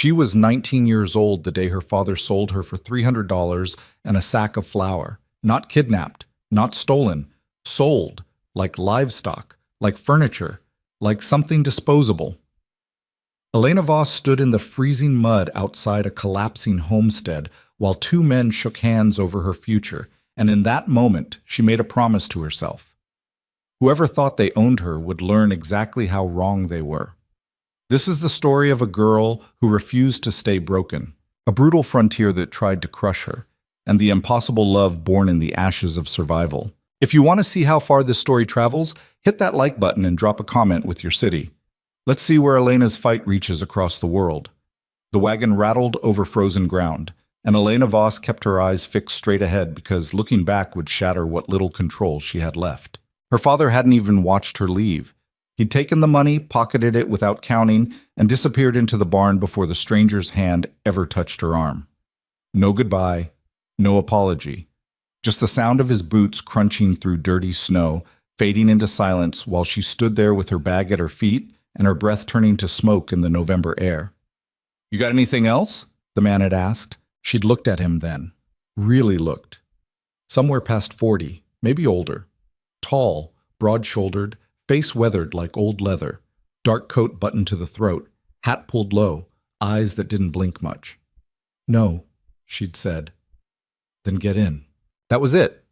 She was 19 years old the day her father sold her for $300 and a sack of flour. Not kidnapped, not stolen, sold, like livestock, like furniture, like something disposable. Elena Voss stood in the freezing mud outside a collapsing homestead while two men shook hands over her future, and in that moment she made a promise to herself. Whoever thought they owned her would learn exactly how wrong they were. This is the story of a girl who refused to stay broken, a brutal frontier that tried to crush her, and the impossible love born in the ashes of survival. If you want to see how far this story travels, hit that like button and drop a comment with your city. Let's see where Elena's fight reaches across the world. The wagon rattled over frozen ground, and Elena Voss kept her eyes fixed straight ahead because looking back would shatter what little control she had left. Her father hadn't even watched her leave. He'd taken the money, pocketed it without counting, and disappeared into the barn before the stranger's hand ever touched her arm. No goodbye, no apology. Just the sound of his boots crunching through dirty snow, fading into silence while she stood there with her bag at her feet and her breath turning to smoke in the November air. "You got anything else?" the man had asked. She'd looked at him then. Really looked. Somewhere past 40, maybe older. Tall, broad-shouldered, face weathered like old leather, dark coat buttoned to the throat, hat pulled low, eyes that didn't blink much. "No," she'd said. "Then get in." That was it.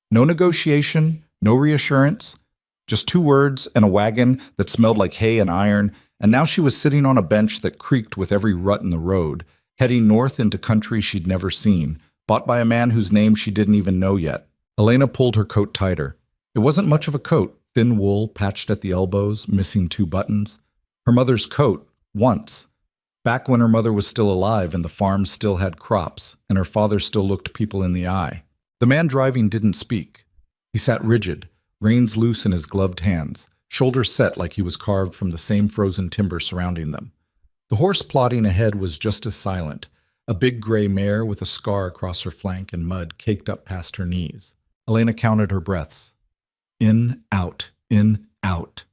No negotiation, no reassurance, just 2 words and a wagon that smelled like hay and iron, and now she was sitting on a bench that creaked with every rut in the road, heading north into country she'd never seen, bought by a man whose name she didn't even know yet. Elena pulled her coat tighter. It wasn't much of a coat, thin wool patched at the elbows, missing 2 buttons. Her mother's coat, once. Back when her mother was still alive and the farm still had crops, and her father still looked people in the eye. The man driving didn't speak. He sat rigid, reins loose in his gloved hands, shoulders set like he was carved from the same frozen timber surrounding them. The horse plodding ahead was just as silent, a big gray mare with a scar across her flank and mud caked up past her knees. Elena counted her breaths. In, out, in, out.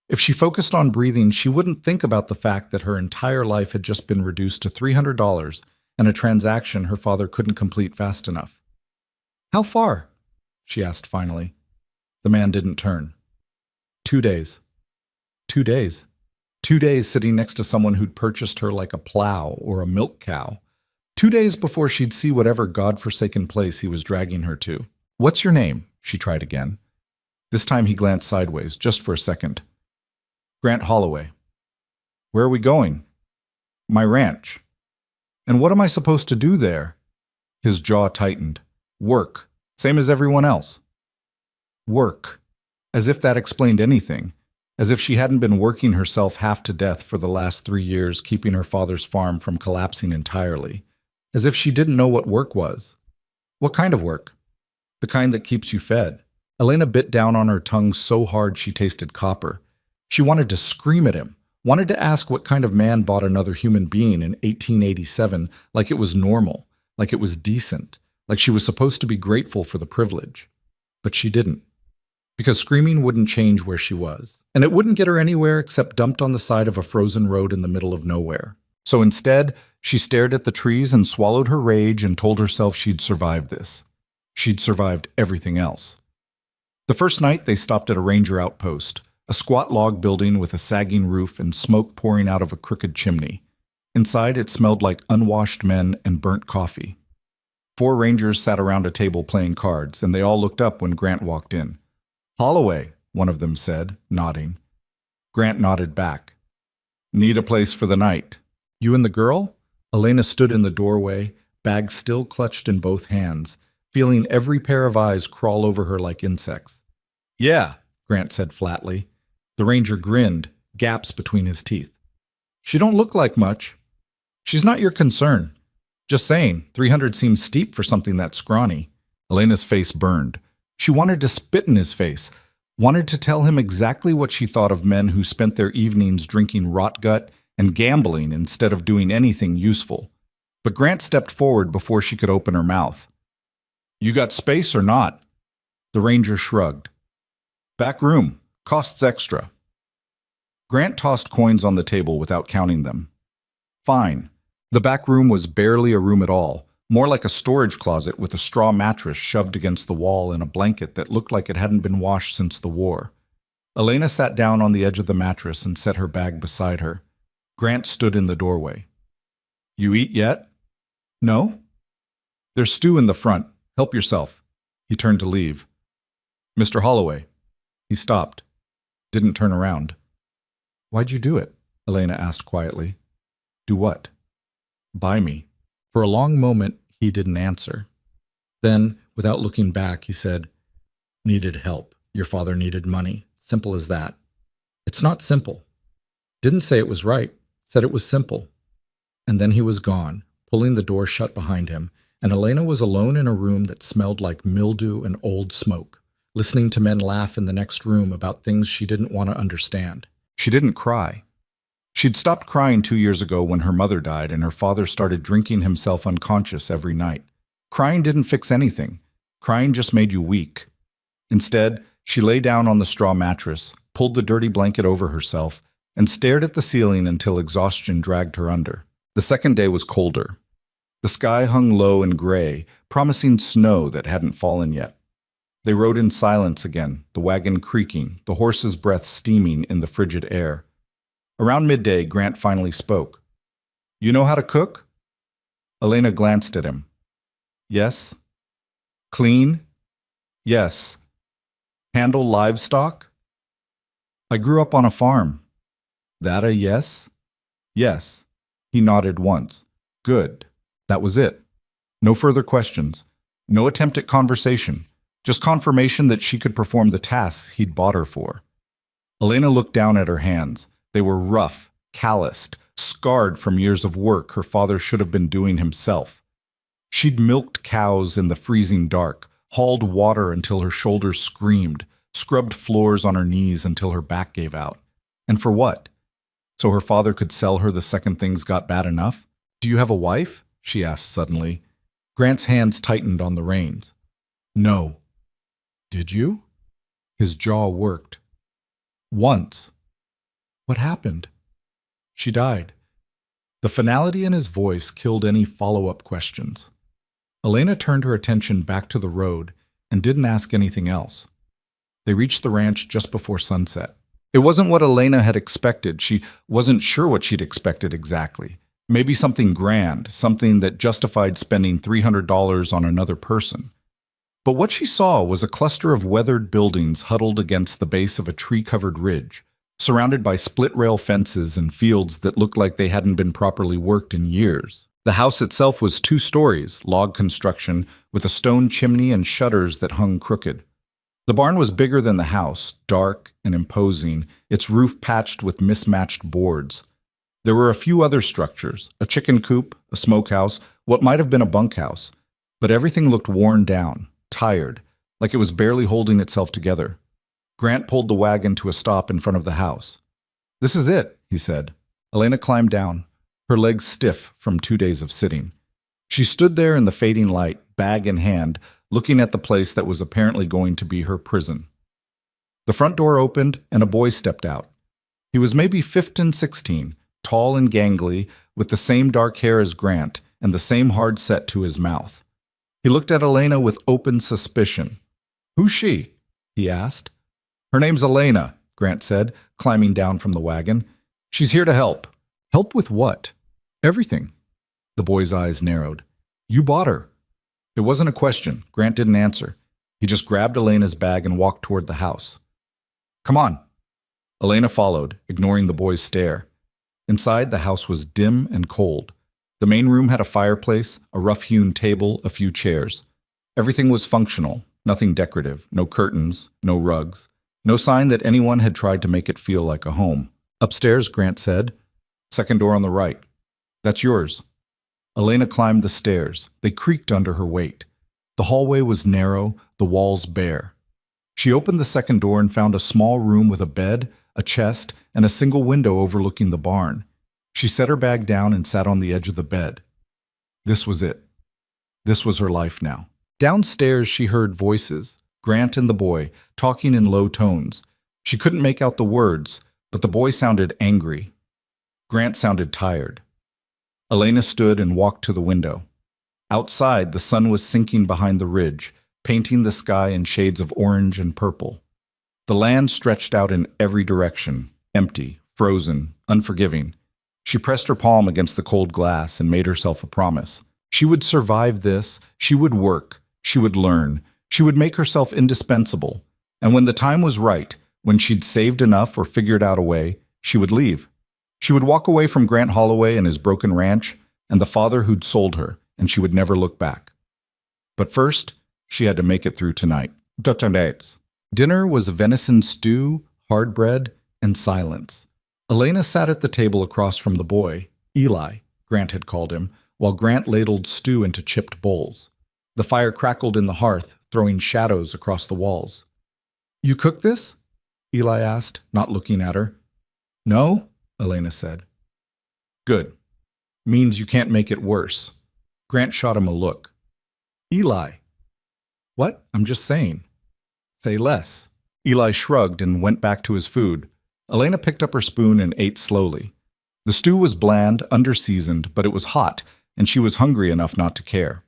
If she focused on breathing, she wouldn't think about the fact that her entire life had just been reduced to $300 and a transaction her father couldn't complete fast enough. "How far?" she asked finally. The man didn't turn. 2 days. 2 days. 2 days sitting next to someone who'd purchased her like a plow or a milk cow. 2 days before she'd see whatever godforsaken place he was dragging her to. "What's your name?" she tried again. This time he glanced sideways, just for a second. "Grant Holloway." "Where are we going?" "My ranch." "And what am I supposed to do there?" His jaw tightened. "Work. Same as everyone else." Work. As if that explained anything. As if she hadn't been working herself half to death for the last 3 years, keeping her father's farm from collapsing entirely. As if she didn't know what work was. What kind of work? The kind that keeps you fed. Elena bit down on her tongue so hard she tasted copper. She wanted to scream at him, wanted to ask what kind of man bought another human being in 1887 like it was normal, like it was decent, like she was supposed to be grateful for the privilege. But she didn't. Because screaming wouldn't change where she was, and it wouldn't get her anywhere except dumped on the side of a frozen road in the middle of nowhere. So instead, she stared at the trees and swallowed her rage and told herself she'd survived this. She'd survived everything else. The first night, they stopped at a ranger outpost, a squat log building with a sagging roof and smoke pouring out of a crooked chimney. Inside, it smelled like unwashed men and burnt coffee. 4 rangers sat around a table playing cards, and they all looked up when Grant walked in. "Holloway," one of them said, nodding. Grant nodded back. "Need a place for the night." "You and the girl?" Elena stood in the doorway, bag still clutched in both hands, feeling every pair of eyes crawl over her like insects. "Yeah," Grant said flatly. The ranger grinned, gaps between his teeth. "She don't look like much." "She's not your concern. Just saying, 300 seems steep for something that scrawny." Elena's face burned. She wanted to spit in his face, wanted to tell him exactly what she thought of men who spent their evenings drinking rot gut and gambling instead of doing anything useful. But Grant stepped forward before she could open her mouth. "You got space or not?" The ranger shrugged. "Back room. Costs extra." Grant tossed coins on the table without counting them. Fine. The back room was barely a room at all, more like a storage closet with a straw mattress shoved against the wall and a blanket that looked like it hadn't been washed since the war. Elena sat down on the edge of the mattress and set her bag beside her. Grant stood in the doorway. You eat yet? No? There's stew in the front. Help yourself. He turned to leave. Mr. Holloway. He stopped. Didn't turn around. Why'd you do it? Elena asked quietly. Do what? Buy me. For a long moment, he didn't answer. Then, without looking back, he said, Needed help. Your father needed money. Simple as that. It's not simple. Didn't say it was right. Said it was simple. And then he was gone, pulling the door shut behind him, and Elena was alone in a room that smelled like mildew and old smoke, listening to men laugh in the next room about things she didn't want to understand. She didn't cry. She'd stopped crying 2 years ago when her mother died and her father started drinking himself unconscious every night. Crying didn't fix anything. Crying just made you weak. Instead, she lay down on the straw mattress, pulled the dirty blanket over herself, and stared at the ceiling until exhaustion dragged her under. The second day was colder. The sky hung low and gray, promising snow that hadn't fallen yet. They rode in silence again, the wagon creaking, the horse's breath steaming in the frigid air. Around midday, Grant finally spoke. You know how to cook? Elena glanced at him. Yes. Clean? Yes. Handle livestock? I grew up on a farm. That a yes? Yes. He nodded once. Good. That was it. No further questions. No attempt at conversation. Just confirmation that she could perform the tasks he'd bought her for. Elena looked down at her hands. They were rough, calloused, scarred from years of work her father should have been doing himself. She'd milked cows in the freezing dark, hauled water until her shoulders screamed, scrubbed floors on her knees until her back gave out. And for what? So her father could sell her the second things got bad enough? Do you have a wife? She asked suddenly. Grant's hands tightened on the reins. No. Did you? His jaw worked. Once. What happened? She died. The finality in his voice killed any follow-up questions. Elena turned her attention back to the road and didn't ask anything else. They reached the ranch just before sunset. It wasn't what Elena had expected. She wasn't sure what she'd expected exactly. Maybe something grand, something that justified spending $300 on another person. But what she saw was a cluster of weathered buildings huddled against the base of a tree-covered ridge, surrounded by split-rail fences and fields that looked like they hadn't been properly worked in years. The house itself was 2 stories, log construction, with a stone chimney and shutters that hung crooked. The barn was bigger than the house, dark and imposing, its roof patched with mismatched boards. There were a few other structures, a chicken coop, a smokehouse, what might have been a bunkhouse, but everything looked worn down, tired, like it was barely holding itself together. Grant pulled the wagon to a stop in front of the house. This is it, he said. Elena climbed down, her legs stiff from 2 days of sitting. She stood there in the fading light, bag in hand, looking at the place that was apparently going to be her prison. The front door opened and a boy stepped out. He was maybe 15, 16, tall and gangly, with the same dark hair as Grant and the same hard set to his mouth. He looked at Elena with open suspicion. Who's she? He asked. Her name's Elena, Grant said, climbing down from the wagon. She's here to help. Help with what? Everything. The boy's eyes narrowed. You bought her. It wasn't a question. Grant didn't answer. He just grabbed Elena's bag and walked toward the house. Come on. Elena followed, ignoring the boy's stare. Inside, the house was dim and cold. The main room had a fireplace, a rough-hewn table, a few chairs. Everything was functional, nothing decorative, no curtains, no rugs. No sign that anyone had tried to make it feel like a home. Upstairs, Grant said. Second door on the right. That's yours. Elena climbed the stairs. They creaked under her weight. The hallway was narrow, the walls bare. She opened the second door and found a small room with a bed, a chest, and a single window overlooking the barn. She set her bag down and sat on the edge of the bed. This was it. This was her life now. Downstairs, she heard voices, Grant and the boy, talking in low tones. She couldn't make out the words, but the boy sounded angry. Grant sounded tired. Elena stood and walked to the window. Outside, the sun was sinking behind the ridge, painting the sky in shades of orange and purple. The land stretched out in every direction, empty, frozen, unforgiving. She pressed her palm against the cold glass and made herself a promise. She would survive this, she would work, she would learn, she would make herself indispensable. And when the time was right, when she'd saved enough or figured out a way, she would leave. She would walk away from Grant Holloway and his broken ranch and the father who'd sold her, and she would never look back. But first, she had to make it through tonight. Dinner was venison stew, hard bread, and silence. Elena sat at the table across from the boy, Eli, Grant had called him, while Grant ladled stew into chipped bowls. The fire crackled in the hearth, throwing shadows across the walls. "You cook this?" Eli asked, not looking at her. "No," Elena said. "Good. Means you can't make it worse." Grant shot him a look. "Eli." "What? I'm just saying." "Say less." Eli shrugged and went back to his food. Elena picked up her spoon and ate slowly. The stew was bland, under-seasoned, but it was hot, and she was hungry enough not to care.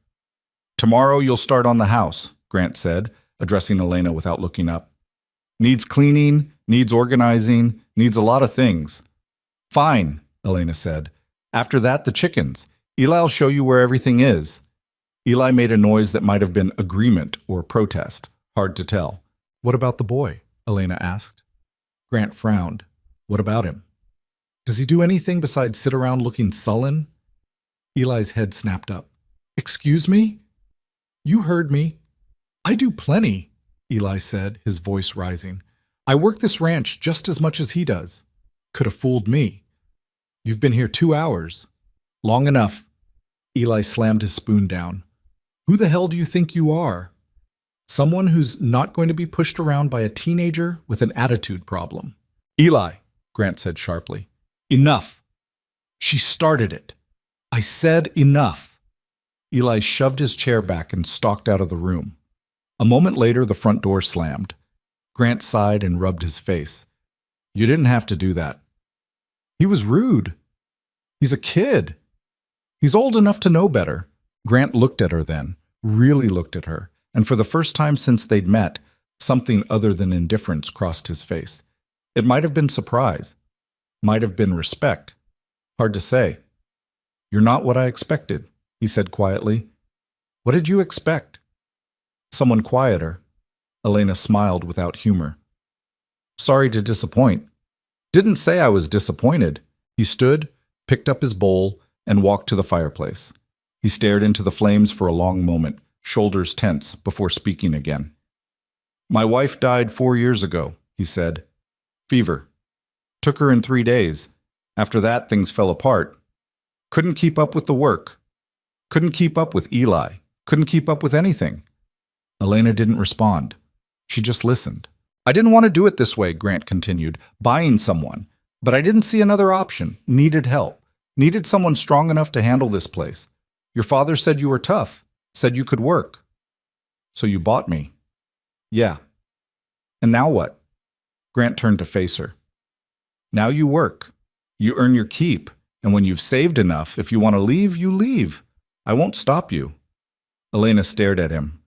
"Tomorrow you'll start on the house," Grant said, addressing Elena without looking up. "Needs cleaning, needs organizing, needs a lot of things." "Fine," Elena said. "After that, the chickens. Eli'll show you where everything is." Eli made a noise that might have been agreement or protest. Hard to tell. "What about the boy?" Elena asked. Grant frowned. "What about him? Does he do anything besides sit around looking sullen?" Eli's head snapped up. "Excuse me? You heard me. I do plenty," Eli said, his voice rising. "I work this ranch just as much as he does. Could have fooled me. You've been here 2 hours. Long enough." Eli slammed his spoon down. "Who the hell do you think you are? Someone who's not going to be pushed around by a teenager with an attitude problem." "Eli," Grant said sharply. "Enough. She started it. I said enough." Eli shoved his chair back and stalked out of the room. A moment later, the front door slammed. Grant sighed and rubbed his face. "You didn't have to do that." "He was rude. He's a kid. He's old enough to know better." Grant looked at her then, really looked at her, and for the first time since they'd met, something other than indifference crossed his face. It might have been surprise. Might have been respect. Hard to say. "You're not what I expected," he said quietly. "What did you expect?" "Someone quieter." Elena smiled without humor. "Sorry to disappoint." "Didn't say I was disappointed." He stood, picked up his bowl, and walked to the fireplace. He stared into the flames for a long moment, shoulders tense, before speaking again. "My wife died 4 years ago," he said. "Fever. Took her in 3 days. After that, things fell apart. Couldn't keep up with the work. Couldn't keep up with Eli. Couldn't keep up with anything." Elena didn't respond. She just listened. "I didn't want to do it this way," Grant continued, "buying someone. But I didn't see another option. Needed help. Needed someone strong enough to handle this place. Your father said you were tough. Said you could work. So you bought me." "Yeah." "And now what?" Grant turned to face her. "Now you work. You earn your keep. And when you've saved enough, if you want to leave, you leave. I won't stop you." Elena stared at him.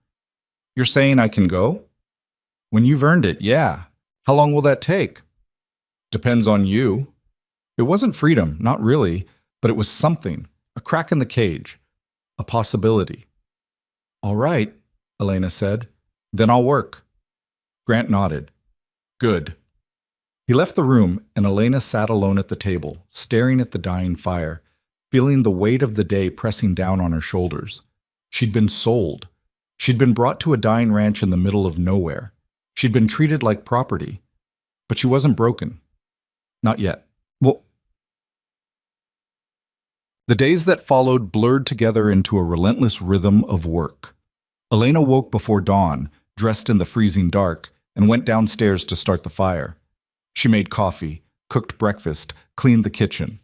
"You're saying I can go?" "When you've earned it, yeah. How long will that take?" "Depends on you." It wasn't freedom, not really, but it was something, a crack in the cage, a possibility. "All right," Elena said. "Then I'll work." Grant nodded. "Good." He left the room, and Elena sat alone at the table, staring at the dying fire, feeling the weight of the day pressing down on her shoulders. She'd been sold. She'd been brought to a dying ranch in the middle of nowhere. She'd been treated like property. But she wasn't broken. Not yet. Well, the days that followed blurred together into a relentless rhythm of work. Elena woke before dawn, dressed in the freezing dark, and went downstairs to start the fire. She made coffee, cooked breakfast, cleaned the kitchen.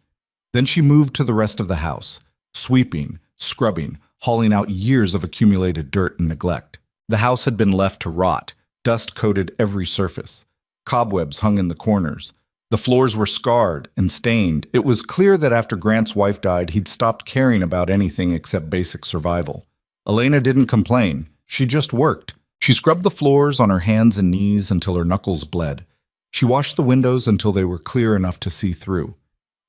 Then she moved to the rest of the house, sweeping, scrubbing, hauling out years of accumulated dirt and neglect. The house had been left to rot, dust coated every surface. Cobwebs hung in the corners. The floors were scarred and stained. It was clear that after Grant's wife died, he'd stopped caring about anything except basic survival. Elena didn't complain. She just worked. She scrubbed the floors on her hands and knees until her knuckles bled. She washed the windows until they were clear enough to see through.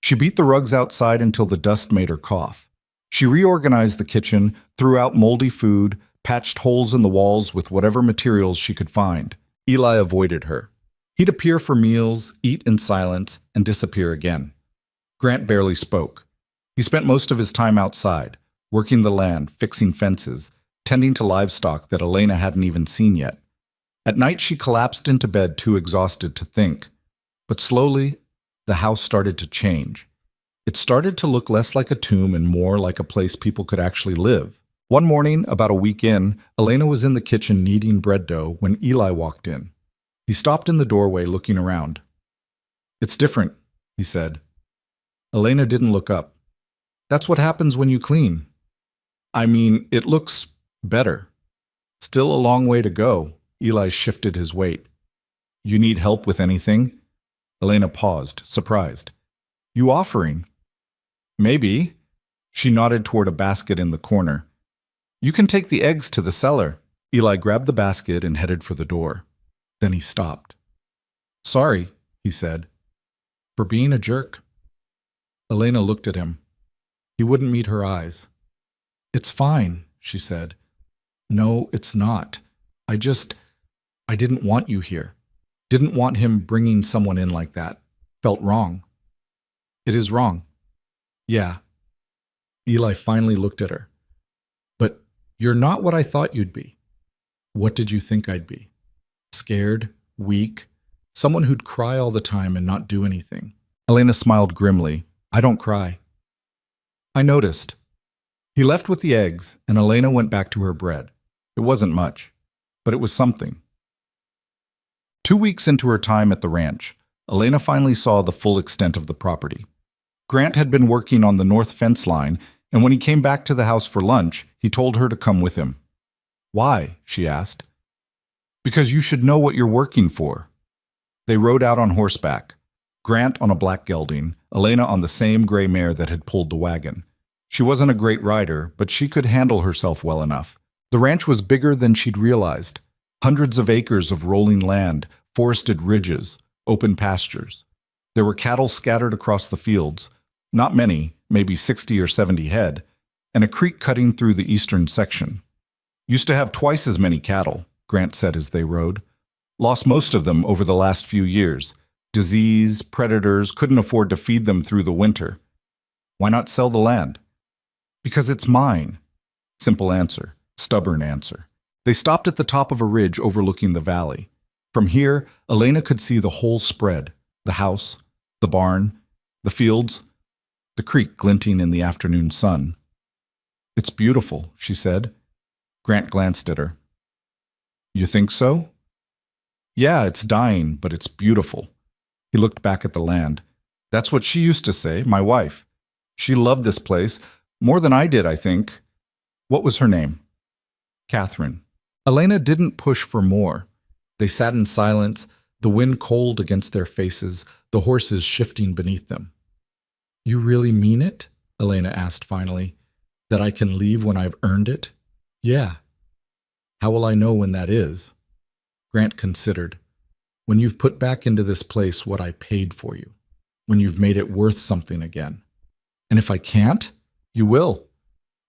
She beat the rugs outside until the dust made her cough. She reorganized the kitchen, threw out moldy food, patched holes in the walls with whatever materials she could find. Eli avoided her. He'd appear for meals, eat in silence, and disappear again. Grant barely spoke. He spent most of his time outside, working the land, fixing fences, tending to livestock that Elena hadn't even seen yet. At night, she collapsed into bed too exhausted to think. But slowly, the house started to change. It started to look less like a tomb and more like a place people could actually live. One morning, about a week in, Elena was in the kitchen kneading bread dough when Eli walked in. He stopped in the doorway, looking around. "It's different," he said. Elena didn't look up. "That's what happens when you clean." "I mean, it looks better." "Still a long way to go." Eli shifted his weight. "You need help with anything?" Elena paused, surprised. "You offering?" "Maybe." She nodded toward a basket in the corner. "You can take the eggs to the cellar." Eli grabbed the basket and headed for the door. Then he stopped. "Sorry," he said, "for being a jerk." Elena looked at him. He wouldn't meet her eyes. "It's fine," she said. "No, it's not. I didn't want you here. Didn't want him bringing someone in like that. Felt wrong." "It is wrong." "Yeah." Eli finally looked at her. "But you're not what I thought you'd be." "What did you think I'd be? Scared, weak, someone who'd cry all the time and not do anything." Elena smiled grimly. "I don't cry." "I noticed." He left with the eggs, and Elena went back to her bread. It wasn't much, but it was something. 2 weeks into her time at the ranch, Elena finally saw the full extent of the property. Grant had been working on the north fence line, and when he came back to the house for lunch, he told her to come with him. "Why?" she asked. "Because you should know what you're working for." They rode out on horseback, Grant on a black gelding, Elena on the same gray mare that had pulled the wagon. She wasn't a great rider, but she could handle herself well enough. The ranch was bigger than she'd realized. Hundreds of acres of rolling land, forested ridges, open pastures. There were cattle scattered across the fields, not many, maybe 60 or 70 head, and a creek cutting through the eastern section. "Used to have twice as many cattle," Grant said as they rode. "Lost most of them over the last few years. Disease, predators, couldn't afford to feed them through the winter." "Why not sell the land?" "Because it's mine." Simple answer, stubborn answer. They stopped at the top of a ridge overlooking the valley. From here, Elena could see the whole spread, the house, the barn, the fields, the creek glinting in the afternoon sun. "It's beautiful," she said. Grant glanced at her. "You think so?" "Yeah, it's dying, but it's beautiful." He looked back at the land. "That's what she used to say, my wife. She loved this place, more than I did, I think." "What was her name?" "Catherine." Elena didn't push for more. They sat in silence, the wind cold against their faces, the horses shifting beneath them. "You really mean it?" Elena asked finally. "That I can leave when I've earned it?" "Yeah." "How will I know when that is?" Grant considered. "When you've put back into this place what I paid for you. When you've made it worth something again." "And if I can't?" "You will."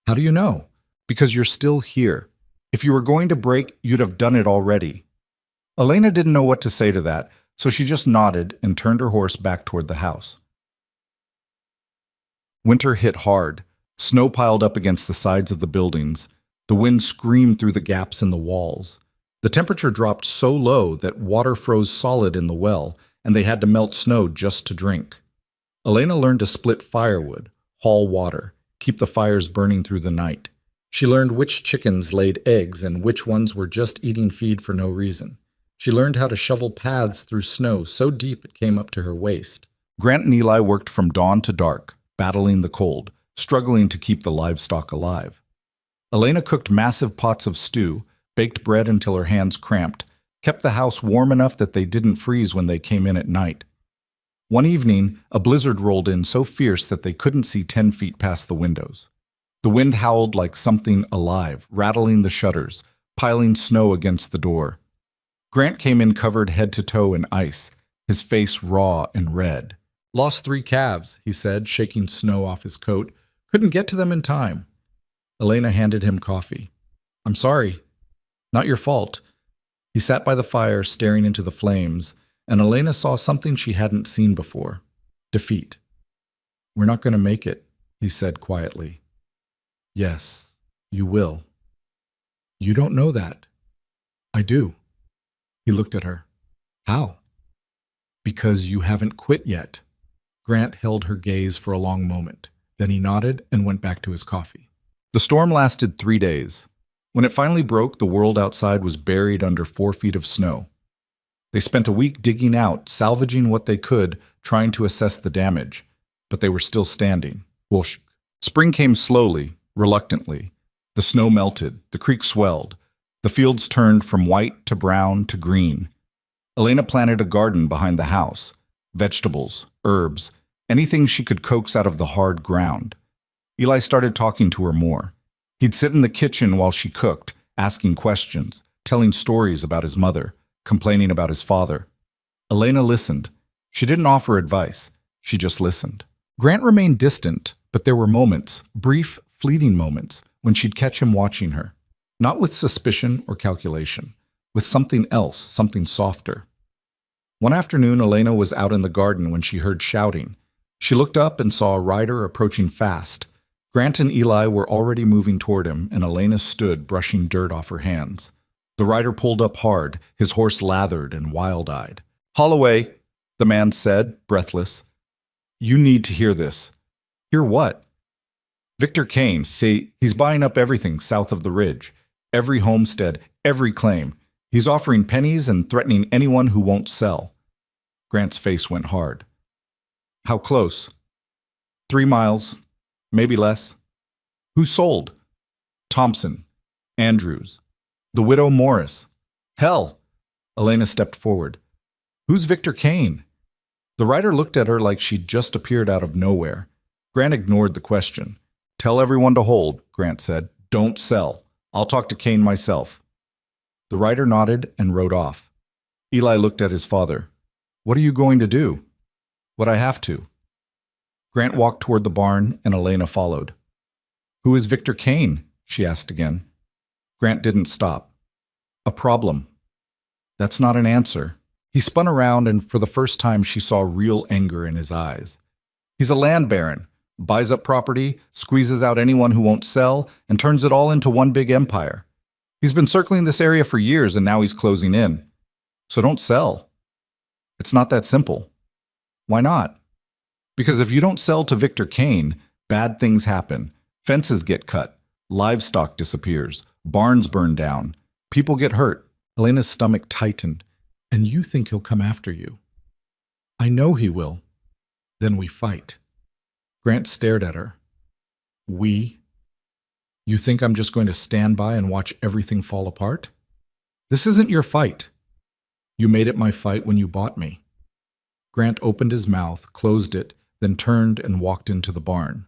"How do you know?" "Because you're still here. If you were going to break, you'd have done it already." Elena didn't know what to say to that, so she just nodded and turned her horse back toward the house. Winter hit hard. Snow piled up against the sides of the buildings. The wind screamed through the gaps in the walls. The temperature dropped so low that water froze solid in the well, and they had to melt snow just to drink. Elena learned to split firewood, haul water, keep the fires burning through the night. She learned which chickens laid eggs and which ones were just eating feed for no reason. She learned how to shovel paths through snow so deep it came up to her waist. Grant and Eli worked from dawn to dark, battling the cold, struggling to keep the livestock alive. Elena cooked massive pots of stew, baked bread until her hands cramped, kept the house warm enough that they didn't freeze when they came in at night. One evening, a blizzard rolled in so fierce that they couldn't see 10 feet past the windows. The wind howled like something alive, rattling the shutters, piling snow against the door. Grant came in covered head to toe in ice, his face raw and red. "Lost 3 calves," he said, shaking snow off his coat. "Couldn't get to them in time." Elena handed him coffee. "I'm sorry. Not your fault." He sat by the fire, staring into the flames, and Elena saw something she hadn't seen before: defeat. "We're not going to make it," he said quietly. "Yes, you will." "You don't know that." "I do." He looked at her. "How?" "Because you haven't quit yet." Grant held her gaze for a long moment. Then he nodded and went back to his coffee. The storm lasted 3 days. When it finally broke, the world outside was buried under 4 feet of snow. They spent a week digging out, salvaging what they could, trying to assess the damage. But they were still standing. Whoosh. Spring came slowly, reluctantly. The snow melted, the creek swelled. The fields turned from white to brown to green. Elena planted a garden behind the house. Vegetables, herbs, anything she could coax out of the hard ground. Eli started talking to her more. He'd sit in the kitchen while she cooked, asking questions, telling stories about his mother, complaining about his father. Elena listened. She didn't offer advice. She just listened. Grant remained distant, but there were moments, brief, fleeting moments, when she'd catch him watching her. Not with suspicion or calculation, with something else, something softer. One afternoon, Elena was out in the garden when she heard shouting. She looked up and saw a rider approaching fast. Grant and Eli were already moving toward him, and Elena stood, brushing dirt off her hands. The rider pulled up hard, his horse lathered and wild-eyed. "Holloway," the man said, breathless. "You need to hear this." "Hear what?" "Victor Kane, see, he's buying up everything south of the ridge. Every homestead, every claim. He's offering pennies and threatening anyone who won't sell." Grant's face went hard. "How close?" 3 miles, maybe less." "Who sold?" "Thompson, Andrews, the widow Morris." "Hell!" Elena stepped forward. "Who's Victor Kane?" The rider looked at her like she'd just appeared out of nowhere. Grant ignored the question. "Tell everyone to hold," Grant said. "Don't sell. I'll talk to Kane myself." The rider nodded and rode off. Eli looked at his father. "What are you going to do?" "What I have to." Grant walked toward the barn, and Elena followed. "Who is Victor Kane?" she asked again. Grant didn't stop. "A problem." "That's not an answer." He spun around, and for the first time she saw real anger in his eyes. "He's a land baron, buys up property, squeezes out anyone who won't sell, and turns it all into one big empire. He's been circling this area for years, and now he's closing in. So don't sell." "It's not that simple." "Why not?" "Because if you don't sell to Victor Kane, bad things happen. Fences get cut, livestock disappears, barns burn down, people get hurt." Elena's stomach tightened. "And you think he'll come after you?" "I know he will." "Then we fight." Grant stared at her. "We? You think I'm just going to stand by and watch everything fall apart? This isn't your fight. You made it my fight when you bought me." Grant opened his mouth, closed it, then turned and walked into the barn.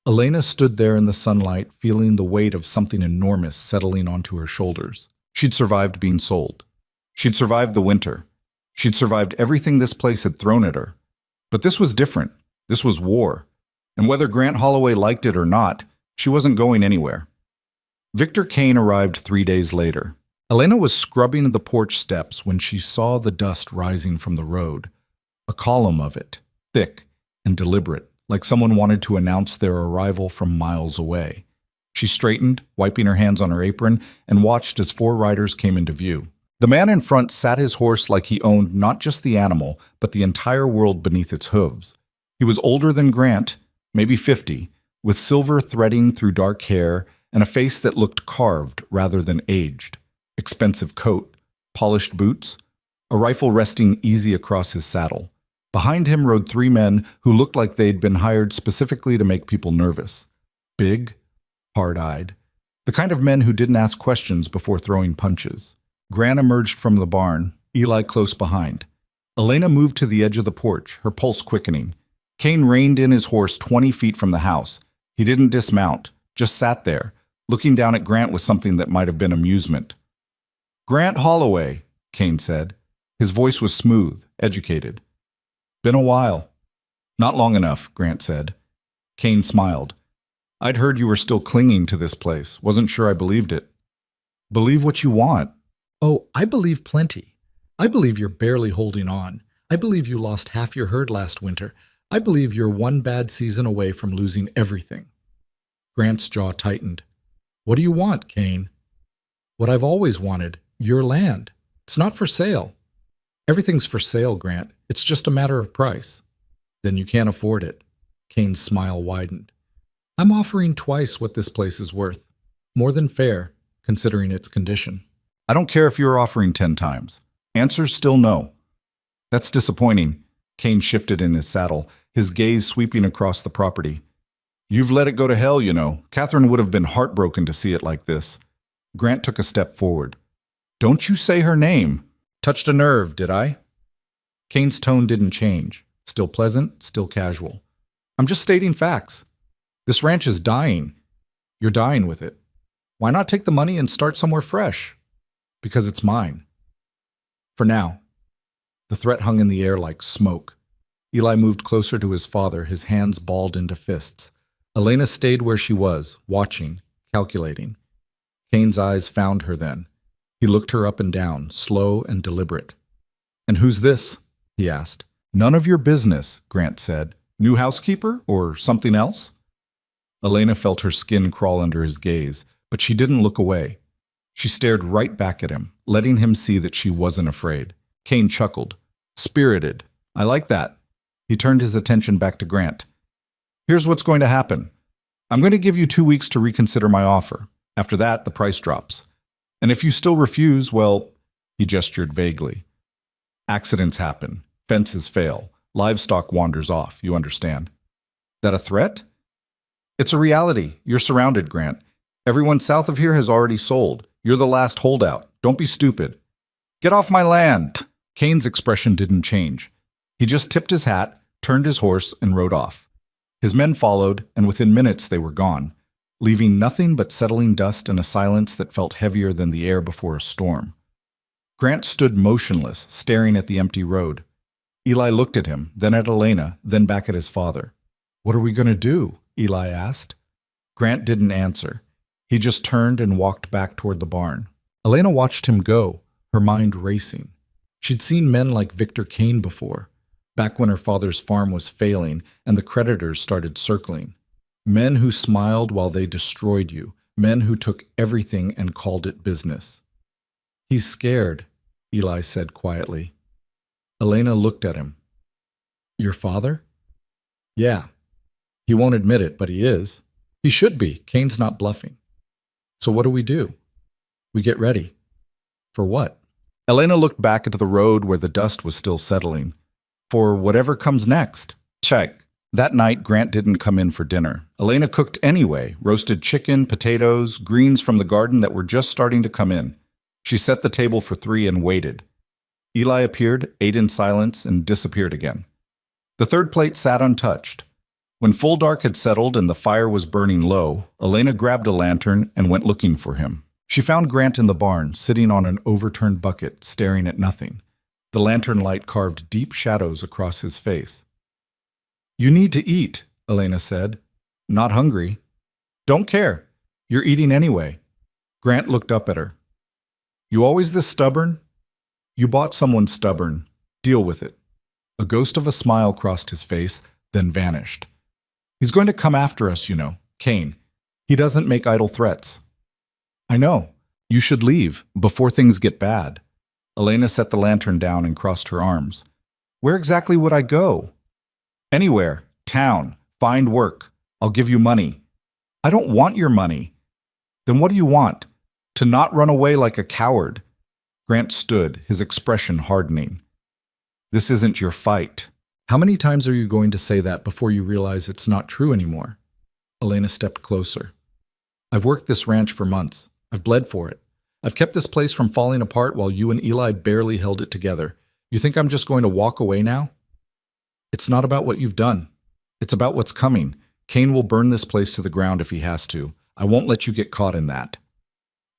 Elena stood there in the sunlight, feeling the weight of something enormous settling onto her shoulders. She'd survived being sold. She'd survived the winter. She'd survived everything this place had thrown at her. But this was different. This was war. And whether Grant Holloway liked it or not, she wasn't going anywhere. Victor Kane arrived 3 days later. Elena was scrubbing the porch steps when she saw the dust rising from the road. A column of it, thick and deliberate, like someone wanted to announce their arrival from miles away. She straightened, wiping her hands on her apron, and watched as 4 riders came into view. The man in front sat his horse like he owned not just the animal, but the entire world beneath its hooves. He was older than Grant, maybe 50, with silver threading through dark hair and a face that looked carved rather than aged. Expensive coat, polished boots, a rifle resting easy across his saddle. Behind him rode 3 men who looked like they'd been hired specifically to make people nervous. Big, hard-eyed, the kind of men who didn't ask questions before throwing punches. Grant emerged from the barn, Eli close behind. Elena moved to the edge of the porch, her pulse quickening. Kane reined in his horse 20 feet from the house. He didn't dismount, just sat there, looking down at Grant with something that might have been amusement. "Grant Holloway," Kane said. His voice was smooth, educated. "Been a while." "Not long enough," Grant said. Kane smiled. "I'd heard you were still clinging to this place. Wasn't sure I believed it." "Believe what you want." "Oh, I believe plenty. I believe you're barely holding on. I believe you lost half your herd last winter. I believe you're one bad season away from losing everything." Grant's jaw tightened. "What do you want, Kane?" "What I've always wanted, your land. It's not for sale." "Everything's for sale, Grant. It's just a matter of price." "Then you can't afford it." Kane's smile widened. "I'm offering twice what this place is worth. More than fair, considering its condition." "I don't care if you're offering 10 times. Answer's still no." "That's disappointing." Kane shifted in his saddle, his gaze sweeping across the property. "You've let it go to hell, you know. Catherine would have been heartbroken to see it like this." Grant took a step forward. "Don't you say her name." "Touched a nerve, did I?" Kane's tone didn't change. Still pleasant, still casual. "I'm just stating facts. This ranch is dying. You're dying with it. Why not take the money and start somewhere fresh?" "Because it's mine. For now." The threat hung in the air like smoke. Eli moved closer to his father, his hands balled into fists. Elena stayed where she was, watching, calculating. Kane's eyes found her then. He looked her up and down, slow and deliberate. "And who's this?" he asked. "None of your business," Grant said. "New housekeeper or something else?" Elena felt her skin crawl under his gaze, but she didn't look away. She stared right back at him, letting him see that she wasn't afraid. Kane chuckled. "Spirited. I like that." He turned his attention back to Grant. "Here's what's going to happen. I'm going to give you 2 weeks to reconsider my offer. After that, the price drops. And if you still refuse, well," he gestured vaguely. "Accidents happen. Fences fail. Livestock wanders off, you understand." "That a threat?" "It's a reality. You're surrounded, Grant. Everyone south of here has already sold. You're the last holdout. Don't be stupid." "Get off my land!" Kane's expression didn't change. He just tipped his hat, turned his horse, and rode off. His men followed, and within minutes they were gone, leaving nothing but settling dust and a silence that felt heavier than the air before a storm. Grant stood motionless, staring at the empty road. Eli looked at him, then at Elena, then back at his father. "What are we going to do?" Eli asked. Grant didn't answer. He just turned and walked back toward the barn. Elena watched him go, her mind racing. She'd seen men like Victor Kane before, back when her father's farm was failing and the creditors started circling. Men who smiled while they destroyed you, men who took everything and called it business. "He's scared," Eli said quietly. Elena looked at him. "Your father?" "Yeah. He won't admit it, but he is. He should be. Kane's not bluffing." "So what do we do?" "We get ready." "For what?" Elena looked back at the road where the dust was still settling. "For whatever comes next." Check. That night, Grant didn't come in for dinner. Elena cooked anyway, roasted chicken, potatoes, greens from the garden that were just starting to come in. She set the table for 3 and waited. Eli appeared, ate in silence, and disappeared again. The third plate sat untouched. When full dark had settled and the fire was burning low, Elena grabbed a lantern and went looking for him. She found Grant in the barn, sitting on an overturned bucket, staring at nothing. The lantern light carved deep shadows across his face. "You need to eat," Elena said. "Not hungry." "Don't care. You're eating anyway." Grant looked up at her. "You always this stubborn?" "You bought someone stubborn. Deal with it." A ghost of a smile crossed his face, then vanished. "He's going to come after us, you know, Kane. He doesn't make idle threats." "I know. You should leave, before things get bad." Elena set the lantern down and crossed her arms. "Where exactly would I go?" "Anywhere. Town. Find work. I'll give you money." "I don't want your money." "Then what do you want? To not run away like a coward." Grant stood, his expression hardening. "This isn't your fight." "How many times are you going to say that before you realize it's not true anymore?" Elena stepped closer. "I've worked this ranch for months. I've bled for it. I've kept this place from falling apart while you and Eli barely held it together. You think I'm just going to walk away now? It's not about what you've done. It's about what's coming. Kane will burn this place to the ground if he has to. I won't let you get caught in that.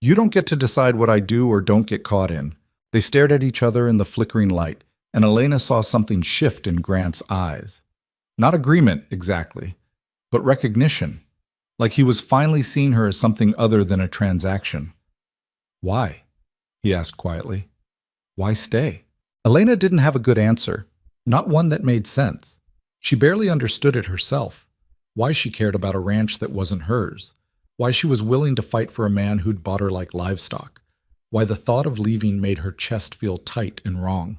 You don't get to decide what I do or don't get caught in. They stared at each other in the flickering light, and Elena saw something shift in Grant's eyes. Not agreement, exactly, but recognition, like he was finally seeing her as something other than a transaction. Why? He asked quietly. Why stay? Elena didn't have a good answer, not one that made sense. She barely understood it herself. Why she cared about a ranch that wasn't hers. Why she was willing to fight for a man who'd bought her like livestock. Why the thought of leaving made her chest feel tight and wrong.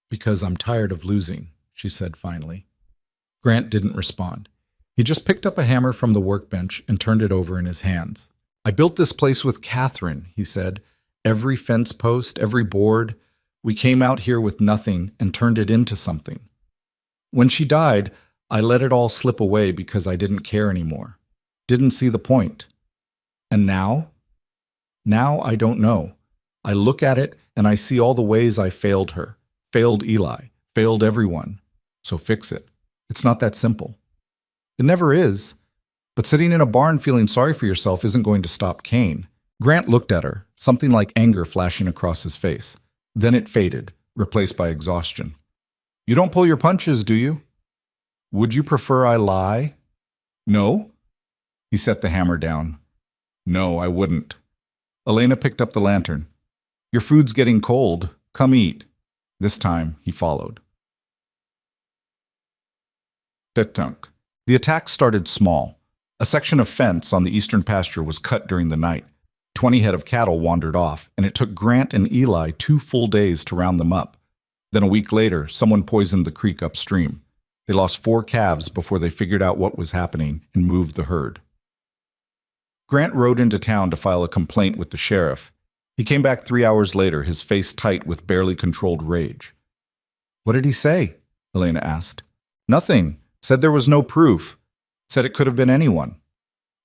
Because I'm tired of losing, she said finally. Grant didn't respond. He just picked up a hammer from the workbench and turned it over in his hands. I built this place with Catherine, he said. Every fence post, every board. We came out here with nothing and turned it into something. When she died, I let it all slip away because I didn't care anymore. Didn't see the point. And now? Now I don't know. I look at it and I see all the ways I failed her, failed Eli, failed everyone. So fix it. It's not that simple. It never is. But sitting in a barn feeling sorry for yourself isn't going to stop Kane. Grant looked at her, something like anger flashing across his face. Then it faded, replaced by exhaustion. You don't pull your punches, do you? Would you prefer I lie? No? He set the hammer down. No, I wouldn't. Elena picked up the lantern. Your food's getting cold. Come eat. This time, he followed. Tetunk. The attack started small. A section of fence on the eastern pasture was cut during the night. 20 head of cattle wandered off, and it took Grant and Eli 2 full days to round them up. Then a week later, someone poisoned the creek upstream. They lost 4 calves before they figured out what was happening and moved the herd. Grant rode into town to file a complaint with the sheriff. He came back 3 hours later, his face tight with barely controlled rage. What did he say? Elena asked. Nothing. Said there was no proof. Said it could have been anyone.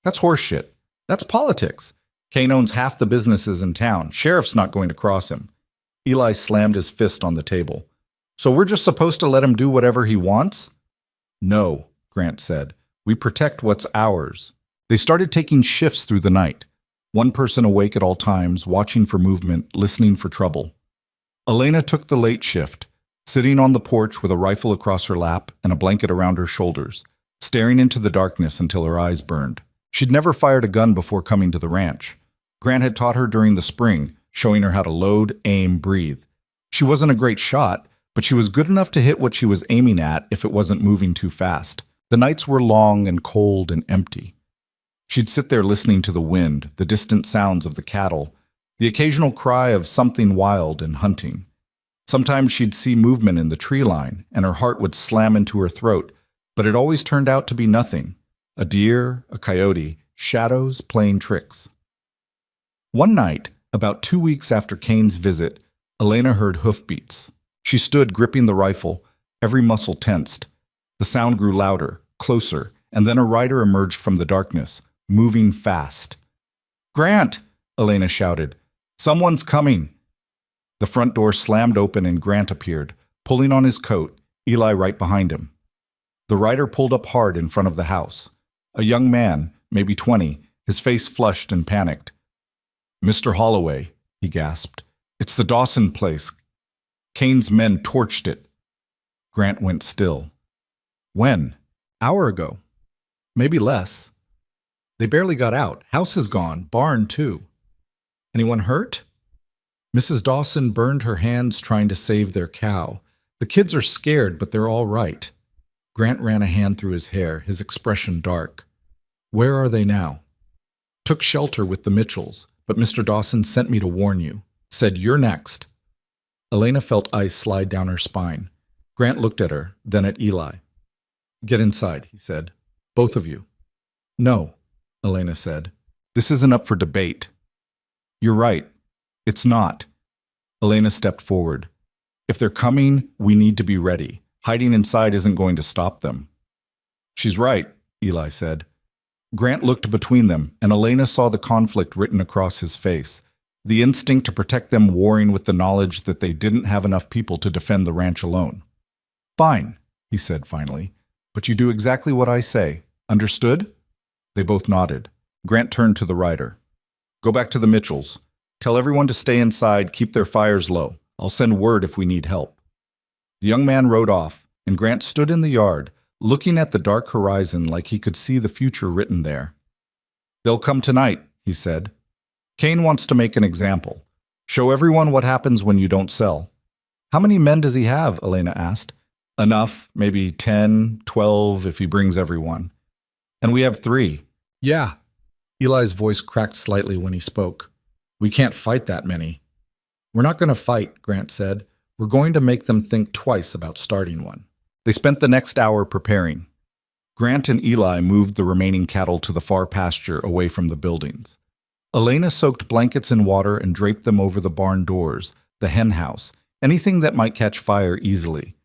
That's horseshit. That's politics. Kane owns half the businesses in town. Sheriff's not going to cross him. Eli slammed his fist on the table. So we're just supposed to let him do whatever he wants? No, Grant said. We protect what's ours. They started taking shifts through the night. One person awake at all times, watching for movement, listening for trouble. Elena took the late shift, sitting on the porch with a rifle across her lap and a blanket around her shoulders, staring into the darkness until her eyes burned. She'd never fired a gun before coming to the ranch. Grant had taught her during the spring, showing her how to load, aim, breathe. She wasn't a great shot, but she was good enough to hit what she was aiming at if it wasn't moving too fast. The nights were long and cold and empty. She'd sit there listening to the wind, the distant sounds of the cattle, the occasional cry of something wild and hunting. Sometimes she'd see movement in the tree line, and her heart would slam into her throat, but it always turned out to be nothing. A deer, a coyote, shadows playing tricks. One night, about 2 weeks after Kane's visit, Elena heard hoofbeats. She stood gripping the rifle, every muscle tensed. The sound grew louder, closer, and then a rider emerged from the darkness, moving fast. Grant! Elena shouted. Someone's coming! The front door slammed open and Grant appeared, pulling on his coat, Eli right behind him. The rider pulled up hard in front of the house. A young man, maybe 20, his face flushed and panicked. Mr. Holloway, he gasped. It's the Dawson place. Kane's men torched it. Grant went still. When? Hour ago. Maybe less. They barely got out. House is gone. Barn, too. Anyone hurt? Mrs. Dawson burned her hands trying to save their cow. The kids are scared, but they're all right. Grant ran a hand through his hair, his expression dark. Where are they now? Took shelter with the Mitchells, but Mr. Dawson sent me to warn you. Said you're next. Elena felt ice slide down her spine. Grant looked at her, then at Eli. Get inside, he said. Both of you. No, Elena said. This isn't up for debate. You're right. It's not. Elena stepped forward. If they're coming, we need to be ready. Hiding inside isn't going to stop them. She's right, Eli said. Grant looked between them, and Elena saw the conflict written across his face. the instinct to protect them warring with the knowledge that they didn't have enough people to defend the ranch alone. "Fine," he said finally, "but you do exactly what I say. Understood?" They both nodded. Grant turned to the rider. "Go back to the Mitchells. Tell everyone to stay inside, keep their fires low. I'll send word if we need help." The young man rode off, and Grant stood in the yard, looking at the dark horizon like he could see the future written there. "They'll come tonight," he said. "Kane wants to make an example. Show everyone what happens when you don't sell." "How many men does he have?" Elena asked. "Enough, maybe 10, 12 if he brings everyone. And we have 3. "Yeah." Eli's voice cracked slightly when he spoke. "We can't fight that many." "We're not going to fight," Grant said. "We're going to make them think twice about starting one." They spent the next hour preparing. Grant and Eli moved the remaining cattle to the far pasture away from the buildings. Elena soaked blankets in water and draped them over the barn doors, the hen house, anything that might catch fire easily.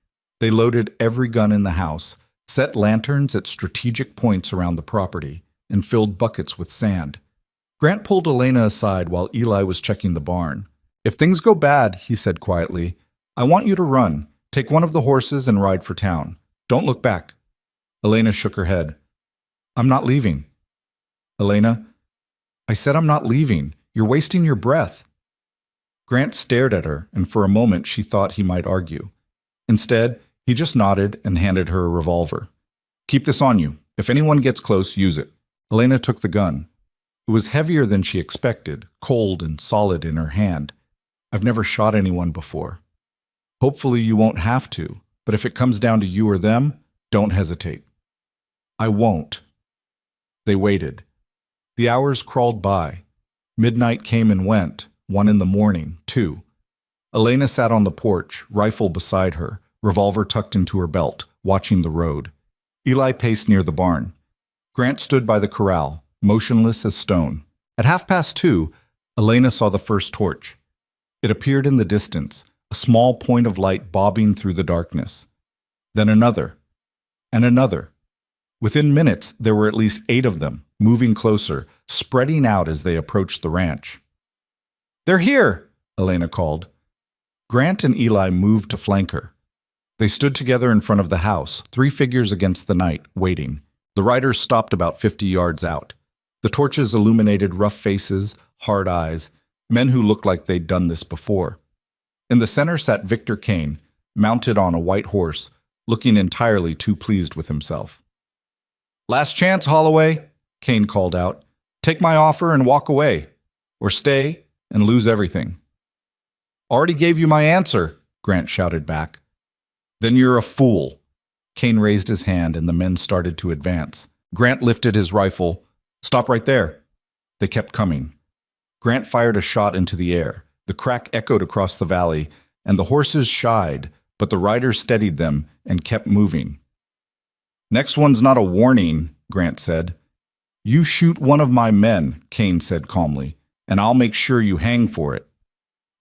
They loaded every gun in the house, set lanterns at strategic points around the property, and filled buckets with sand. Grant pulled Elena aside while Eli was checking the barn. "If things go bad," he said quietly, "I want you to run. Take one of the horses and ride for town. Don't look back." Elena shook her head. "I'm not leaving." "Elena, I said I'm not leaving. You're wasting your breath." Grant stared at her, and for a moment she thought he might argue. Instead, he just nodded and handed her a revolver. "Keep this on you. If anyone gets close, use it." Elena took the gun. It was heavier than she expected, cold and solid in her hand. "I've never shot anyone before." "Hopefully you won't have to, but if it comes down to you or them, don't hesitate." "I won't." They waited. The hours crawled by. Midnight came and went, 1 in the morning, 2. Elena sat on the porch, rifle beside her, revolver tucked into her belt, watching the road. Eli paced near the barn. Grant stood by the corral, motionless as stone. At 2:30, Elena saw the first torch. It appeared in the distance, a small point of light bobbing through the darkness. Then another, and another. Within minutes, there were at least 8 of them, moving closer, spreading out as they approached the ranch. "They're here!" Elena called. Grant and Eli moved to flank her. They stood together in front of the house, 3 figures against the night, waiting. The riders stopped about 50 yards out. The torches illuminated rough faces, hard eyes, men who looked like they'd done this before. In the center sat Victor Kane, mounted on a white horse, looking entirely too pleased with himself. "Last chance, Holloway," Kane called out. "Take my offer and walk away, or stay and lose everything." "Already gave you my answer," Grant shouted back. "Then you're a fool." Kane raised his hand and the men started to advance. Grant lifted his rifle. "Stop right there." They kept coming. Grant fired a shot into the air. The crack echoed across the valley, and the horses shied, but the riders steadied them and kept moving. "Next one's not a warning," Grant said. "You shoot one of my men," Kane said calmly, "and I'll make sure you hang for it."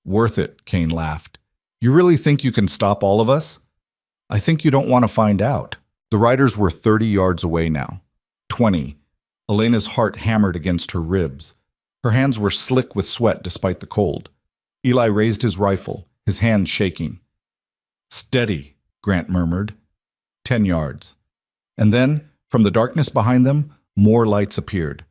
"Worth it," Kane laughed. "You really think you can stop all of us?" "I think you don't want to find out." The riders were 30 yards away now. 20. Elena's heart hammered against her ribs. Her hands were slick with sweat despite the cold. Eli raised his rifle, his hands shaking. "Steady," Grant murmured. 10 yards. And then, from the darkness behind them, more lights appeared.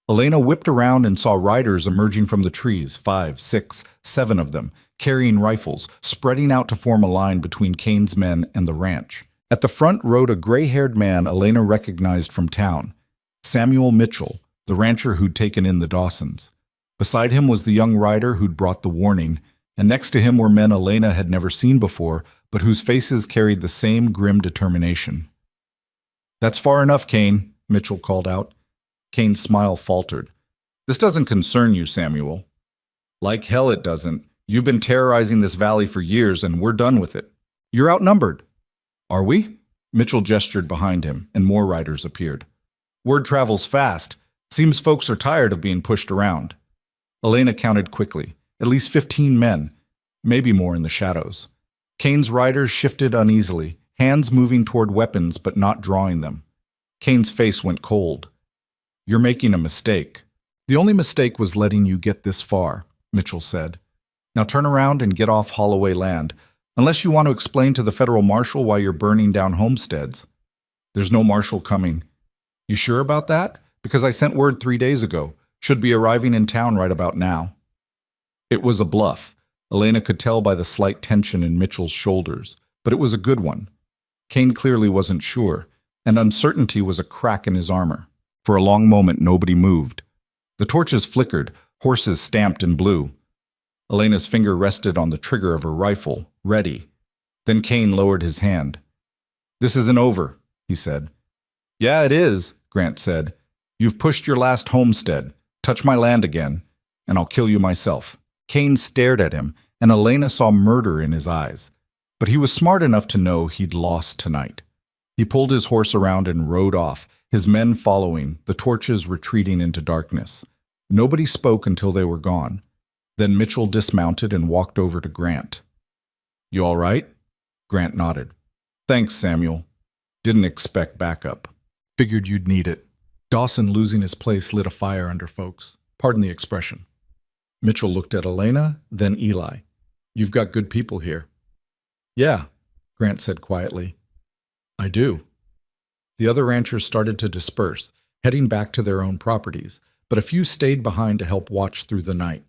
Elena whipped around and saw riders emerging from the trees, 5, 6, 7 of them, carrying rifles, spreading out to form a line between Kane's men and the ranch. At the front rode a gray-haired man Elena recognized from town, Samuel Mitchell, the rancher who'd taken in the Dawsons. Beside him was the young rider who'd brought the warning, and next to him were men Elena had never seen before, but whose faces carried the same grim determination. "That's far enough, Kane," Mitchell called out. Kane's smile faltered. "This doesn't concern you, Samuel." "Like hell it doesn't. You've been terrorizing this valley for years, and we're done with it. You're outnumbered." "Are we?" Mitchell gestured behind him, and more riders appeared. "Word travels fast. Seems folks are tired of being pushed around." Elena counted quickly. At least 15 men, maybe more in the shadows. Kane's riders shifted uneasily, hands moving toward weapons but not drawing them. Kane's face went cold. "You're making a mistake. The only mistake was letting you get this far. Mitchell said. Now turn around and get off Holloway land, unless you want to explain to the federal marshal why you're burning down homesteads. There's no marshal coming. You sure about that? Because I sent word 3 days ago. Should be arriving in town right about now. It was a bluff. Elena could tell by the slight tension in Mitchell's shoulders, but it was a good one. Kane clearly wasn't sure, and uncertainty was a crack in his armor. For a long moment, nobody moved. The torches flickered, horses stamped and blew. Elena's finger rested on the trigger of her rifle, ready. Then Kane lowered his hand. "This isn't over," he said. "Yeah, it is," Grant said. "You've pushed your last homestead. Touch my land again, and I'll kill you myself." Kane stared at him, and Elena saw murder in his eyes. But he was smart enough to know he'd lost tonight. He pulled his horse around and rode off, his men following, the torches retreating into darkness. Nobody spoke until they were gone. Then Mitchell dismounted and walked over to Grant. "You all right?" Grant nodded. "Thanks, Samuel. Didn't expect backup. Figured you'd need it." Dawson losing his place lit a fire under folks. Pardon the expression. Mitchell looked at Elena, then Eli. "You've got good people here." "Yeah," Grant said quietly. "I do." The other ranchers started to disperse, heading back to their own properties, but a few stayed behind to help watch through the night.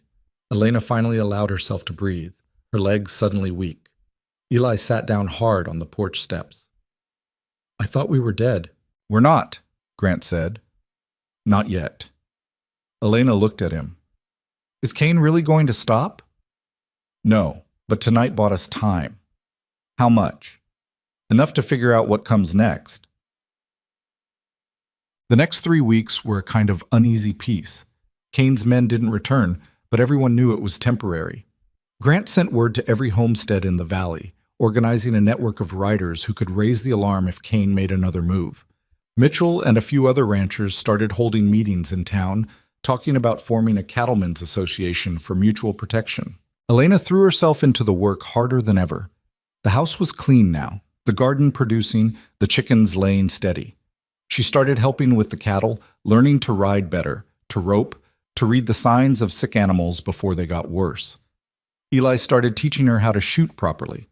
Elena finally allowed herself to breathe, her legs suddenly weak. Eli sat down hard on the porch steps. "I thought we were dead." "We're not," Grant said. "Not yet." Elena looked at him. "Is Kane really going to stop?" "No, but tonight bought us time." "How much?" "Enough to figure out what comes next." The next 3 weeks were a kind of uneasy peace. Kane's men didn't return, but everyone knew it was temporary. Grant sent word to every homestead in the valley, organizing a network of riders who could raise the alarm if Kane made another move. Mitchell and a few other ranchers started holding meetings in town, talking about forming a cattlemen's association for mutual protection. Elena threw herself into the work harder than ever. The house was clean now, the garden producing, the chickens laying steady. She started helping with the cattle, learning to ride better, to rope, to read the signs of sick animals before they got worse. Eli started teaching her how to shoot properly.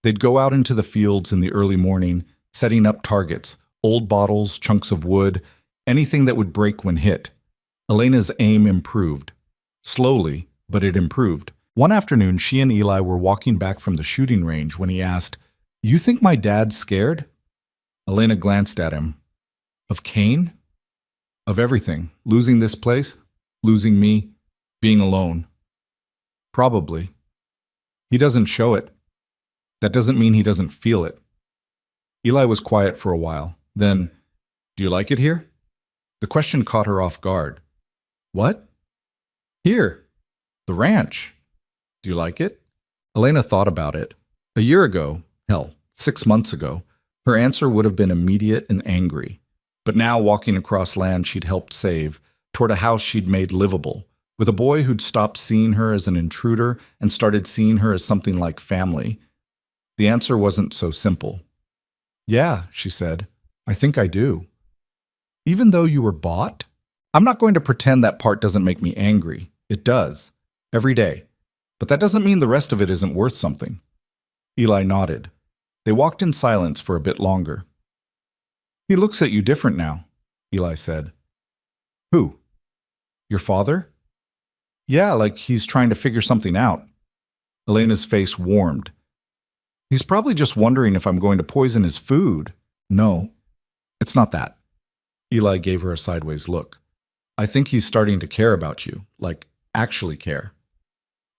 They'd go out into the fields in the early morning, setting up targets, old bottles, chunks of wood, anything that would break when hit. Elena's aim improved. Slowly, but it improved. One afternoon, she and Eli were walking back from the shooting range when he asked, "You think my dad's scared?" Elena glanced at him. "Of Kane?" "Of everything. Losing this place, losing me, being alone." "Probably. He doesn't show it. That doesn't mean he doesn't feel it." Eli was quiet for a while. Then, "Do you like it here?" The question caught her off guard. "What?" "Here. The ranch. Do you like it?" Elena thought about it. A year ago, hell, 6 months ago, her answer would have been immediate and angry. But now, walking across land she'd helped save, toward a house she'd made livable, with a boy who'd stopped seeing her as an intruder and started seeing her as something like family, the answer wasn't so simple. "Yeah," she said, "I think I do." "Even though you were bought?" "I'm not going to pretend that part doesn't make me angry. It does. Every day. But that doesn't mean the rest of it isn't worth something." Eli nodded. They walked in silence for a bit longer. "He looks at you different now," Eli said. "Who? Your father?" "Yeah, like he's trying to figure something out." Elena's face warmed. "He's probably just wondering if I'm going to poison his food." "No, it's not that." Eli gave her a sideways look. "I think he's starting to care about you, like actually care."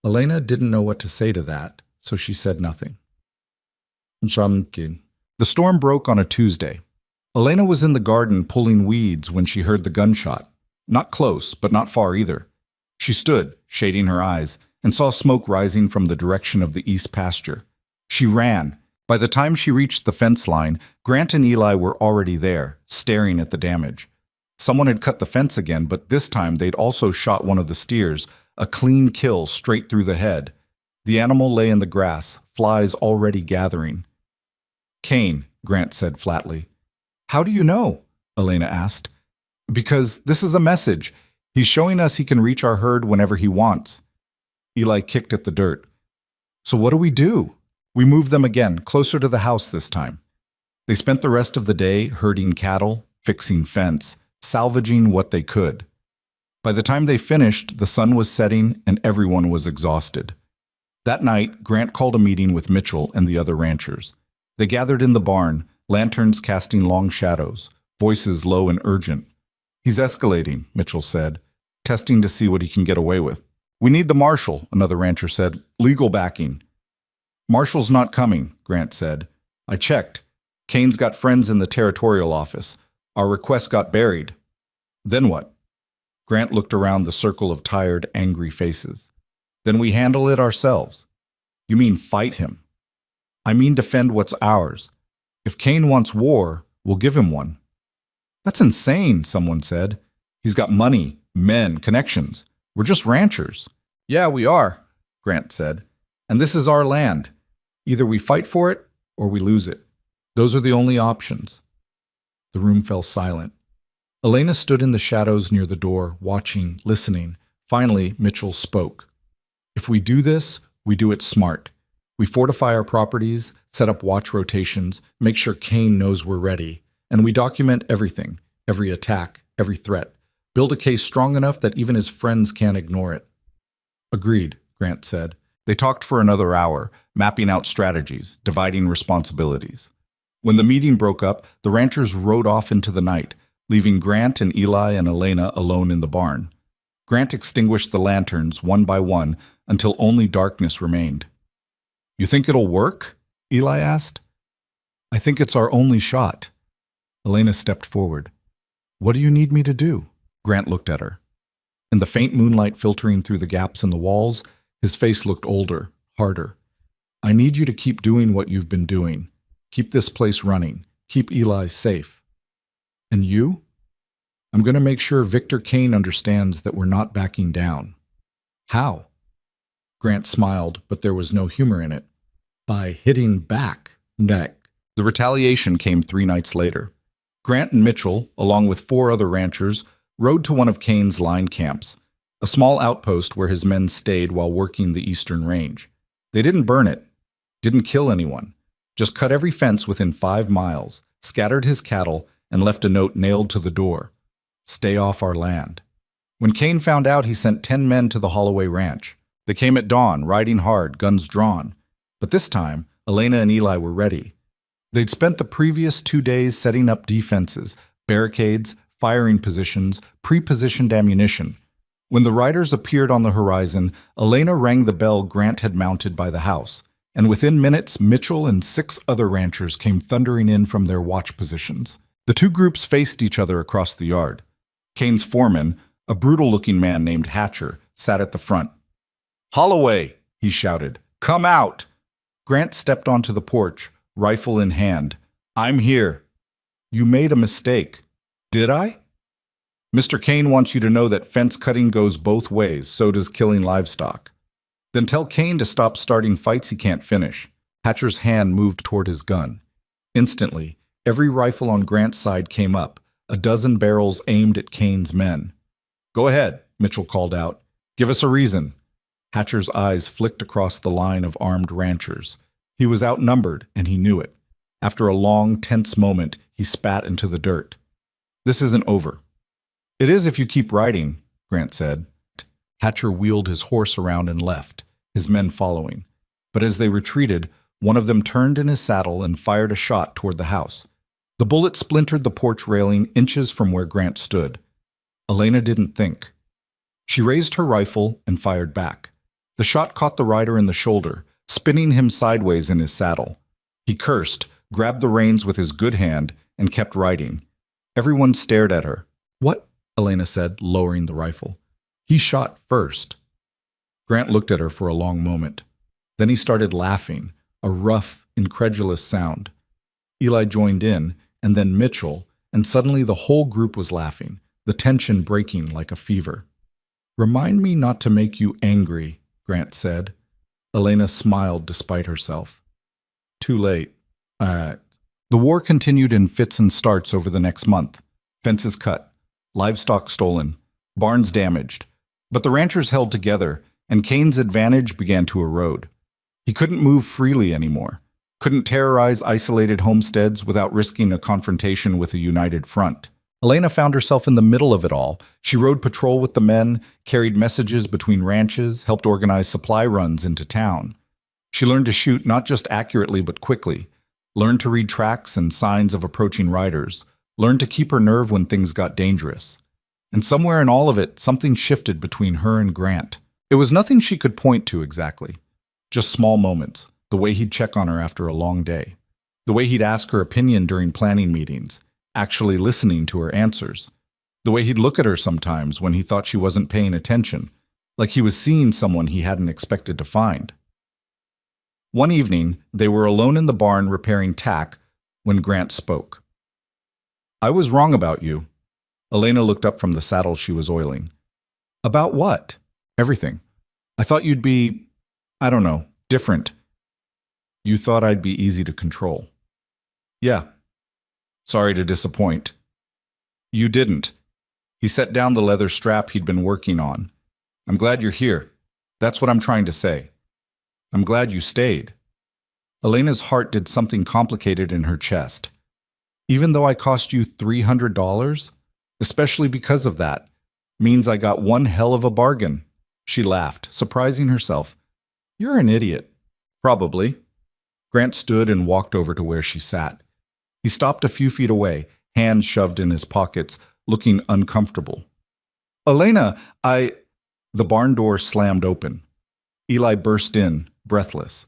Elena didn't know what to say to that, so she said nothing. The storm broke on a Tuesday. Elena was in the garden pulling weeds when she heard the gunshot. Not close, but not far either. She stood, shading her eyes, and saw smoke rising from the direction of the east pasture. She ran. By the time she reached the fence line, Grant and Eli were already there, staring at the damage. Someone had cut the fence again, but this time they'd also shot one of the steers, a clean kill straight through the head. The animal lay in the grass, flies already gathering. "Kane," Grant said flatly. "How do you know?" Elena asked. "Because this is a message. He's showing us he can reach our herd whenever he wants." Eli kicked at the dirt. So what do we do? We moved them again, closer to the house this time. They spent the rest of the day herding cattle, fixing fence, salvaging what they could. By the time they finished, the sun was setting and everyone was exhausted. That night, Grant called a meeting with Mitchell and the other ranchers. They gathered in the barn, lanterns casting long shadows, voices low and urgent. He's escalating, Mitchell said, testing to see what he can get away with. We need the marshal, another rancher said. Legal backing. Marshal's not coming, Grant said. I checked. Kane's got friends in the territorial office. Our request got buried. Then what? Grant looked around the circle of tired, angry faces. Then we handle it ourselves. You mean fight him? I mean defend what's ours. If Kane wants war, we'll give him one. That's insane, someone said. He's got money, men, connections. We're just ranchers. Yeah, we are, Grant said. And this is our land. Either we fight for it or we lose it. Those are the only options. The room fell silent. Elena stood in the shadows near the door, watching, listening. Finally, Mitchell spoke. If we do this, we do it smart. We fortify our properties, set up watch rotations, make sure Kane knows we're ready, and we document everything, every attack, every threat. Build a case strong enough that even his friends can't ignore it. Agreed, Grant said. They talked for another hour, mapping out strategies, dividing responsibilities. When the meeting broke up, the ranchers rode off into the night, leaving Grant and Eli and Elena alone in the barn. Grant extinguished the lanterns one by one until only darkness remained. You think it'll work? Eli asked. I think it's our only shot. Elena stepped forward. What do you need me to do? Grant looked at her. In the faint moonlight filtering through the gaps in the walls, his face looked older, harder. I need you to keep doing what you've been doing. Keep this place running. Keep Eli safe. And you? I'm going to make sure Victor Kane understands that we're not backing down. How? Grant smiled, but there was no humor in it. By hitting back, neck. The retaliation came 3 nights later. Grant and Mitchell, along with 4 other ranchers, rode to one of Kane's line camps, a small outpost where his men stayed while working the eastern range. They didn't burn it, didn't kill anyone, just cut every fence within 5 miles, scattered his cattle, and left a note nailed to the door. Stay off our land. When Kane found out, he sent 10 men to the Holloway Ranch. They came at dawn, riding hard, guns drawn. But this time, Elena and Eli were ready. They'd spent the previous 2 days setting up defenses, barricades, firing positions, pre-positioned ammunition. When the riders appeared on the horizon, Elena rang the bell Grant had mounted by the house, and within minutes, Mitchell and 6 other ranchers came thundering in from their watch positions. The 2 groups faced each other across the yard. Kane's foreman, a brutal-looking man named Hatcher, sat at the front. "Holloway!" he shouted. "Come out!" Grant stepped onto the porch, rifle in hand. "I'm here." "You made a mistake." "Did I?" "Mr. Kane wants you to know that fence cutting goes both ways, so does killing livestock." "Then tell Kane to stop starting fights he can't finish." Hatcher's hand moved toward his gun. Instantly, every rifle on Grant's side came up, a dozen barrels aimed at Kane's men. "Go ahead," Mitchell called out. "Give us a reason." Hatcher's eyes flicked across the line of armed ranchers. He was outnumbered, and he knew it. After a long, tense moment, he spat into the dirt. "This isn't over." "It is if you keep riding," Grant said. Hatcher wheeled his horse around and left, his men following. But as they retreated, one of them turned in his saddle and fired a shot toward the house. The bullet splintered the porch railing inches from where Grant stood. Elena didn't think. She raised her rifle and fired back. The shot caught the rider in the shoulder, spinning him sideways in his saddle. He cursed, grabbed the reins with his good hand, and kept riding. Everyone stared at her. "What?" Elena said, lowering the rifle. "He shot first." Grant looked at her for a long moment. Then he started laughing, a rough, incredulous sound. Eli joined in, and then Mitchell, and suddenly the whole group was laughing, the tension breaking like a fever. "Remind me not to make you angry," Grant said. Elena smiled despite herself. "Too late." The war continued in fits and starts over the next month. Fences cut, livestock stolen, barns damaged. But the ranchers held together, and Kane's advantage began to erode. He couldn't move freely anymore, couldn't terrorize isolated homesteads without risking a confrontation with a united front. Elena found herself in the middle of it all. She rode patrol with the men, carried messages between ranches, helped organize supply runs into town. She learned to shoot not just accurately but quickly, learned to read tracks and signs of approaching riders, learned to keep her nerve when things got dangerous. And somewhere in all of it, something shifted between her and Grant. It was nothing she could point to exactly, just small moments, the way he'd check on her after a long day, the way he'd ask her opinion during planning meetings, actually listening to her answers, the way he'd look at her sometimes when he thought she wasn't paying attention, like he was seeing someone he hadn't expected to find. One evening, they were alone in the barn repairing tack when Grant spoke. "I was wrong about you." Elena looked up from the saddle she was oiling. "About what?" "Everything. I thought you'd be, I don't know, different. You thought I'd be easy to control." "Yeah. Sorry to disappoint." "You didn't." He set down the leather strap he'd been working on. "I'm glad you're here. That's what I'm trying to say. I'm glad you stayed." Elena's heart did something complicated in her chest. "Even though I cost you $300, especially because of that, means I got one hell of a bargain." She laughed, surprising herself. "You're an idiot." "Probably." Grant stood and walked over to where she sat. He stopped a few feet away, hands shoved in his pockets, looking uncomfortable. "Elena, The barn door slammed open. Eli burst in, breathless.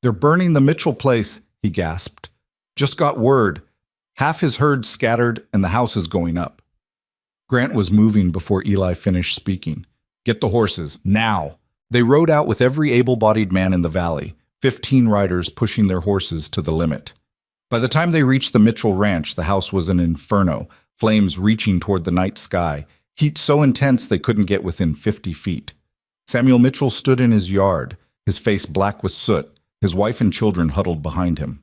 "They're burning the Mitchell place," he gasped. "Just got word. Half his herd scattered and the house is going up." Grant was moving before Eli finished speaking. "Get the horses, now." They rode out with every able-bodied man in the valley, 15 riders pushing their horses to the limit. By the time they reached the Mitchell ranch, the house was an inferno, flames reaching toward the night sky, heat so intense they couldn't get within 50 feet. Samuel Mitchell stood in his yard, his face black with soot, his wife and children huddled behind him.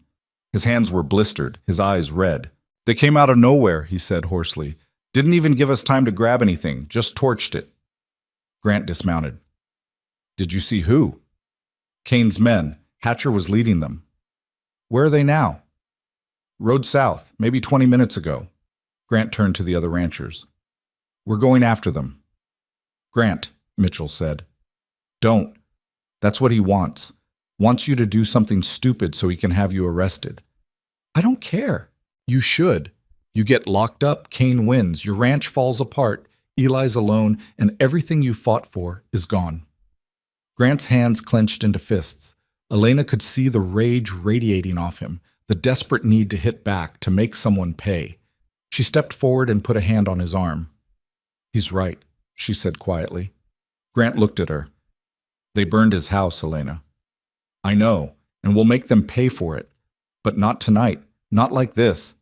His hands were blistered, his eyes red. "They came out of nowhere," he said hoarsely. "Didn't even give us time to grab anything, just torched it." Grant dismounted. "Did you see who?" "Kane's men. Hatcher was leading them." "Where are they now?" "Rode south, maybe 20 minutes ago." Grant turned to the other ranchers. "We're going after them." "Grant," Mitchell said. "Don't. That's what he wants. Wants you to do something stupid so he can have you arrested." "I don't care." "You should. You get locked up, Kane wins, your ranch falls apart, Eli's alone, and everything you fought for is gone." Grant's hands clenched into fists. Elena could see the rage radiating off him, the desperate need to hit back, to make someone pay. She stepped forward and put a hand on his arm. "He's right," she said quietly. Grant looked at her. "They burned his house, Elena." "I know, and we'll make them pay for it. But not tonight, not like this."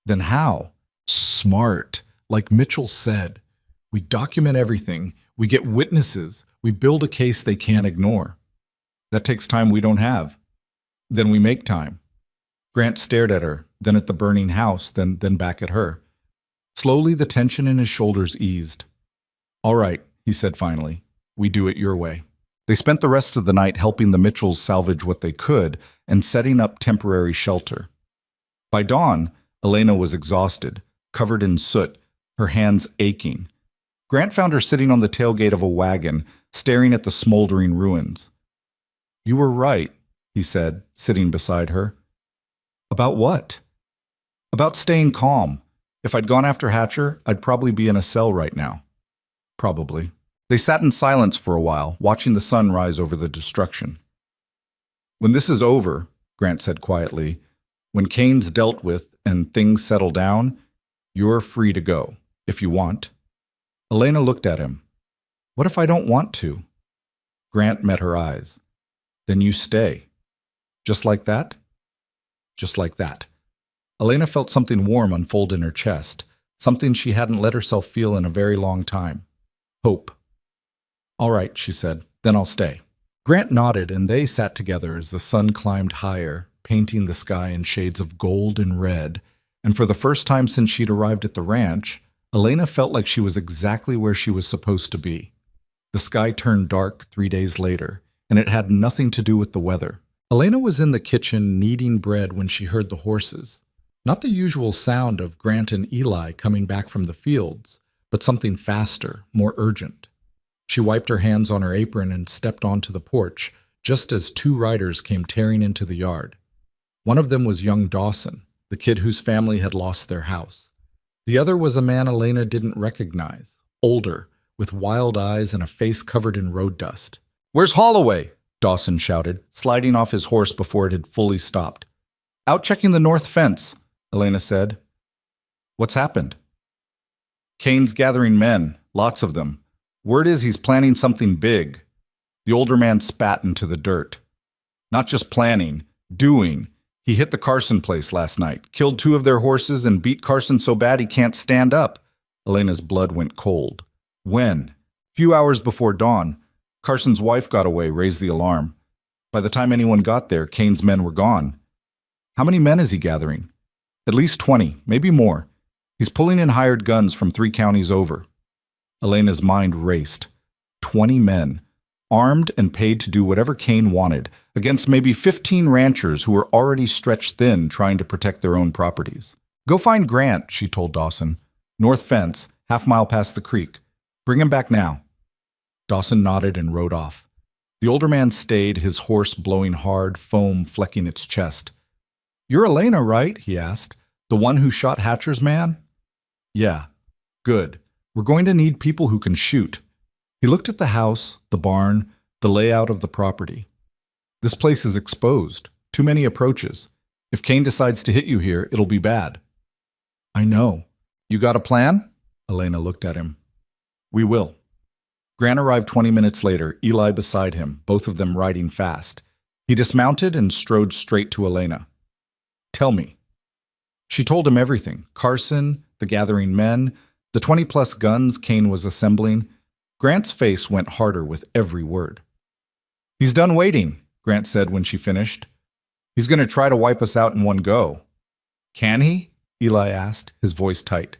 "Then how?" "Smart, like Mitchell said. We document everything, we get witnesses, we build a case they can't ignore." "That takes time we don't have." "Then we make time." Grant stared at her, then at the burning house, then back at her. Slowly the tension in his shoulders eased. "All right," he said finally. "We do it your way." They spent the rest of the night helping the Mitchells salvage what they could and setting up temporary shelter. By dawn, Elena was exhausted, covered in soot, her hands aching. Grant found her sitting on the tailgate of a wagon, staring at the smoldering ruins. "You were right," he said, sitting beside her. "About what?" "About staying calm. If I'd gone after Hatcher, I'd probably be in a cell right now." "Probably." They sat in silence for a while, watching the sun rise over the destruction. "When this is over," Grant said quietly, "when Kane's dealt with and things settle down, you're free to go, if you want." Elena looked at him. "What if I don't want to?" Grant met her eyes. "Then you stay." "Just like that?" "Just like that." Elena felt something warm unfold in her chest, something she hadn't let herself feel in a very long time. Hope. "All right," she said, "then I'll stay." Grant nodded, and they sat together as the sun climbed higher, painting the sky in shades of gold and red, and for the first time since she'd arrived at the ranch, Elena felt like she was exactly where she was supposed to be. The sky turned dark 3 days later, and it had nothing to do with the weather. Elena was in the kitchen kneading bread when she heard the horses. Not the usual sound of Grant and Eli coming back from the fields, but something faster, more urgent. She wiped her hands on her apron and stepped onto the porch, just as two riders came tearing into the yard. One of them was young Dawson, the kid whose family had lost their house. The other was a man Elena didn't recognize, older, with wild eyes and a face covered in road dust. "Where's Holloway?" Dawson shouted, sliding off his horse before it had fully stopped. "Out checking the north fence," Elena said. "What's happened?" "Kane's gathering men, lots of them. Word is he's planning something big." The older man spat into the dirt. "Not just planning, doing. He hit the Carson place last night, killed 2 of their horses, and beat Carson so bad he can't stand up." Elena's blood went cold. "When?" "Few hours before dawn. Carson's wife got away, raised the alarm. By the time anyone got there, Kane's men were gone." "How many men is he gathering?" "At least 20, maybe more. He's pulling in hired guns from 3 counties over." Elena's mind raced. 20 men, armed and paid to do whatever Kane wanted, against maybe 15 ranchers who were already stretched thin trying to protect their own properties. "Go find Grant," she told Dawson. "North fence, half-mile past the creek. Bring him back now." Dawson nodded and rode off. The older man stayed, his horse blowing hard, foam flecking its chest. "You're Elena, right?" he asked. "The one who shot Hatcher's man?" "Yeah." "Good. We're going to need people who can shoot." He looked at the house, the barn, the layout of the property. "This place is exposed. Too many approaches. If Kane decides to hit you here, it'll be bad." "I know." "You got a plan?" Elena looked at him. "We will." Grant arrived 20 minutes later, Eli beside him, both of them riding fast. He dismounted and strode straight to Elena. "Tell me." She told him everything. Carson, the gathering men, the 20-plus guns Kane was assembling. Grant's face went harder with every word. "He's done waiting," Grant said when she finished. "He's going to try to wipe us out in one go." "Can he?" Eli asked, his voice tight.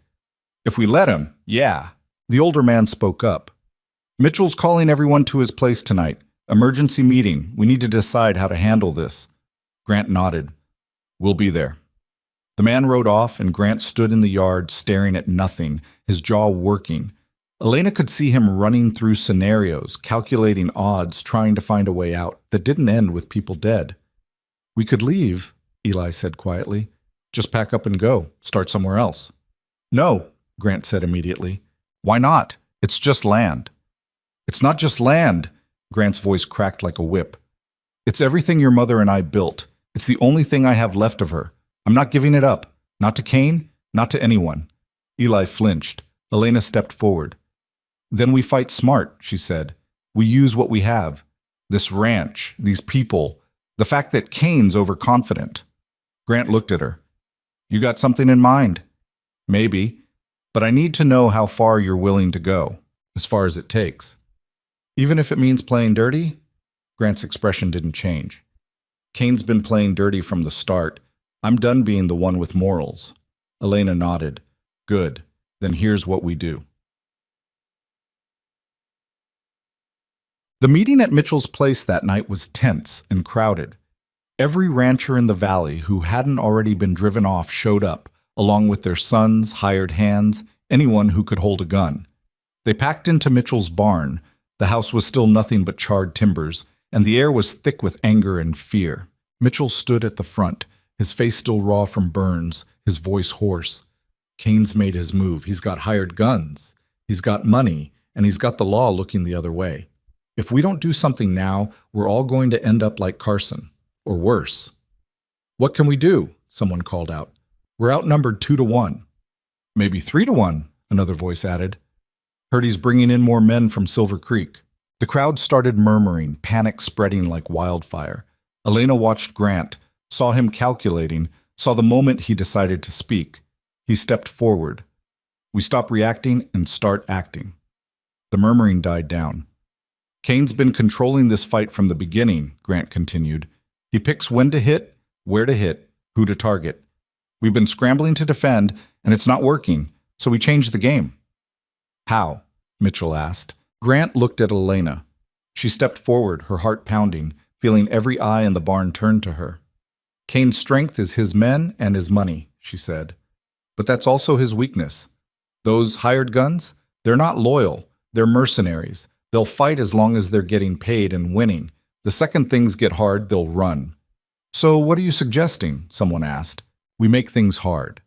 "If we let him, yeah." The older man spoke up. "Mitchell's calling everyone to his place tonight. Emergency meeting. We need to decide how to handle this." Grant nodded. "We'll be there." The man rode off, and Grant stood in the yard staring at nothing, his jaw working. Elena could see him running through scenarios, calculating odds, trying to find a way out that didn't end with people dead. "We could leave," Eli said quietly. "Just pack up and go. Start somewhere else." "No," Grant said immediately. "Why not? It's just land." "It's not just land," Grant's voice cracked like a whip. "It's everything your mother and I built. It's the only thing I have left of her. I'm not giving it up. Not to Kane, not to anyone." Eli flinched. Elena stepped forward. "Then we fight smart," she said. "We use what we have. This ranch, these people, the fact that Kane's overconfident." Grant looked at her. "You got something in mind?" "Maybe. But I need to know how far you're willing to go, as far as it takes." "Even if it means playing dirty?" Grant's expression didn't change. "Kane's been playing dirty from the start. I'm done being the one with morals." Elena nodded. "Good. Then here's what we do." The meeting at Mitchell's place that night was tense and crowded. Every rancher in the valley who hadn't already been driven off showed up, along with their sons, hired hands, anyone who could hold a gun. They packed into Mitchell's barn. The house was still nothing but charred timbers, and the air was thick with anger and fear. Mitchell stood at the front, his face still raw from burns, his voice hoarse. "Kane's made his move. He's got hired guns. He's got money, and he's got the law looking the other way. If we don't do something now, we're all going to end up like Carson, or worse." "What can we do?" someone called out. "We're outnumbered 2-1. "Maybe 3-1, another voice added. "Heard he's bringing in more men from Silver Creek." The crowd started murmuring, panic spreading like wildfire. Elena watched Grant, saw him calculating, saw the moment he decided to speak. He stepped forward. "We stop reacting and start acting." The murmuring died down. "Kane's been controlling this fight from the beginning," Grant continued. "He picks when to hit, where to hit, who to target. We've been scrambling to defend, and it's not working, so we changed the game." "How?" Mitchell asked. Grant looked at Elena. She stepped forward, her heart pounding, feeling every eye in the barn turn to her. Cain's strength is his men and his money, she said. But that's also his weakness. Those hired guns, they're not loyal. They're mercenaries. They'll fight as long as they're getting paid and winning. The second things get hard, they'll run. So what are you suggesting? Someone asked. We make things hard.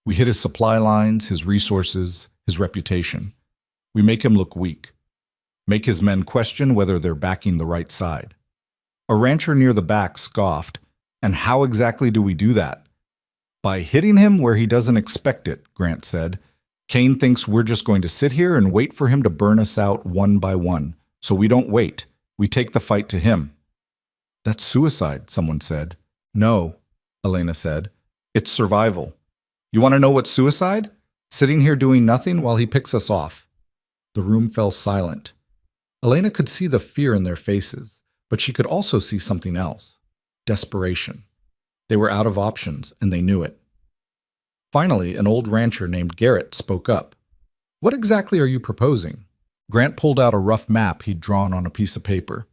We hit his supply lines, his resources, his reputation. We make him look weak. Make his men question whether they're backing the right side. A rancher near the back scoffed. And how exactly do we do that? By hitting him where he doesn't expect it, Grant said. Cain thinks we're just going to sit here and wait for him to burn us out one by one. So we don't wait. We take the fight to him. That's suicide, someone said. No, Elena said. It's survival. You want to know what's suicide? Sitting here doing nothing while he picks us off. The room fell silent. Elena could see the fear in their faces, but she could also see something else. Desperation. They were out of options, and they knew it. Finally, an old rancher named Garrett spoke up. What exactly are you proposing? Grant pulled out a rough map he'd drawn on a piece of paper.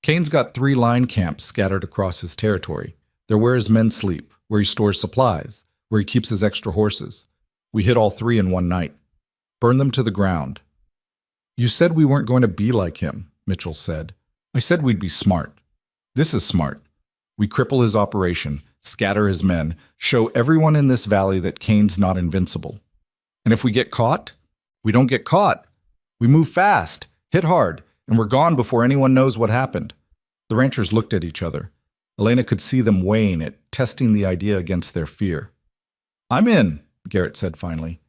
Cain's got 3 line camps scattered across his territory. They're where his men sleep, where he stores supplies, where he keeps his extra horses. We hit all 3 in one night. Burn them to the ground. You said we weren't going to be like him, Mitchell said. I said we'd be smart. This is smart. We cripple his operation, scatter his men, show everyone in this valley that Cain's not invincible. And if we get caught, we don't get caught. We move fast, hit hard, and we're gone before anyone knows what happened. The ranchers looked at each other. Elena could see them weighing it, testing the idea against their fear. I'm in, Garrett said finally.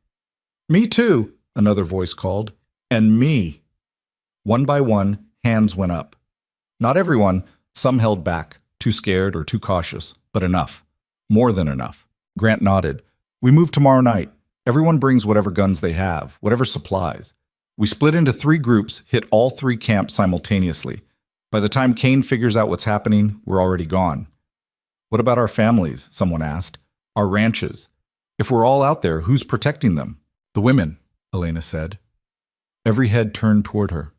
Me too, another voice called. And me. One by one, hands went up. Not everyone, some held back. Too scared or too cautious, but enough. More than enough. Grant nodded. We move tomorrow night. Everyone brings whatever guns they have, whatever supplies. We split into 3 groups, hit all 3 camps simultaneously. By the time Cain figures out what's happening, we're already gone. What about our families? Someone asked. Our ranches. If we're all out there, who's protecting them? The women, Elena said. Every head turned toward her.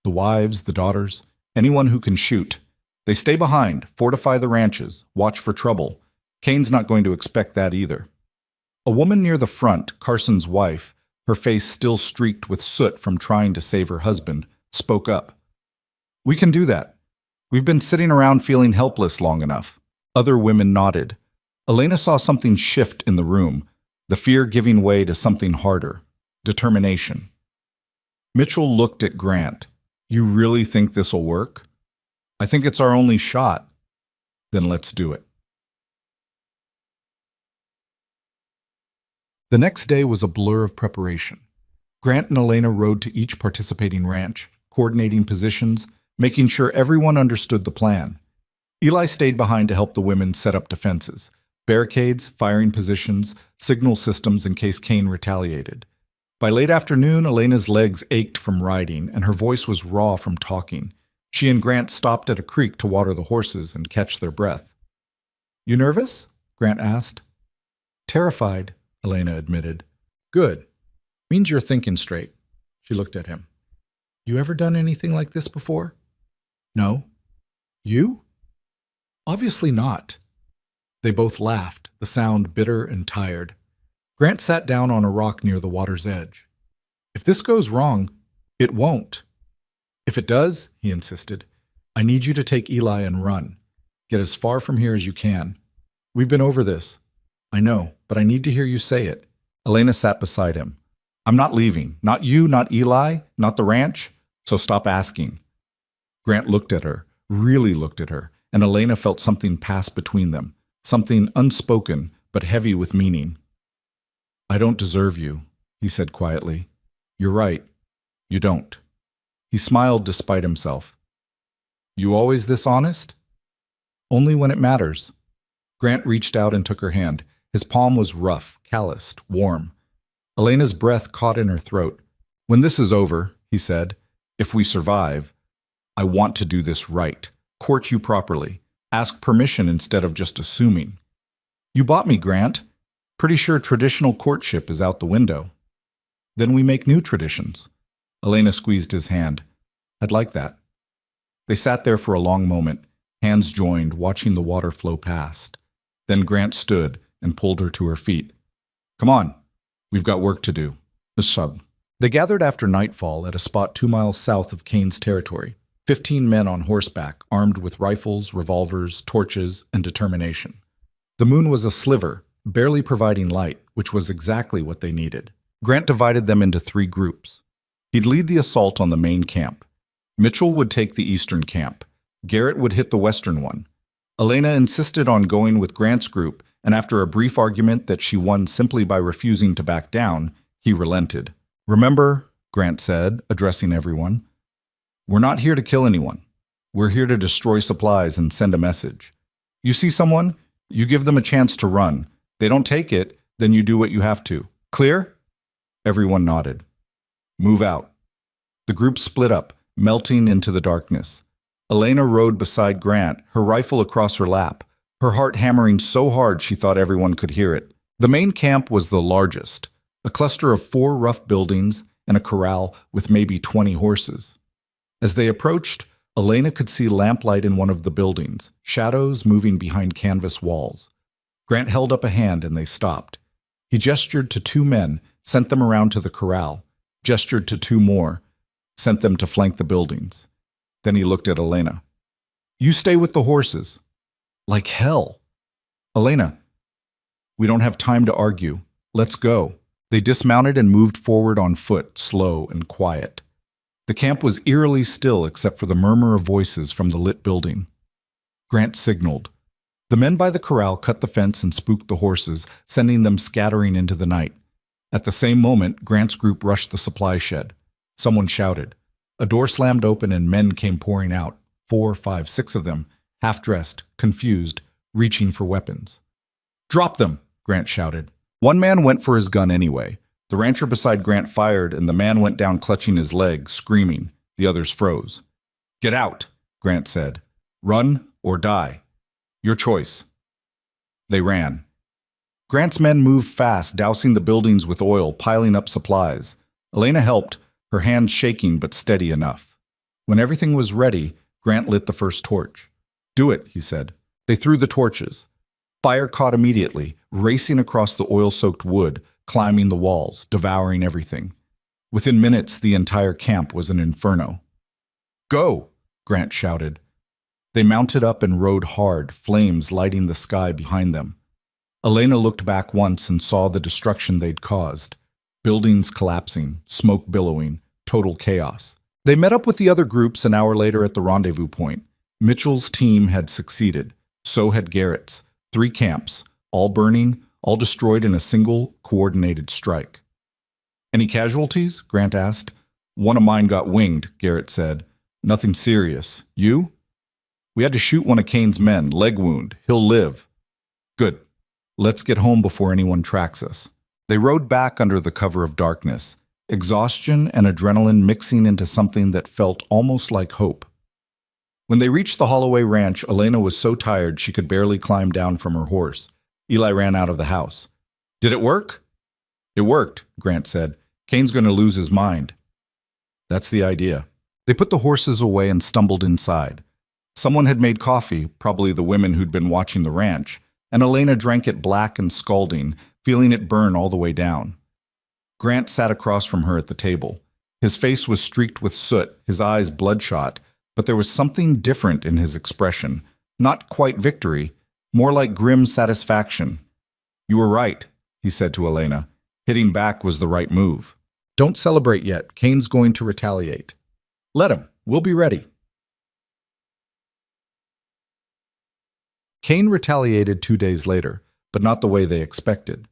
The wives, the daughters, anyone who can shoot. They stay behind, fortify the ranches, watch for trouble. Cain's not going to expect that either. A woman near the front, Carson's wife, her face still streaked with soot from trying to save her husband, spoke up. We can do that. We've been sitting around feeling helpless long enough. Other women nodded. Elena saw something shift in the room, the fear giving way to something harder, determination. Mitchell looked at Grant. You really think this'll work? I think it's our only shot. Then let's do it. The next day was a blur of preparation. Grant and Elena rode to each participating ranch, coordinating positions, making sure everyone understood the plan. Eli stayed behind to help the women set up defenses, barricades, firing positions, signal systems in case Cain retaliated. By late afternoon, Elena's legs ached from riding, and her voice was raw from talking. She and Grant stopped at a creek to water the horses and catch their breath. You nervous? Grant asked. Terrified, Elena admitted. Good. Means you're thinking straight. She looked at him. You ever done anything like this before? No. You? Obviously not. They both laughed, the sound bitter and tired. Grant sat down on a rock near the water's edge. If this goes wrong, it won't. If it does, he insisted, I need you to take Eli and run. Get as far from here as you can. We've been over this. I know, but I need to hear you say it. Elena sat beside him. I'm not leaving. Not you, not Eli, not the ranch. So stop asking. Grant looked at her, really looked at her, and Elena felt something pass between them, something unspoken but heavy with meaning. I don't deserve you, he said quietly. You're right. You don't. He smiled despite himself. You always this honest? Only when it matters. Grant reached out and took her hand. His palm was rough, calloused, warm. Elena's breath caught in her throat. When this is over, he said, if we survive, I want to do this right. Court you properly. Ask permission instead of just assuming. You bought me, Grant. Pretty sure traditional courtship is out the window. Then we make new traditions. Elena squeezed his hand. I'd like that. They sat there for a long moment, hands joined, watching the water flow past. Then Grant stood and pulled her to her feet. Come on, we've got work to do. They gathered after nightfall at a spot 2 miles south of Kane's territory. 15 men on horseback, armed with rifles, revolvers, torches, and determination. The moon was a sliver, barely providing light, which was exactly what they needed. Grant divided them into 3 groups. He'd lead the assault on the main camp. Mitchell would take the eastern camp. Garrett would hit the western one. Elena insisted on going with Grant's group, and after a brief argument that she won simply by refusing to back down, he relented. Remember, Grant said, addressing everyone, we're not here to kill anyone. We're here to destroy supplies and send a message. You see someone? You give them a chance to run. They don't take it, then you do what you have to. Clear? Everyone nodded. Move out. The group split up, melting into the darkness. Elena rode beside Grant, her rifle across her lap, her heart hammering so hard she thought everyone could hear it. The main camp was the largest, a cluster of 4 rough buildings and a corral with maybe 20 horses. As they approached, Elena could see lamplight in one of the buildings, shadows moving behind canvas walls. Grant held up a hand and they stopped. He gestured to 2 men, sent them around to the corral, gestured to 2 more, sent them to flank the buildings. Then he looked at Elena. You stay with the horses. Like hell. Elena, we don't have time to argue. Let's go. They dismounted and moved forward on foot, slow and quiet. The camp was eerily still except for the murmur of voices from the lit building. Grant signaled. The men by the corral cut the fence and spooked the horses, sending them scattering into the night. At the same moment, Grant's group rushed the supply shed. Someone shouted. A door slammed open and men came pouring out, 4, 5, 6 of them, half-dressed, confused, reaching for weapons. Drop them, Grant shouted. One man went for his gun anyway. The rancher beside Grant fired, and the man went down clutching his leg, screaming. The others froze. Get out, Grant said. Run or die. Your choice. They ran. Grant's men moved fast, dousing the buildings with oil, piling up supplies. Elena helped, her hands shaking but steady enough. When everything was ready, Grant lit the first torch. Do it, he said. They threw the torches. Fire caught immediately, racing across the oil-soaked wood, climbing the walls, devouring everything. Within minutes, the entire camp was an inferno. Go, Grant shouted. They mounted up and rode hard, flames lighting the sky behind them. Elena looked back once and saw the destruction they'd caused. Buildings collapsing, smoke billowing, total chaos. They met up with the other groups an hour later at the rendezvous point. Mitchell's team had succeeded. So had Garrett's. 3 camps, all burning, all destroyed in a single, coordinated strike. Any casualties? Grant asked. One of mine got winged, Garrett said. Nothing serious. You? We had to shoot one of Kane's men, leg wound. He'll live. Good. Let's get home before anyone tracks us. They rode back under the cover of darkness, exhaustion and adrenaline mixing into something that felt almost like hope. When they reached the Holloway Ranch, Elena was so tired she could barely climb down from her horse. Eli ran out of the house. Did it work? It worked, Grant said. Kane's going to lose his mind. That's the idea. They put the horses away and stumbled inside. Someone had made coffee, probably the women who'd been watching the ranch, and Elena drank it black and scalding, feeling it burn all the way down. Grant sat across from her at the table. His face was streaked with soot, his eyes bloodshot, but there was something different in his expression. Not quite victory, more like grim satisfaction. You were right, he said to Elena. Hitting back was the right move. Don't celebrate yet. Kane's going to retaliate. Let him. We'll be ready. Kane retaliated 2 days later, but not the way they expected.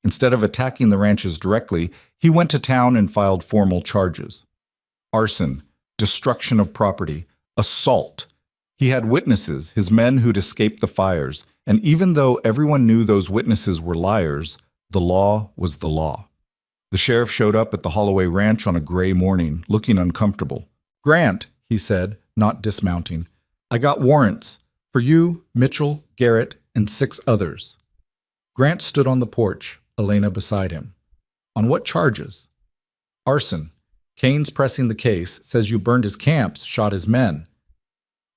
Instead of attacking the ranches directly, he went to town and filed formal charges. Arson, destruction of property, assault. He had witnesses, his men who'd escaped the fires, and even though everyone knew those witnesses were liars, the law was the law. The sheriff showed up at the Holloway Ranch on a gray morning, looking uncomfortable. Grant, he said, not dismounting, I got warrants for you, Mitchell, Garrett, and 6 others. Grant stood on the porch, Elena beside him. On what charges? Arson. Kane's pressing the case, says you burned his camps, shot his men.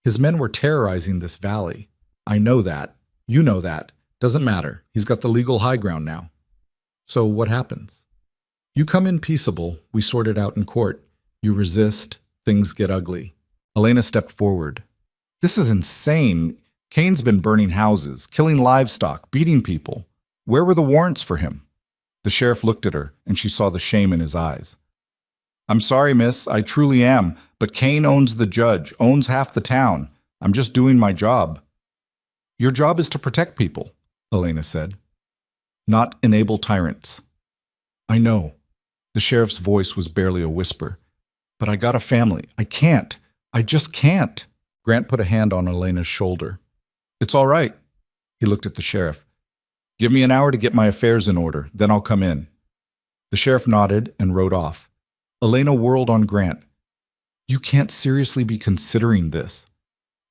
His men were terrorizing this valley. I know that. You know that. Doesn't matter. He's got the legal high ground now. So what happens? You come in peaceable, we sort it out in court. You resist, things get ugly. Elena stepped forward. This is insane. Kane's been burning houses, killing livestock, beating people. Where were the warrants for him? The sheriff looked at her, and she saw the shame in his eyes. I'm sorry, miss, I truly am, but Kane owns the judge, owns half the town. I'm just doing my job. Your job is to protect people, Elena said. Not enable tyrants. I know. The sheriff's voice was barely a whisper. But I got a family. I can't. I just can't. Grant put a hand on Elena's shoulder. It's all right. He looked at the sheriff. Give me an hour to get my affairs in order, then I'll come in. The sheriff nodded and rode off. Elena whirled on Grant. You can't seriously be considering this.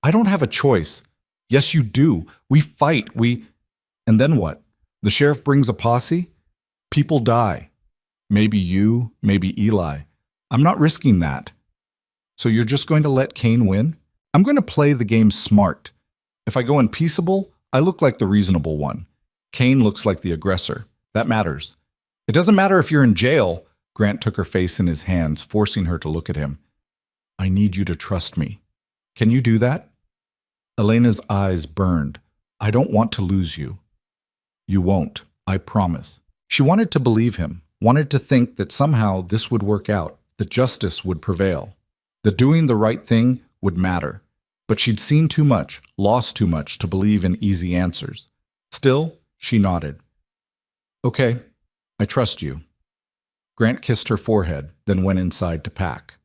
I don't have a choice. Yes, you do. We fight. And then what? The sheriff brings a posse? People die. Maybe you, maybe Eli. I'm not risking that. So you're just going to let Kane win? I'm going to play the game smart. If I go in peaceable, I look like the reasonable one. Kane looks like the aggressor. That matters. It doesn't matter if you're in jail. Grant took her face in his hands, forcing her to look at him. I need you to trust me. Can you do that? Elena's eyes burned. I don't want to lose you. You won't, I promise. She wanted to believe him, wanted to think that somehow this would work out, that justice would prevail, that doing the right thing would matter. But she'd seen too much, lost too much to believe in easy answers. Still, she nodded. Okay, I trust you. Grant kissed her forehead, then went inside to pack.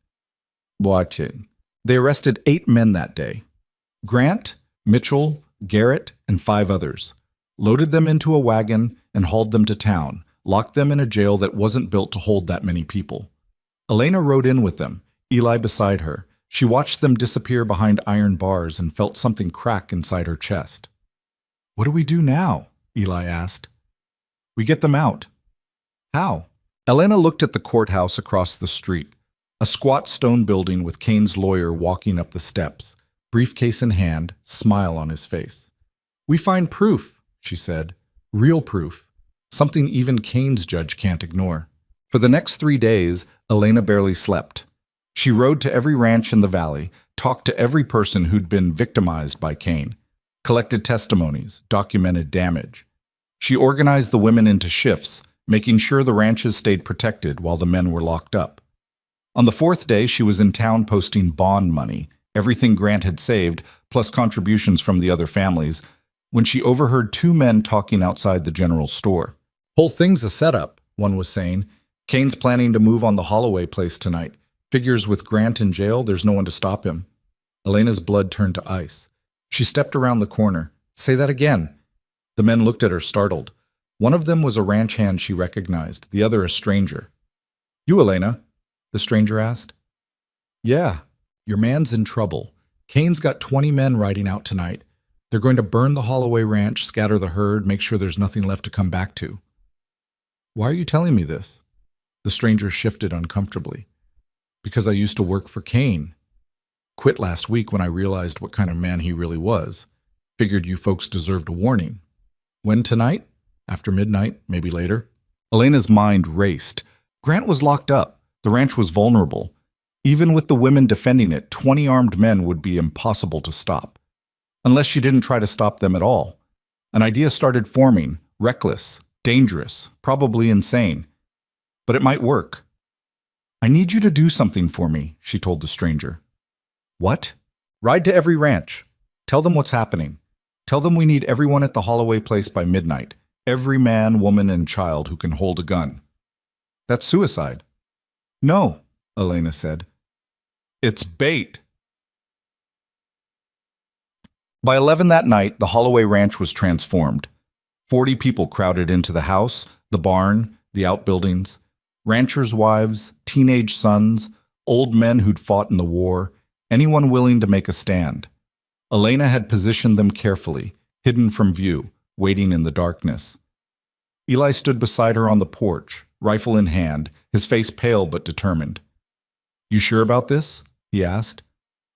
Watching. They arrested 8 men that day. Grant, Mitchell, Garrett, and 5 others. Loaded them into a wagon and hauled them to town, locked them in a jail that wasn't built to hold that many people. Elena rode in with them, Eli beside her. She watched them disappear behind iron bars and felt something crack inside her chest. What do we do now? Eli asked. We get them out. How? Elena looked at the courthouse across the street, a squat stone building with Kane's lawyer walking up the steps, briefcase in hand, smile on his face. We find proof, she said, real proof, something even Kane's judge can't ignore. For the next 3 days, Elena barely slept. She rode to every ranch in the valley, talked to every person who'd been victimized by Kane, collected testimonies, documented damage. She organized the women into shifts, making sure the ranches stayed protected while the men were locked up. On the 4th day, she was in town posting bond money, everything Grant had saved, plus contributions from the other families, when she overheard 2 men talking outside the general store. Whole thing's a setup, one was saying. Kane's planning to move on the Holloway place tonight. Figures with Grant in jail, there's no one to stop him. Elena's blood turned to ice. She stepped around the corner. Say that again. The men looked at her, startled. One of them was a ranch hand she recognized, the other a stranger. You, Elena? The stranger asked. Yeah, your man's in trouble. Kane's got 20 men riding out tonight. They're going to burn the Holloway ranch, scatter the herd, make sure there's nothing left to come back to. Why are you telling me this? The stranger shifted uncomfortably. Because I used to work for Kane. Quit last week when I realized what kind of man he really was. Figured you folks deserved a warning. When tonight? After midnight, maybe later? Elena's mind raced. Grant was locked up. The ranch was vulnerable. Even with the women defending it, 20 armed men would be impossible to stop. Unless she didn't try to stop them at all. An idea started forming, reckless, dangerous, probably insane. But it might work. I need you to do something for me, she told the stranger. What? Ride to every ranch. Tell them what's happening. Tell them we need everyone at the Holloway place by midnight. Every man, woman, and child who can hold a gun. That's suicide. No, Elena said. It's bait. By 11 that night, the Holloway ranch was transformed. 40 people crowded into the house, the barn, the outbuildings. Ranchers' wives, teenage sons, old men who'd fought in the war, anyone willing to make a stand. Elena had positioned them carefully, hidden from view, waiting in the darkness. Eli stood beside her on the porch, rifle in hand, his face pale but determined. You sure about this? He asked.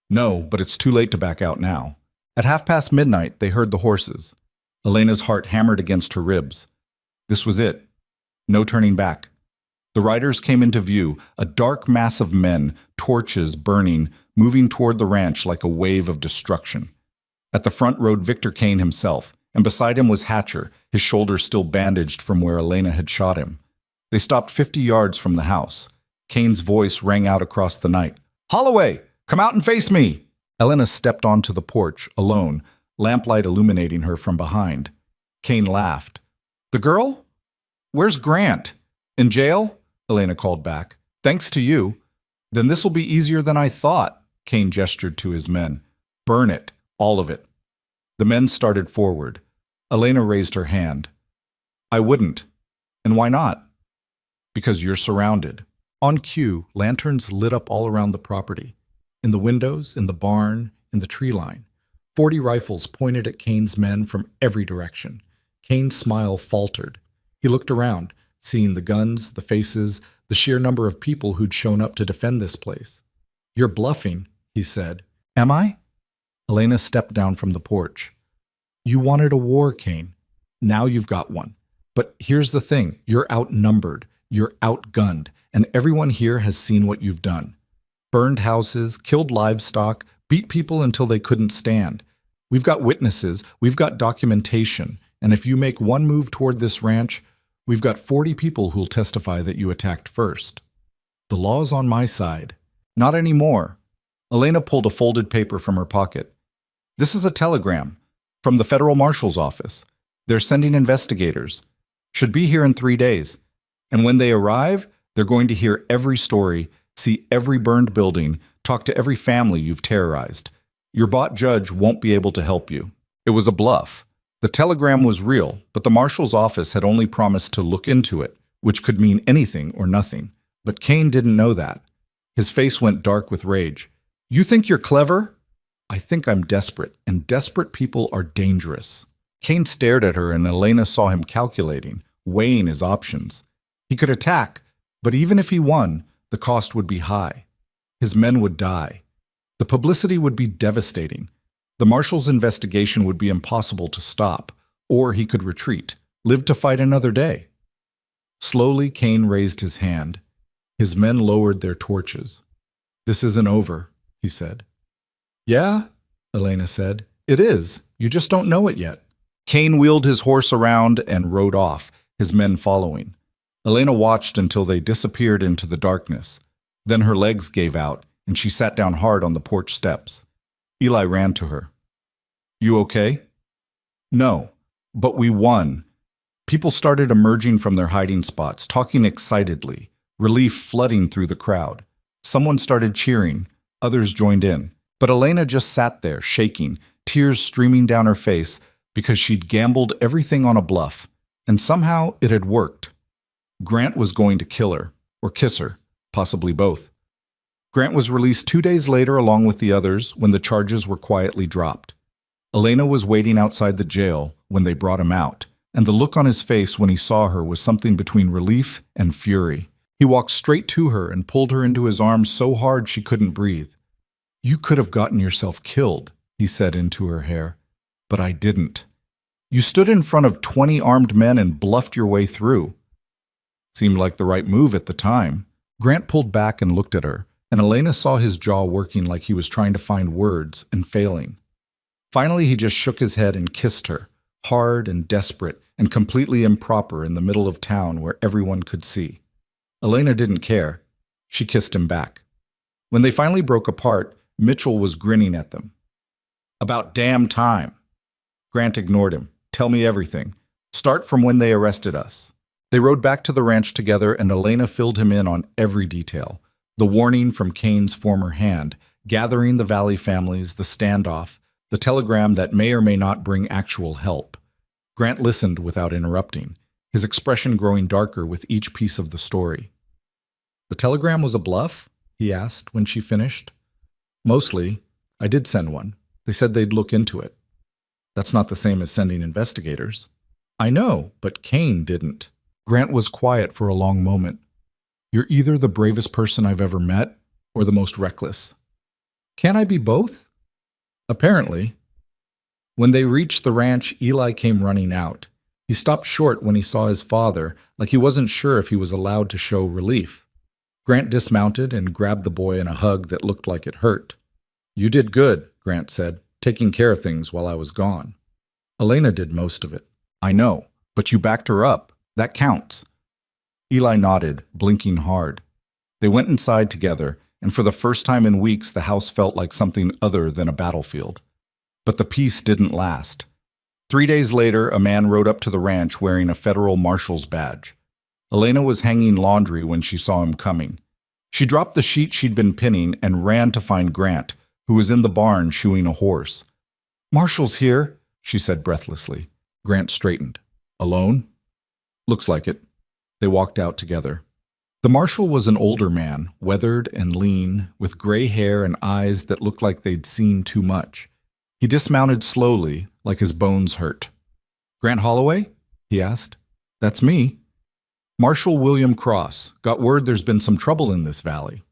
No, but it's too late to back out now. At midnight, they heard the horses. Elena's heart hammered against her ribs. This was it. No turning back. The riders came into view, a dark mass of men, torches burning, moving toward the ranch like a wave of destruction. At the front rode Victor Kane himself, and beside him was Hatcher, his shoulder still bandaged from where Elena had shot him. They stopped 50 yards from the house. Kane's voice rang out across the night. Holloway, come out and face me! Elena stepped onto the porch, alone, lamplight illuminating her from behind. Kane laughed. The girl? Where's Grant? In jail? Elena called back. Thanks to you. Then this'll be easier than I thought, Kane gestured to his men. Burn it, all of it. The men started forward. Elena raised her hand. I wouldn't. And why not? Because you're surrounded. On cue, lanterns lit up all around the property. In the windows, in the barn, in the tree line. 40 rifles pointed at Kane's men from every direction. Kane's smile faltered. He looked around, seeing the guns, the faces, the sheer number of people who'd shown up to defend this place. You're bluffing, he said. Am I? Elena stepped down from the porch. You wanted a war, Kane. Now you've got one. But here's the thing. You're outnumbered. You're outgunned. And everyone here has seen what you've done. Burned houses, killed livestock, beat people until they couldn't stand. We've got witnesses. We've got documentation. And if you make one move toward this ranch, we've got 40 people who'll testify that you attacked first. The law's on my side. Not anymore. Elena pulled a folded paper from her pocket. This is a telegram from the federal marshal's office. They're sending investigators. Should be here in 3 days. And when they arrive, they're going to hear every story, see every burned building, talk to every family you've terrorized. Your bought judge won't be able to help you. It was a bluff. The telegram was real, but the marshal's office had only promised to look into it, which could mean anything or nothing. But Kane didn't know that. His face went dark with rage. You think you're clever? I think I'm desperate, and desperate people are dangerous. Kane stared at her, and Elena saw him calculating, weighing his options. He could attack, but even if he won, the cost would be high. His men would die. The publicity would be devastating. The marshal's investigation would be impossible to stop, or he could retreat, live to fight another day. Slowly, Kane raised his hand. His men lowered their torches. This isn't over, he said. Yeah, Elena said. It is. You just don't know it yet. Kane wheeled his horse around and rode off, his men following. Elena watched until they disappeared into the darkness. Then her legs gave out, and she sat down hard on the porch steps. Eli ran to her. You okay? No, but we won. People started emerging from their hiding spots, talking excitedly, relief flooding through the crowd. Someone started cheering. Others joined in. But Elena just sat there, shaking, tears streaming down her face, because she'd gambled everything on a bluff. And somehow it had worked. Grant was going to kill her, or kiss her, possibly both. Grant was released 2 days later along with the others when the charges were quietly dropped. Elena was waiting outside the jail when they brought him out, and the look on his face when he saw her was something between relief and fury. He walked straight to her and pulled her into his arms so hard she couldn't breathe. You could have gotten yourself killed, he said into her hair, but I didn't. You stood in front of 20 armed men and bluffed your way through. Seemed like the right move at the time. Grant pulled back and looked at her, and Elena saw his jaw working like he was trying to find words and failing. Finally, he just shook his head and kissed her, hard and desperate and completely improper in the middle of town where everyone could see. Elena didn't care. She kissed him back. When they finally broke apart, Mitchell was grinning at them. About damn time. Grant ignored him. Tell me everything. Start from when they arrested us. They rode back to the ranch together, and Elena filled him in on every detail. The warning from Kane's former hand, gathering the Valley families, the standoff, the telegram that may or may not bring actual help. Grant listened without interrupting, his expression growing darker with each piece of the story. The telegram was a bluff? He asked when she finished. Mostly. I did send one. They said they'd look into it. That's not the same as sending investigators. I know, but Kane didn't. Grant was quiet for a long moment. You're either the bravest person I've ever met, or the most reckless? Can I be both? Apparently. When they reached the ranch, Eli came running out. He stopped short when he saw his father, like he wasn't sure if he was allowed to show relief. Grant dismounted and grabbed the boy in a hug that looked like it hurt. "You did good," Grant said, "taking care of things while I was gone." "Elena did most of it." "I know, but you backed her up. That counts." Eli nodded, blinking hard. They went inside together, and for the first time in weeks the house felt like something other than a battlefield. But the peace didn't last. 3 days later, a man rode up to the ranch wearing a federal marshal's badge. Elena was hanging laundry when she saw him coming. She dropped the sheet she'd been pinning and ran to find Grant, who was in the barn shoeing a horse. "Marshal's here," she said breathlessly. Grant straightened. "Alone?" "Looks like it." They walked out together. The marshal was an older man, weathered and lean, with gray hair and eyes that looked like they'd seen too much. He dismounted slowly, like his bones hurt. "Grant Holloway?" he asked. "That's me." "Marshal William Cross. Got word there's been some trouble in this valley."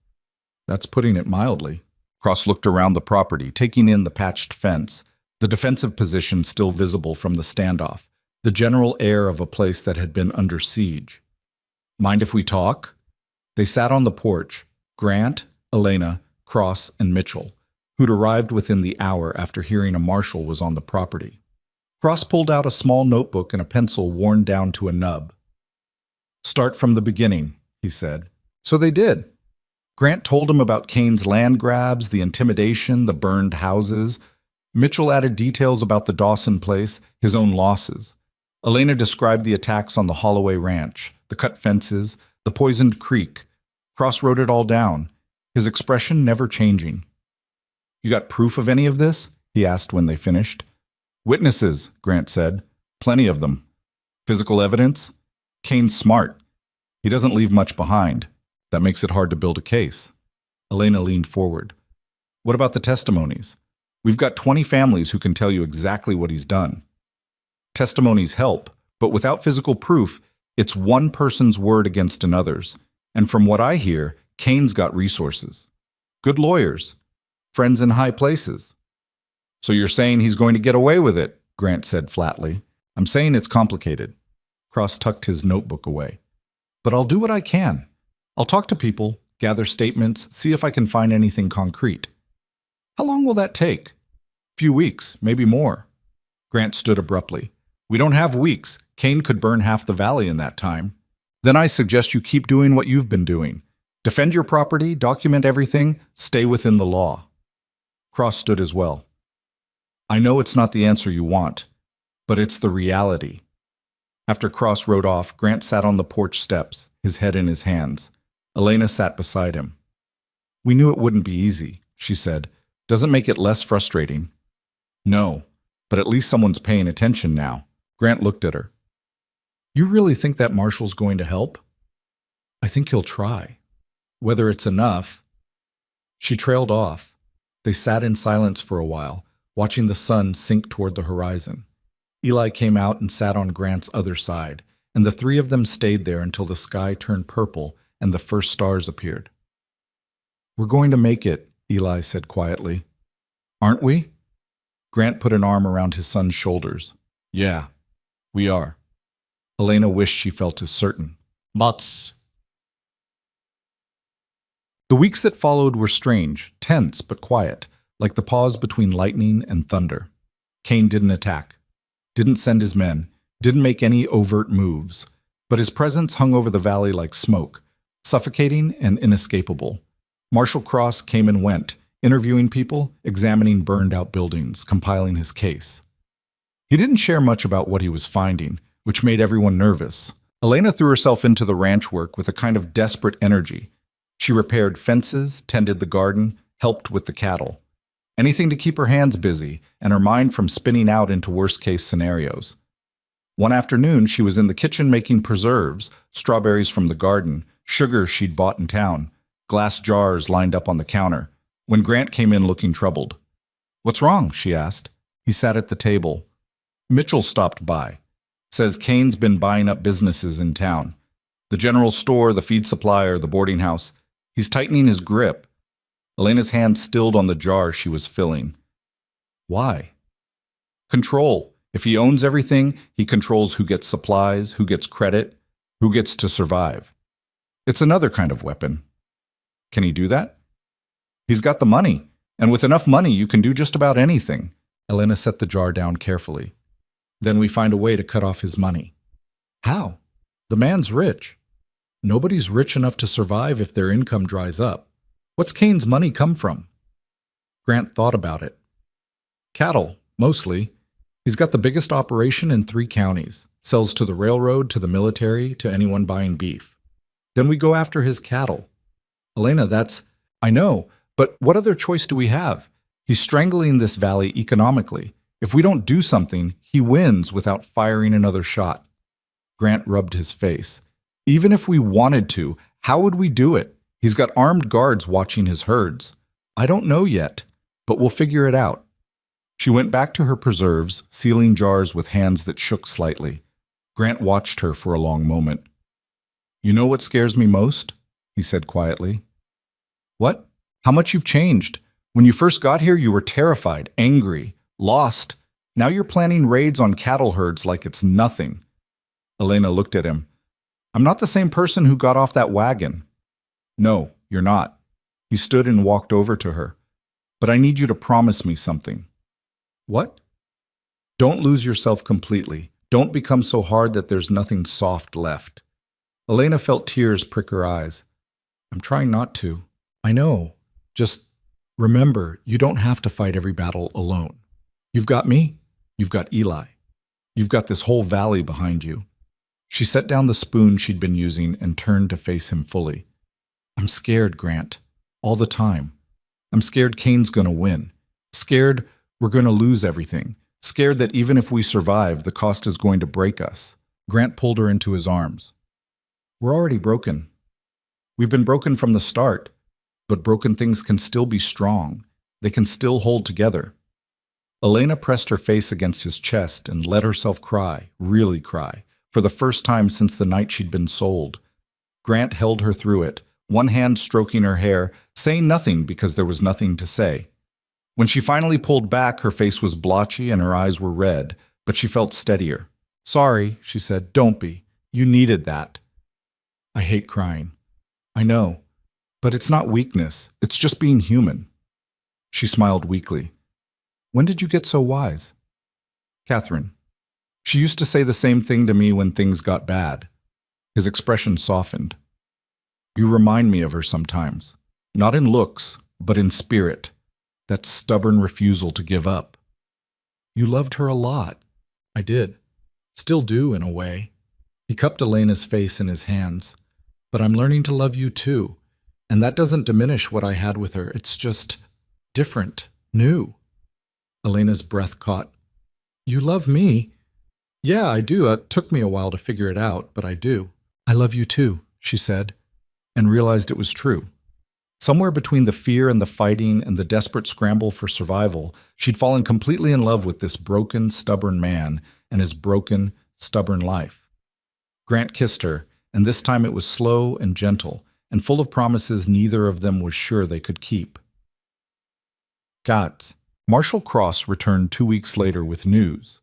"That's putting it mildly." Cross looked around the property, taking in the patched fence, the defensive position still visible from the standoff, the general air of a place that had been under siege. "Mind if we talk?" They sat on the porch, Grant, Elena, Cross, and Mitchell, who'd arrived within the hour after hearing a marshal was on the property. Cross pulled out a small notebook and a pencil worn down to a nub. "Start from the beginning," he said. So they did. Grant told him about Kane's land grabs, the intimidation, the burned houses. Mitchell added details about the Dawson place, his own losses. Elena described the attacks on the Holloway Ranch, the cut fences, the poisoned creek. Cross wrote it all down, his expression never changing. "You got proof of any of this?" he asked when they finished. "Witnesses," Grant said. "Plenty of them." "Physical evidence?" "Kane's smart. He doesn't leave much behind. That makes it hard to build a case." Elena leaned forward. "What about the testimonies? We've got 20 families who can tell you exactly what he's done." "Testimonies help, but without physical proof, it's one person's word against another's. And from what I hear, Kane's got resources. Good lawyers. Friends in high places." "So you're saying he's going to get away with it?" Grant said flatly. "I'm saying it's complicated." Cross tucked his notebook away. "But I'll do what I can. I'll talk to people, gather statements, see if I can find anything concrete." "How long will that take?" "Few weeks, maybe more." Grant stood abruptly. "We don't have weeks. Kane could burn half the valley in that time." "Then I suggest you keep doing what you've been doing. Defend your property, document everything, stay within the law." Cross stood as well. "I know it's not the answer you want, but it's the reality." After Cross rode off, Grant sat on the porch steps, his head in his hands. Elena sat beside him. "We knew it wouldn't be easy," she said. "Doesn't make it less frustrating." "No, but at least someone's paying attention now." Grant looked at her. "You really think that marshal's going to help?" "I think he'll try. Whether it's enough." She trailed off. They sat in silence for a while, watching the sun sink toward the horizon. Eli came out and sat on Grant's other side, and the three of them stayed there until the sky turned purple and the first stars appeared. "We're going to make it," Eli said quietly. "Aren't we?" Grant put an arm around his son's shoulders. "Yeah, we are." Elena wished she felt as certain. "But..." The weeks that followed were strange, tense but quiet, like the pause between lightning and thunder. Kane didn't attack, didn't send his men, didn't make any overt moves, but his presence hung over the valley like smoke, suffocating and inescapable. Marshal Cross came and went, interviewing people, examining burned-out buildings, compiling his case. He didn't share much about what he was finding, which made everyone nervous. Elena threw herself into the ranch work with a kind of desperate energy. She repaired fences, tended the garden, helped with the cattle. Anything to keep her hands busy and her mind from spinning out into worst-case scenarios. One afternoon, she was in the kitchen making preserves, strawberries from the garden, sugar she'd bought in town, glass jars lined up on the counter, when Grant came in looking troubled. "What's wrong?" she asked. He sat at the table. "Mitchell stopped by. Says Kane's been buying up businesses in town. The general store, the feed supplier, the boarding house. He's tightening his grip. Elena's hand stilled on the jar she was filling. Why? Control. If he owns everything, he controls who gets supplies, who gets credit, who gets to survive. It's another kind of weapon. Can he do that? He's got the money, and with enough money you can do just about anything. Elena set the jar down carefully. Then we find a way to cut off his money. How? The man's rich. Nobody's rich enough to survive if their income dries up. What's Kane's money come from? Grant thought about it. Cattle, mostly. He's got the biggest operation in 3 counties. Sells to the railroad, to the military, to anyone buying beef. Then we go after his cattle. Elena, I know, but what other choice do we have? He's strangling this valley economically. If we don't do something, he wins without firing another shot. Grant rubbed his face. Even if we wanted to, how would we do it? He's got armed guards watching his herds. I don't know yet, but we'll figure it out. She went back to her preserves, sealing jars with hands that shook slightly. Grant watched her for a long moment. You know what scares me most? He said quietly. What? How much you've changed. When you first got here, you were terrified, angry, lost. Now you're planning raids on cattle herds like it's nothing. Elena looked at him. I'm not the same person who got off that wagon. No, you're not. He stood and walked over to her. But I need you to promise me something. What? Don't lose yourself completely. Don't become so hard that there's nothing soft left. Elena felt tears prick her eyes. I'm trying not to. I know. Just remember, you don't have to fight every battle alone. You've got me. You've got Eli. You've got this whole valley behind you. She set down the spoon she'd been using and turned to face him fully. I'm scared, Grant. All the time. I'm scared Kane's going to win. Scared we're going to lose everything. Scared that even if we survive, the cost is going to break us. Grant pulled her into his arms. We're already broken. We've been broken from the start, but broken things can still be strong. They can still hold together. Elena pressed her face against his chest and let herself cry, really cry, for the first time since the night she'd been sold. Grant held her through it, one hand stroking her hair, saying nothing because there was nothing to say. When she finally pulled back, her face was blotchy and her eyes were red, but she felt steadier. Sorry, she said, don't be. You needed that. I hate crying. I know, but it's not weakness. It's just being human. She smiled weakly. When did you get so wise? Catherine. She used to say the same thing to me when things got bad. His expression softened. You remind me of her sometimes. Not in looks, but in spirit. That stubborn refusal to give up. You loved her a lot. I did. Still do, in a way. He cupped Elena's face in his hands. But I'm learning to love you too. And that doesn't diminish what I had with her. It's just different, new. Elena's breath caught. You love me? Yeah, I do. It took me a while to figure it out, but I do. I love you too, she said, and realized it was true. Somewhere between the fear and the fighting and the desperate scramble for survival, she'd fallen completely in love with this broken, stubborn man and his broken, stubborn life. Grant kissed her, and this time it was slow and gentle, and full of promises neither of them was sure they could keep. Gats. Marshal Cross returned 2 weeks later with news.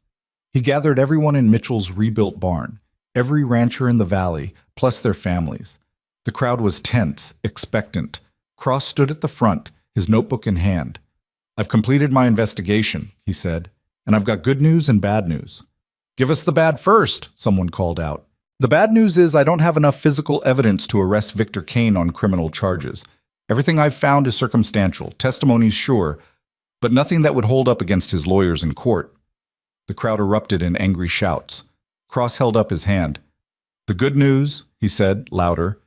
He gathered everyone in Mitchell's rebuilt barn, every rancher in the valley, plus their families. The crowd was tense, expectant. Cross stood at the front, his notebook in hand. I've completed my investigation, he said, and I've got good news and bad news. Give us the bad first, someone called out. The bad news is I don't have enough physical evidence to arrest Victor Kane on criminal charges. Everything I've found is circumstantial, testimonies sure, but nothing that would hold up against his lawyers in court. The crowd erupted in angry shouts. Cross held up his hand. The good news, he said, louder,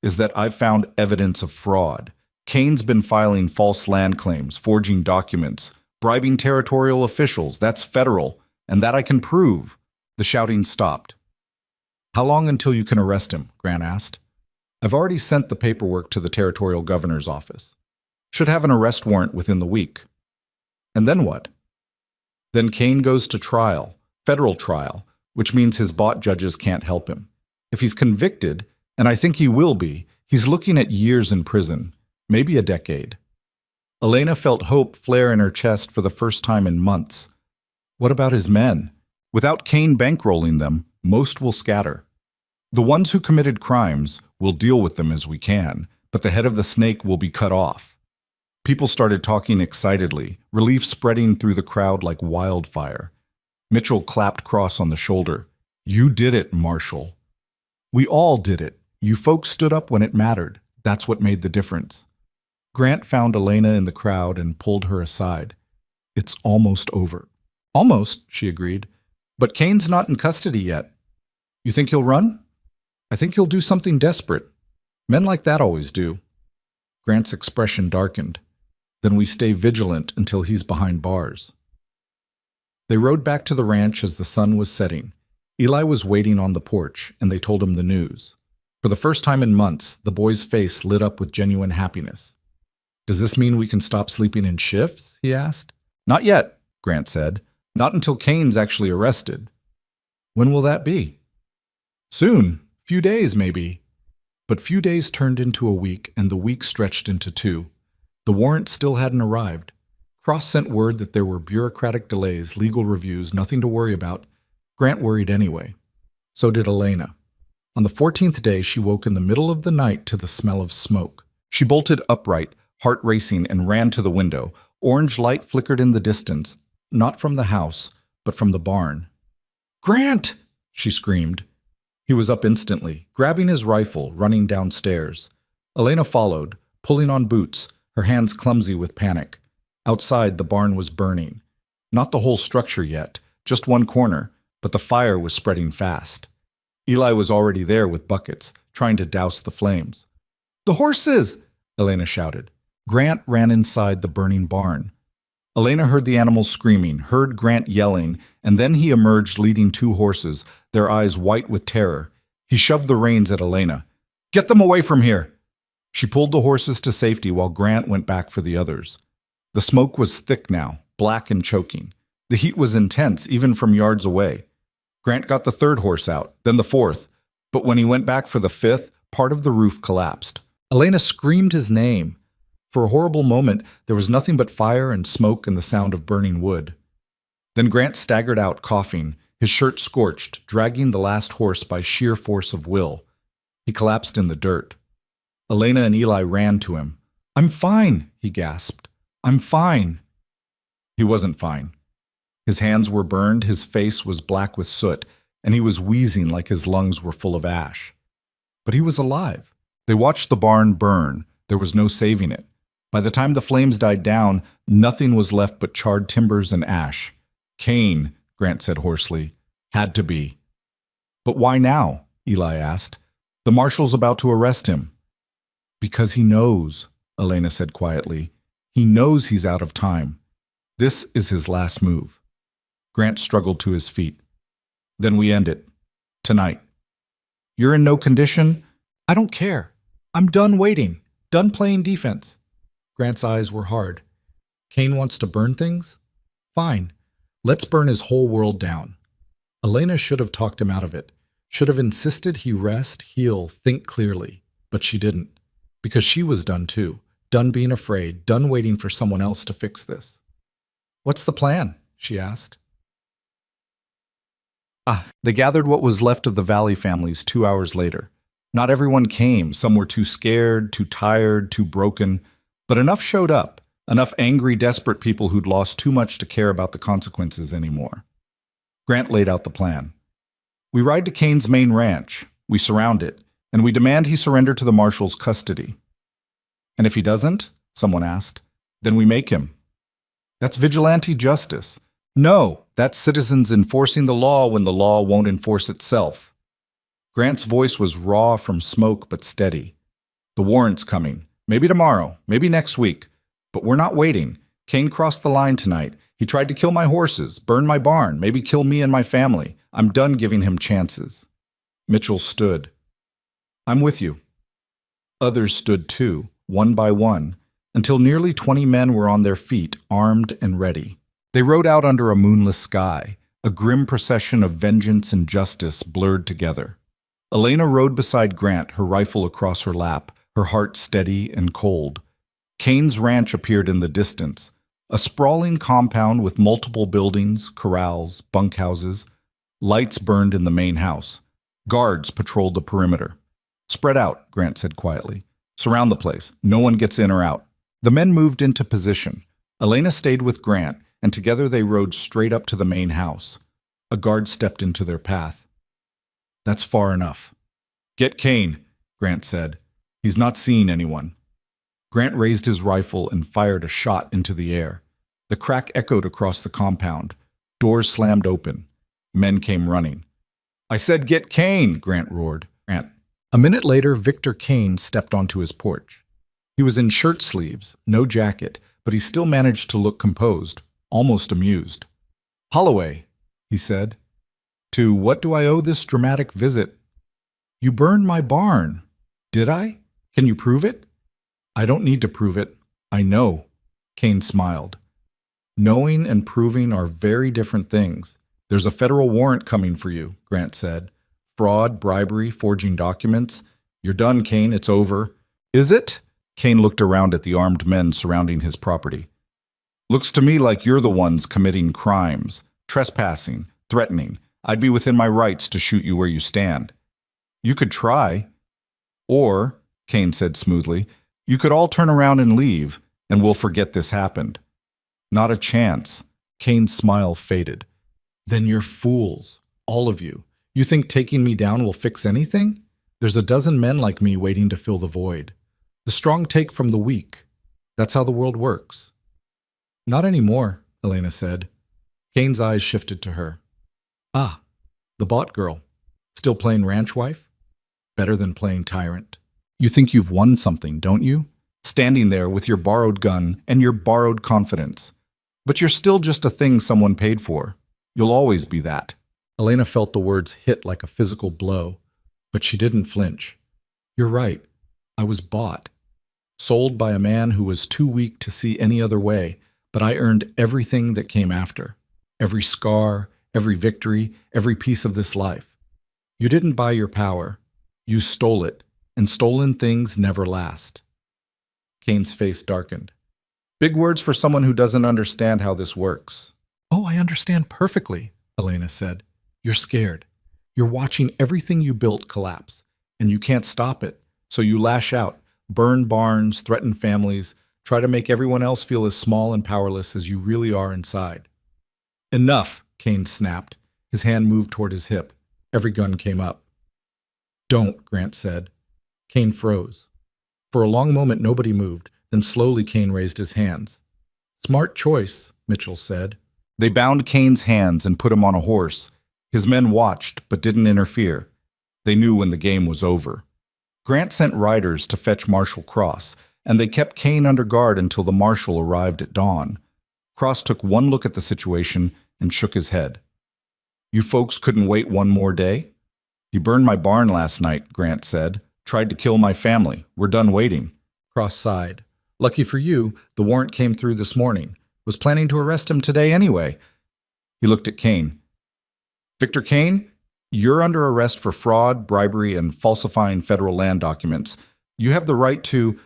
is that I've found evidence of fraud. Kane's been filing false land claims, forging documents, bribing territorial officials. That's federal, and that I can prove. The shouting stopped. How long until you can arrest him? Grant asked. I've already sent the paperwork to the territorial governor's office. Should have an arrest warrant within the week. And then what? Then Kane goes to trial, federal trial, which means his bought judges can't help him. If he's convicted, and I think he will be, he's looking at years in prison, maybe a decade. Elena felt hope flare in her chest for the first time in months. What about his men? Without Cain bankrolling them, most will scatter. The ones who committed crimes, will deal with them as we can, but the head of the snake will be cut off. People started talking excitedly, relief spreading through the crowd like wildfire. Mitchell clapped Cross on the shoulder. You did it, Marshal. We all did it. You folks stood up when it mattered. That's what made the difference. Grant found Elena in the crowd and pulled her aside. It's almost over. Almost, she agreed. But Cain's not in custody yet. You think he'll run? I think he'll do something desperate. Men like that always do. Grant's expression darkened. Then we stay vigilant until he's behind bars. They rode back to the ranch as the sun was setting. Eli was waiting on the porch, and they told him the news. For the first time in months, the boy's face lit up with genuine happiness. Does this mean we can stop sleeping in shifts? He asked. Not yet, Grant said. Not until Cain's actually arrested. When will that be? Soon. Few days, maybe. But few days turned into a week, and the week stretched into 2. The warrant still hadn't arrived. Cross sent word that there were bureaucratic delays, legal reviews, nothing to worry about. Grant worried anyway. So did Elena. On the 14th day, she woke in the middle of the night to the smell of smoke. She bolted upright, heart racing, and ran to the window. Orange light flickered in the distance, not from the house, but from the barn. Grant! She screamed. He was up instantly, grabbing his rifle, running downstairs. Elena followed, pulling on boots, her hands clumsy with panic. Outside, the barn was burning. Not the whole structure yet, just one corner, but the fire was spreading fast. Eli was already there with buckets, trying to douse the flames. The horses! Elena shouted. Grant ran inside the burning barn. Elena heard the animals screaming, heard Grant yelling, and then he emerged leading 2 horses, their eyes white with terror. He shoved the reins at Elena. Get them away from here! She pulled the horses to safety while Grant went back for the others. The smoke was thick now, black and choking. The heat was intense, even from yards away. Grant got the 3rd horse out, then the 4th, but when he went back for the 5th, part of the roof collapsed. Elena screamed his name. For a horrible moment, there was nothing but fire and smoke and the sound of burning wood. Then Grant staggered out, coughing, his shirt scorched, dragging the last horse by sheer force of will. He collapsed in the dirt. Elena and Eli ran to him. I'm fine, he gasped. I'm fine. He wasn't fine. His hands were burned, his face was black with soot, and he was wheezing like his lungs were full of ash. But he was alive. They watched the barn burn. There was no saving it. By the time the flames died down, nothing was left but charred timbers and ash. Cain, Grant said hoarsely, had to be. But why now? Eli asked. The marshal's about to arrest him. Because he knows, Elena said quietly. He knows he's out of time. This is his last move. Grant struggled to his feet. Then we end it. Tonight. You're in no condition? I don't care. I'm done waiting. Done playing defense. Grant's eyes were hard. Cain wants to burn things? Fine. Let's burn his whole world down. Elena should have talked him out of it. Should have insisted he rest, heal, think clearly. But she didn't. Because she was done too. Done being afraid. Done waiting for someone else to fix this. What's the plan? She asked. They gathered what was left of the Valley families 2 hours later. Not everyone came. Some were too scared, too tired, too broken. But enough showed up, enough angry, desperate people who'd lost too much to care about the consequences anymore. Grant laid out the plan. We ride to Cain's main ranch, we surround it, and we demand he surrender to the marshal's custody. And if he doesn't, someone asked, then we make him. That's vigilante justice. No, that's citizens enforcing the law when the law won't enforce itself. Grant's voice was raw from smoke but steady. The warrant's coming. Maybe tomorrow, maybe next week. But we're not waiting. Cain crossed the line tonight. He tried to kill my horses, burn my barn, maybe kill me and my family. I'm done giving him chances. Mitchell stood. I'm with you. Others stood too, one by one, until nearly 20 men were on their feet, armed and ready. They rode out under a moonless sky, a grim procession of vengeance and justice blurred together. Elena rode beside Grant, her rifle across her lap, her heart steady and cold. Kane's ranch appeared in the distance, a sprawling compound with multiple buildings, corrals, bunkhouses. Lights burned in the main house. Guards patrolled the perimeter. "Spread out," Grant said quietly. "Surround the place. No one gets in or out." The men moved into position. Elena stayed with Grant, and together they rode straight up to the main house. A guard stepped into their path. "That's far enough." "Get Kane," Grant said. "He's not seeing anyone." Grant raised his rifle and fired a shot into the air. The crack echoed across the compound. Doors slammed open. Men came running. "I said get Kane," Grant roared. A minute later, Victor Kane stepped onto his porch. He was in shirt sleeves, no jacket, but he still managed to look composed, almost amused. "Holloway," he said. "To what do I owe this dramatic visit?" "You burned my barn." "Did I? Can you prove it?" "I don't need to prove it. I know." Kane smiled. "Knowing and proving are very different things. There's a federal warrant coming for you," Grant said. "Fraud, bribery, forging documents. You're done, Kane. It's over." "Is it?" Kane looked around at the armed men surrounding his property. "Looks to me like you're the ones committing crimes, trespassing, threatening. I'd be within my rights to shoot you where you stand." "You could try." "Or," Kane said smoothly, "you could all turn around and leave, and we'll forget this happened." "Not a chance." Kane's smile faded. "Then you're fools, all of you. You think taking me down will fix anything? There's a dozen men like me waiting to fill the void. The strong take from the weak. That's how the world works." "Not anymore," Elena said. Kane's eyes shifted to her. "Ah, the bot girl. Still playing ranch wife? Better than playing tyrant. You think you've won something, don't you? Standing there with your borrowed gun and your borrowed confidence. But you're still just a thing someone paid for. You'll always be that." Elena felt the words hit like a physical blow, but she didn't flinch. "You're right. I was bought. Sold by a man who was too weak to see any other way, but I earned everything that came after. Every scar, every victory, every piece of this life. You didn't buy your power. You stole it, and stolen things never last." Kane's face darkened. "Big words for someone who doesn't understand how this works." "Oh, I understand perfectly," Elena said. "You're scared. You're watching everything you built collapse, and you can't stop it, so you lash out, burn barns, threaten families, try to make everyone else feel as small and powerless as you really are inside." "Enough," Kane snapped. His hand moved toward his hip. Every gun came up. "Don't," Grant said. Kane froze. For a long moment, nobody moved. Then slowly Kane raised his hands. "Smart choice," Mitchell said. They bound Kane's hands and put him on a horse. His men watched, but didn't interfere. They knew when the game was over. Grant sent riders to fetch Marshal Cross, and they kept Kane under guard until the marshal arrived at dawn. Cross took one look at the situation and shook his head. "You folks couldn't wait one more day?" "He burned my barn last night," Grant said. "Tried to kill my family. We're done waiting." Cross sighed. "Lucky for you, the warrant came through this morning. Was planning to arrest him today anyway." He looked at Kane. "Victor Kane, you're under arrest for fraud, bribery, and falsifying federal land documents. You have the right to—"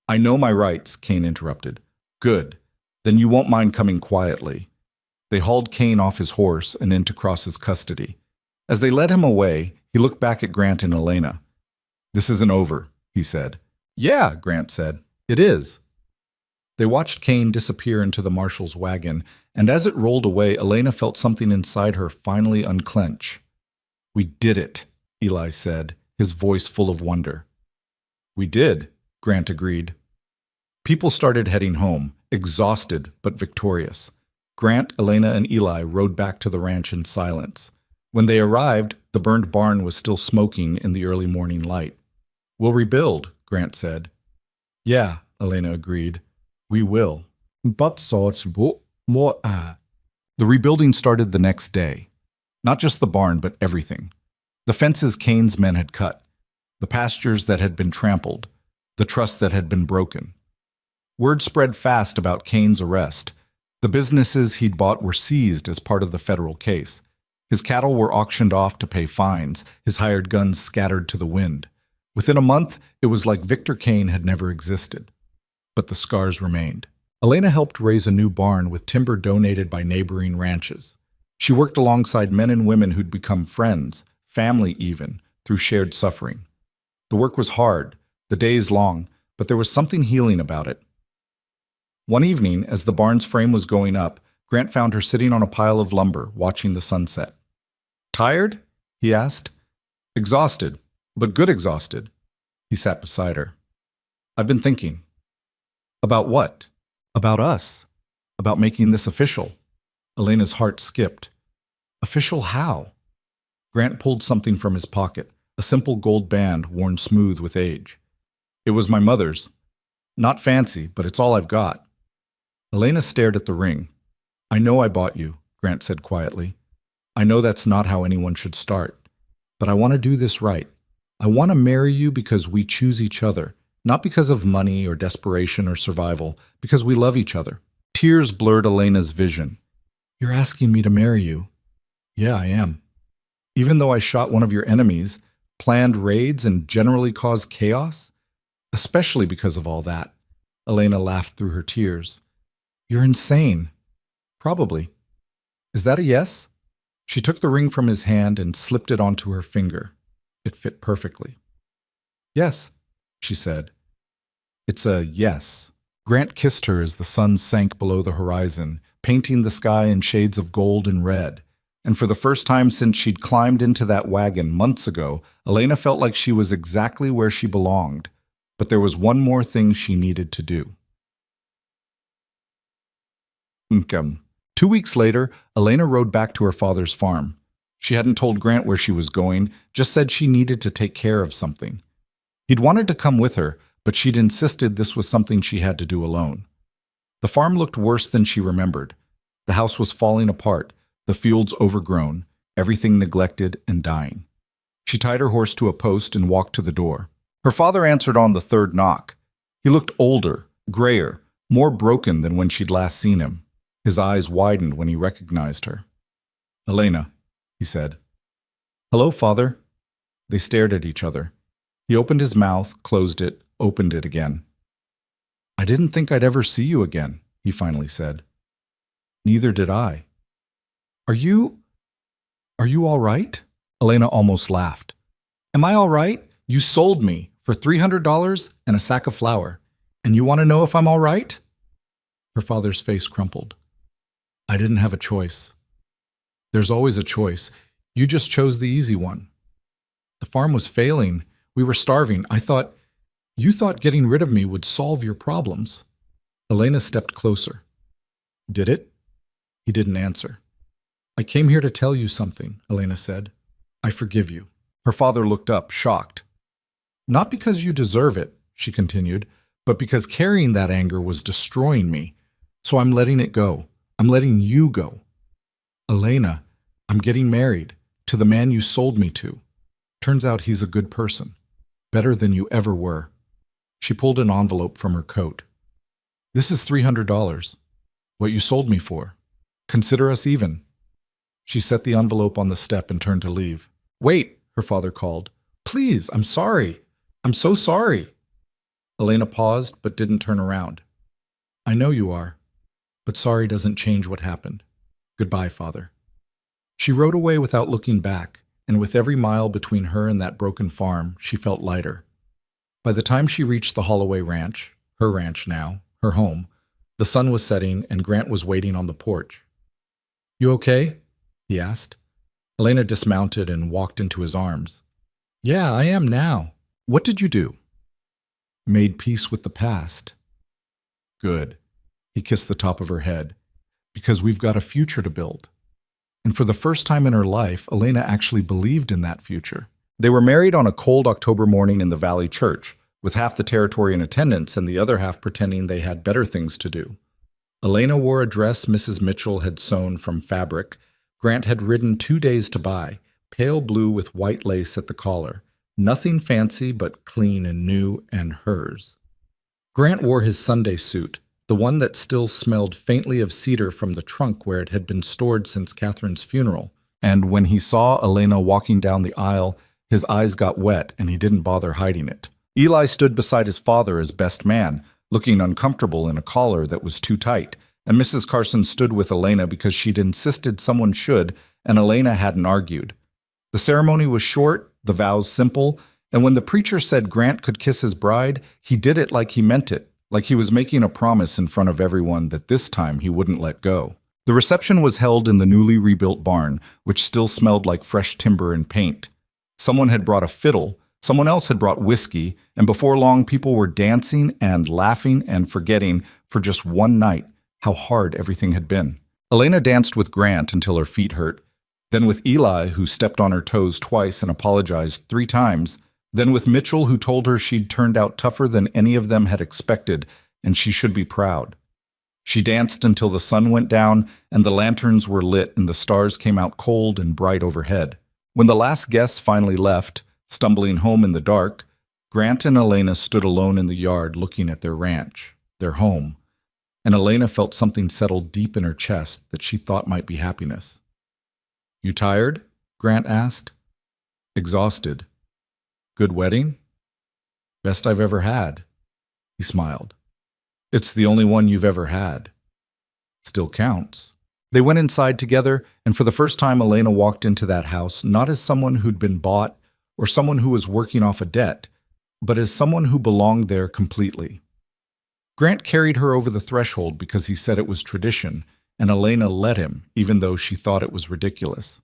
"I know my rights," Kane interrupted. "Good. Then you won't mind coming quietly." They hauled Kane off his horse and into Cross's custody. As they led him away, he looked back at Grant and Elena. "This isn't over," he said. "Yeah," Grant said. "It is." They watched Kane disappear into the marshal's wagon, and as it rolled away, Elena felt something inside her finally unclench. "We did it," Eli said, his voice full of wonder. "We did," Grant agreed. People started heading home, exhausted but victorious. Grant, Elena, and Eli rode back to the ranch in silence. When they arrived, the burned barn was still smoking in the early morning light. "We'll rebuild," Grant said. "Yeah," Elena agreed. "We will." But more. The rebuilding started the next day. Not just the barn, but everything. The fences Kane's men had cut, the pastures that had been trampled, the trust that had been broken. Word spread fast about Kane's arrest. The businesses he'd bought were seized as part of the federal case. His cattle were auctioned off to pay fines, his hired guns scattered to the wind. Within a month, it was like Victor Kane had never existed. but the scars remained. Elena helped raise a new barn with timber donated by neighboring ranches. She worked alongside men and women who'd become friends, family even, through shared suffering. The work was hard, the days long, but there was something healing about it. One evening, as the barn's frame was going up, Grant found her sitting on a pile of lumber, watching the sunset. "Tired?" he asked. "Exhausted, but good exhausted." He sat beside her. "I've been thinking." "About what?" "About us. About making this official." Elena's heart skipped. "Official how?" Grant pulled something from his pocket, a simple gold band worn smooth with age. "It was my mother's. Not fancy, but it's all I've got." Elena stared at the ring. "I know I bought you," Grant said quietly. "I know that's not how anyone should start. But I want to do this right. I want to marry you because we choose each other, not because of money or desperation or survival, because we love each other." Tears blurred Elena's vision. "You're asking me to marry you?" "Yeah, I am. Even though I shot one of your enemies, planned raids, and generally caused chaos? Especially because of all that." Elena laughed through her tears. "You're insane." "Probably. Is that a yes?" She took the ring from his hand and slipped it onto her finger. It fit perfectly. "Yes," she said. "It's a yes." Grant kissed her as the sun sank below the horizon, painting the sky in shades of gold and red. And for the first time since she'd climbed into that wagon months ago, Elena felt like she was exactly where she belonged. But there was one more thing she needed to do. 2 weeks later, Elena rode back to her father's farm. She hadn't told Grant where she was going, just said she needed to take care of something. He'd wanted to come with her, but she'd insisted this was something she had to do alone. The farm looked worse than she remembered. The house was falling apart, the fields overgrown, everything neglected and dying. She tied her horse to a post and walked to the door. Her father answered on the third knock. He looked older, grayer, more broken than when she'd last seen him. His eyes widened when he recognized her. "Elena," he said. "Hello, father." They stared at each other. He opened his mouth, closed it, opened it again. "I didn't think I'd ever see you again," he finally said. "Neither did I." Are you all right?" Elena almost laughed. "Am I all right? You sold me for $300 and a sack of flour. And you want to know if I'm all right?" Her father's face crumpled. "I didn't have a choice." "There's always a choice. You just chose the easy one." "The farm was failing. We were starving. You thought getting rid of me would solve your problems." Elena stepped closer. "Did it?" He didn't answer. "I came here to tell you something," Elena said. "I forgive you." Her father looked up, shocked. "Not because you deserve it," she continued, "but because carrying that anger was destroying me. So I'm letting it go. I'm letting you go." "Elena, I'm getting married to the man you sold me to. Turns out he's a good person. Better than you ever were." She pulled an envelope from her coat. "This is $300. What you sold me for. Consider us even." She set the envelope on the step and turned to leave. "Wait," her father called. "Please, I'm sorry. I'm so sorry." Elena paused but didn't turn around. "I know you are, but sorry doesn't change what happened. Goodbye, father." She rode away without looking back, and with every mile between her and that broken farm, she felt lighter. By the time she reached the Holloway Ranch, her ranch now, her home, the sun was setting and Grant was waiting on the porch. "You okay?" he asked. Elena dismounted and walked into his arms. "Yeah, I am now. What did you do?" "Made peace with the past." "Good." He kissed the top of her head. "Because we've got a future to build." And for the first time in her life, Elena actually believed in that future. They were married on a cold October morning in the Valley Church, with half the territory in attendance and the other half pretending they had better things to do. Elena wore a dress Mrs. Mitchell had sewn from fabric Grant had ridden 2 days to buy, pale blue with white lace at the collar. Nothing fancy, but clean and new and hers. Grant wore his Sunday suit, the one that still smelled faintly of cedar from the trunk where it had been stored since Catherine's funeral. And when he saw Elena walking down the aisle, his eyes got wet and he didn't bother hiding it. Eli stood beside his father as best man, looking uncomfortable in a collar that was too tight, and Mrs. Carson stood with Elena because she'd insisted someone should, and Elena hadn't argued. The ceremony was short, the vows simple, and when the preacher said Grant could kiss his bride, he did it like he meant it, like he was making a promise in front of everyone that this time he wouldn't let go. The reception was held in the newly rebuilt barn, which still smelled like fresh timber and paint. Someone had brought a fiddle, someone else had brought whiskey, and before long people were dancing and laughing and forgetting for just one night how hard everything had been. Elena danced with Grant until her feet hurt, then with Eli, who stepped on her toes twice and apologized 3 times, then with Mitchell, who told her she'd turned out tougher than any of them had expected, and she should be proud. She danced until the sun went down and the lanterns were lit and the stars came out cold and bright overhead. When the last guests finally left, stumbling home in the dark, Grant and Elena stood alone in the yard looking at their ranch, their home, and Elena felt something settle deep in her chest that she thought might be happiness. "You tired?" Grant asked. "Exhausted." "Good wedding?" "Best I've ever had." He smiled. "It's the only one you've ever had." "Still counts." They went inside together, and for the first time Elena walked into that house not as someone who'd been bought or someone who was working off a debt, but as someone who belonged there completely. Grant carried her over the threshold because he said it was tradition, and Elena let him, even though she thought it was ridiculous.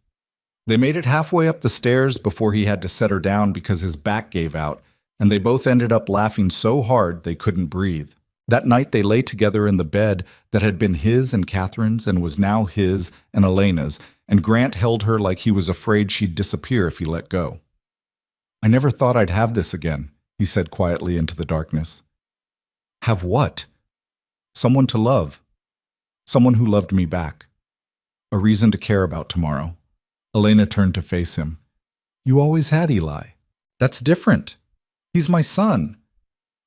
They made it halfway up the stairs before he had to set her down because his back gave out, and they both ended up laughing so hard they couldn't breathe. That night they lay together in the bed that had been his and Catherine's and was now his and Elena's, and Grant held her like he was afraid she'd disappear if he let go. "I never thought I'd have this again," he said quietly into the darkness. "Have what?" "Someone to love. Someone who loved me back. A reason to care about tomorrow." Elena turned to face him. "You always had Eli. That's different. He's my son.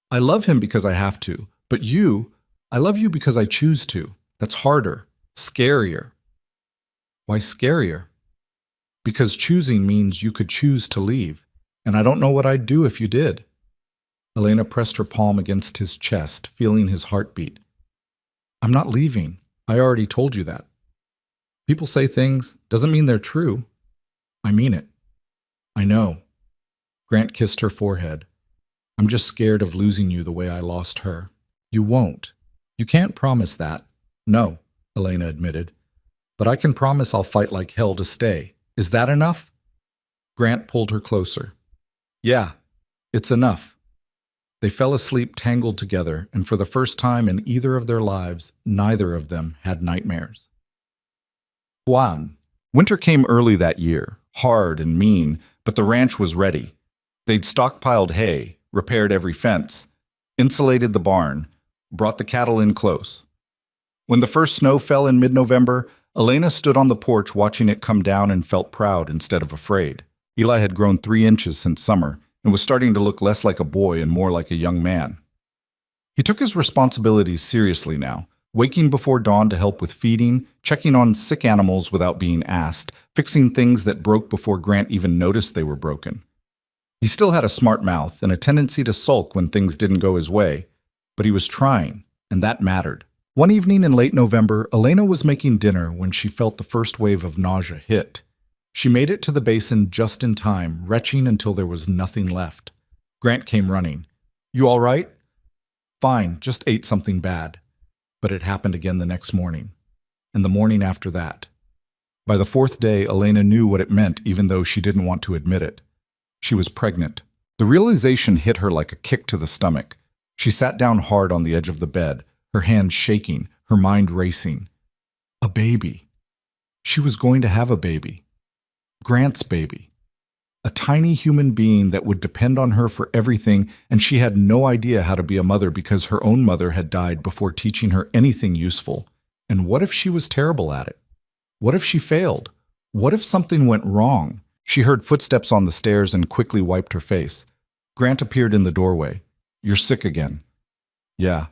I love him because I have to. But you, I love you because I choose to. That's harder, scarier." "Why scarier?" "Because choosing means you could choose to leave, and I don't know what I'd do if you did." Elena pressed her palm against his chest, feeling his heartbeat. "I'm not leaving. I already told you that. People say things, doesn't mean they're true. I mean it." "I know." Grant kissed her forehead. "I'm just scared of losing you the way I lost her." "You won't. You can't promise that." "No," Elena admitted. "But I can promise I'll fight like hell to stay. Is that enough?" Grant pulled her closer. "Yeah, it's enough." They fell asleep tangled together, and for the first time in either of their lives, neither of them had nightmares. Juan. Winter came early that year, hard and mean, but the ranch was ready. They'd stockpiled hay, repaired every fence, insulated the barn, brought the cattle in close. When the first snow fell in mid-November, Elena stood on the porch watching it come down and felt proud instead of afraid. Eli had grown 3 inches since summer and was starting to look less like a boy and more like a young man. He took his responsibilities seriously now, waking before dawn to help with feeding, checking on sick animals without being asked, fixing things that broke before Grant even noticed they were broken. He still had a smart mouth and a tendency to sulk when things didn't go his way, but he was trying, and that mattered. One evening in late November, Elena was making dinner when she felt the first wave of nausea hit. She made it to the basin just in time, retching until there was nothing left. Grant came running. "You all right?" "Fine, just ate something bad." But it happened again the next morning, and the morning after that. By the 4th day, Elena knew what it meant even though she didn't want to admit it. She was pregnant. The realization hit her like a kick to the stomach. She sat down hard on the edge of the bed, her hands shaking, her mind racing. A baby. She was going to have a baby. Grant's baby. A tiny human being that would depend on her for everything, and she had no idea how to be a mother because her own mother had died before teaching her anything useful. And what if she was terrible at it? What if she failed? What if something went wrong? She heard footsteps on the stairs and quickly wiped her face. Grant appeared in the doorway. "You're sick again." "Yeah."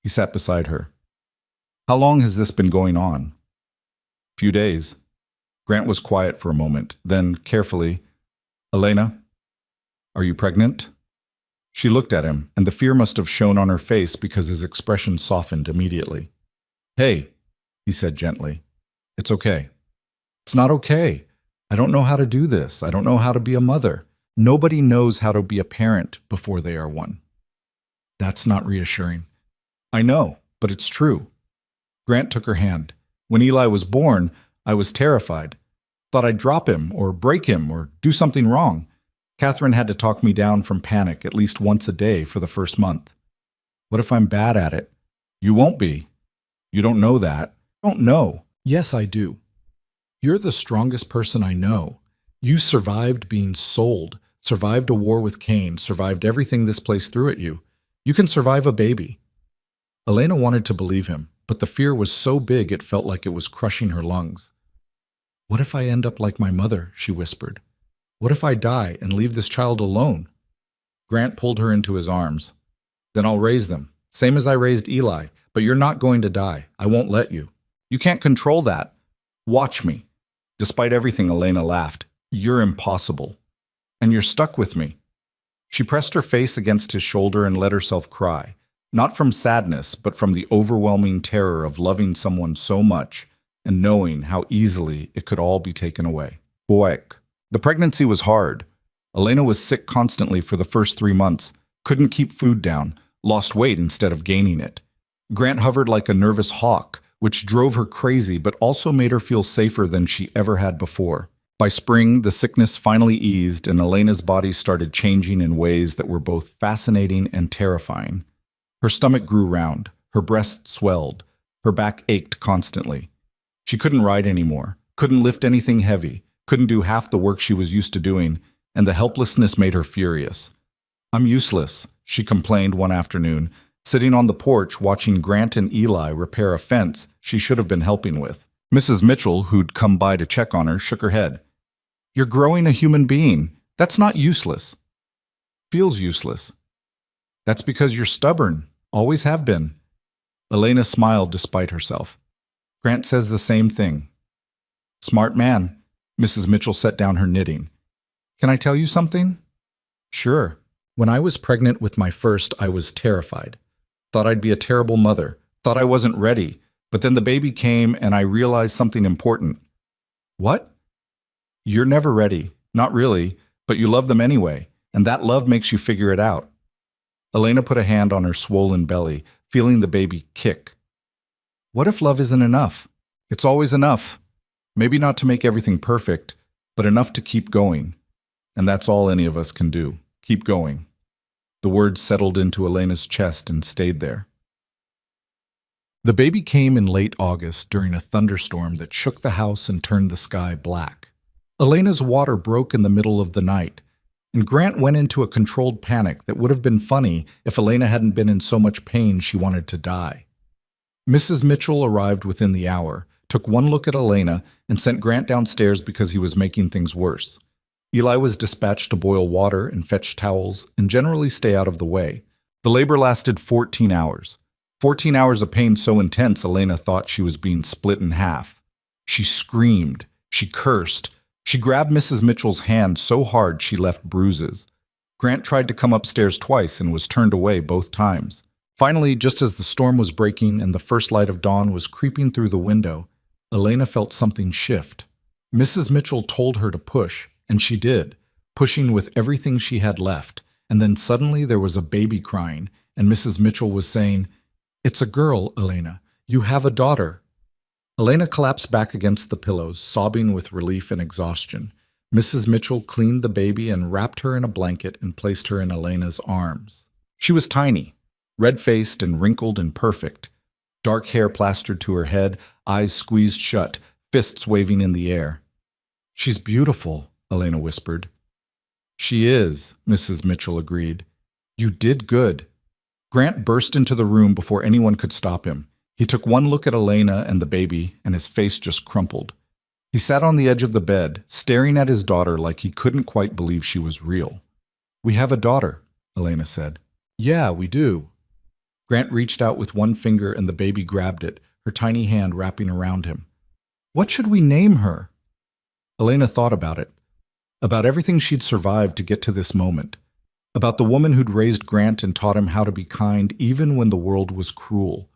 He sat beside her. "How long has this been going on?" "Few days." Grant was quiet for a moment, then, carefully, "Elena, are you pregnant?" She looked at him, and the fear must have shown on her face because his expression softened immediately. "Hey," he said gently. "It's okay." "It's not okay. I don't know how to do this. I don't know how to be a mother. Nobody knows how to be a parent before they are one." "That's not reassuring." "I know, but it's true." Grant took her hand. "When Eli was born, I was terrified. Thought I'd drop him or break him or do something wrong. Catherine had to talk me down from panic at least once a day for the first month. What if I'm bad at it?" "You won't be. You don't know that." "Don't know." "Yes, I do. You're the strongest person I know. You survived being sold, survived a war with Cain, survived everything this place threw at you. You can survive a baby." Elena wanted to believe him, but the fear was so big it felt like it was crushing her lungs. "What if I end up like my mother?" she whispered. "What if I die and leave this child alone?" Grant pulled her into his arms. "Then I'll raise them, same as I raised Eli, but you're not going to die. I won't let you." "You can't control that." "Watch me." Despite everything, Elena laughed. "You're impossible. And you're stuck with me." She pressed her face against his shoulder and let herself cry, not from sadness, but from the overwhelming terror of loving someone so much and knowing how easily it could all be taken away. Boek. The pregnancy was hard. Elena was sick constantly for the first 3 months, couldn't keep food down, lost weight instead of gaining it. Grant hovered like a nervous hawk, which drove her crazy but also made her feel safer than she ever had before. By spring, the sickness finally eased and Elena's body started changing in ways that were both fascinating and terrifying. Her stomach grew round, her breasts swelled, her back ached constantly. She couldn't ride anymore, couldn't lift anything heavy, couldn't do half the work she was used to doing, and the helplessness made her furious. "I'm useless," she complained one afternoon, sitting on the porch watching Grant and Eli repair a fence she should have been helping with. Mrs. Mitchell, who'd come by to check on her, shook her head. "You're growing a human being. That's not useless." "Feels useless." "That's because you're stubborn. Always have been." Elena smiled despite herself. "Grant says the same thing." "Smart man." Mrs. Mitchell set down her knitting. "Can I tell you something?" "Sure." "When I was pregnant with my first, I was terrified. Thought I'd be a terrible mother. Thought I wasn't ready. But then the baby came and I realized something important." "What?" "You're never ready. Not really. But you love them anyway. And that love makes you figure it out." Elena put a hand on her swollen belly, feeling the baby kick. "What if love isn't enough?" "It's always enough. Maybe not to make everything perfect, but enough to keep going. And that's all any of us can do. Keep going." The words settled into Elena's chest and stayed there. The baby came in late August during a thunderstorm that shook the house and turned the sky black. Elena's water broke in the middle of the night, and Grant went into a controlled panic that would have been funny if Elena hadn't been in so much pain she wanted to die. Mrs. Mitchell arrived within the hour, took one look at Elena, and sent Grant downstairs because he was making things worse. Eli was dispatched to boil water and fetch towels and generally stay out of the way. The labor lasted 14 hours. 14 hours of pain so intense Elena thought she was being split in half. She screamed. She cursed. She grabbed Mrs. Mitchell's hand so hard she left bruises. Grant tried to come upstairs twice and was turned away both times. Finally, just as the storm was breaking and the first light of dawn was creeping through the window, Elena felt something shift. Mrs. Mitchell told her to push, and she did, pushing with everything she had left. And then suddenly there was a baby crying, and Mrs. Mitchell was saying, "It's a girl, Elena. You have a daughter." Elena collapsed back against the pillows, sobbing with relief and exhaustion. Mrs. Mitchell cleaned the baby and wrapped her in a blanket and placed her in Elena's arms. She was tiny, red-faced and wrinkled and perfect. Dark hair plastered to her head, eyes squeezed shut, fists waving in the air. "She's beautiful," Elena whispered. "She is," Mrs. Mitchell agreed. "You did good." Grant burst into the room before anyone could stop him. He took one look at Elena and the baby, and his face just crumpled. He sat on the edge of the bed, staring at his daughter like he couldn't quite believe she was real. "We have a daughter," Elena said. "Yeah, we do." Grant reached out with one finger and the baby grabbed it, her tiny hand wrapping around him. "What should we name her?" Elena thought about it, about everything she'd survived to get to this moment. About the woman who'd raised Grant and taught him how to be kind even when the world was cruel.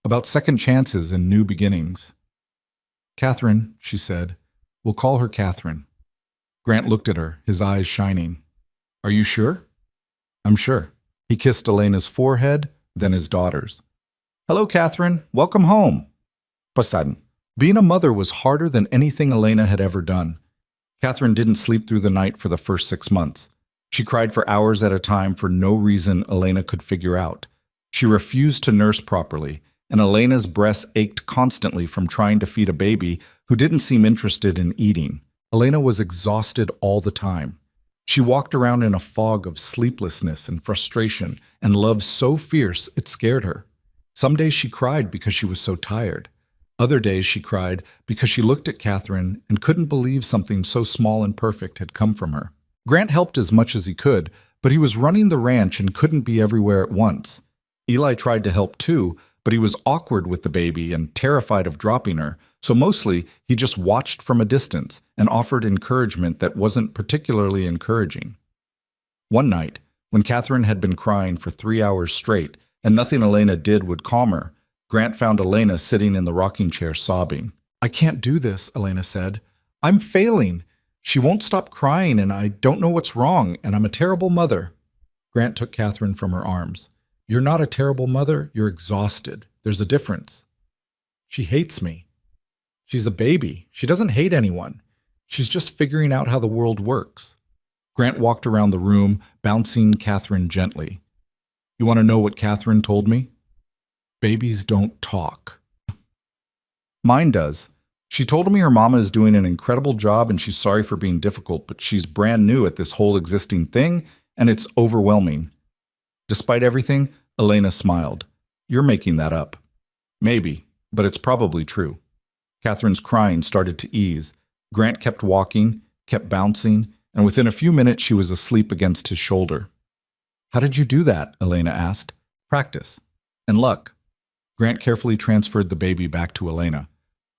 About second chances and new beginnings. "Catherine," she said. "We'll call her Catherine." Grant looked at her, his eyes shining. "Are you sure?" "I'm sure." He kissed Elena's forehead, then his daughter's. "Hello, Catherine. Welcome home." Poseidon. Being a mother was harder than anything Elena had ever done. Catherine didn't sleep through the night for the first 6 months. She cried for hours at a time for no reason Elena could figure out. She refused to nurse properly, and Elena's breasts ached constantly from trying to feed a baby who didn't seem interested in eating. Elena was exhausted all the time. She walked around in a fog of sleeplessness and frustration and love so fierce it scared her. Some days she cried because she was so tired. Other days she cried because she looked at Catherine and couldn't believe something so small and perfect had come from her. Grant helped as much as he could, but he was running the ranch and couldn't be everywhere at once. Eli tried to help too, but he was awkward with the baby and terrified of dropping her, so mostly he just watched from a distance and offered encouragement that wasn't particularly encouraging. One night, when Catherine had been crying for 3 hours straight and nothing Elena did would calm her, Grant found Elena sitting in the rocking chair sobbing. "I can't do this," Elena said. "I'm failing. She won't stop crying and I don't know what's wrong and I'm a terrible mother." Grant took Catherine from her arms. "You're not a terrible mother, you're exhausted. There's a difference." "She hates me." "She's a baby. She doesn't hate anyone. She's just figuring out how the world works." Grant walked around the room, bouncing Catherine gently. "You want to know what Catherine told me? Babies don't talk." "Mine does. She told me her mama is doing an incredible job and she's sorry for being difficult, but she's brand new at this whole existing thing and it's overwhelming." Despite everything, Elena smiled. "You're making that up." "Maybe, but it's probably true." Catherine's crying started to ease. Grant kept walking, kept bouncing, and within a few minutes she was asleep against his shoulder. "How did you do that?" Elena asked. "Practice. And luck." Grant carefully transferred the baby back to Elena.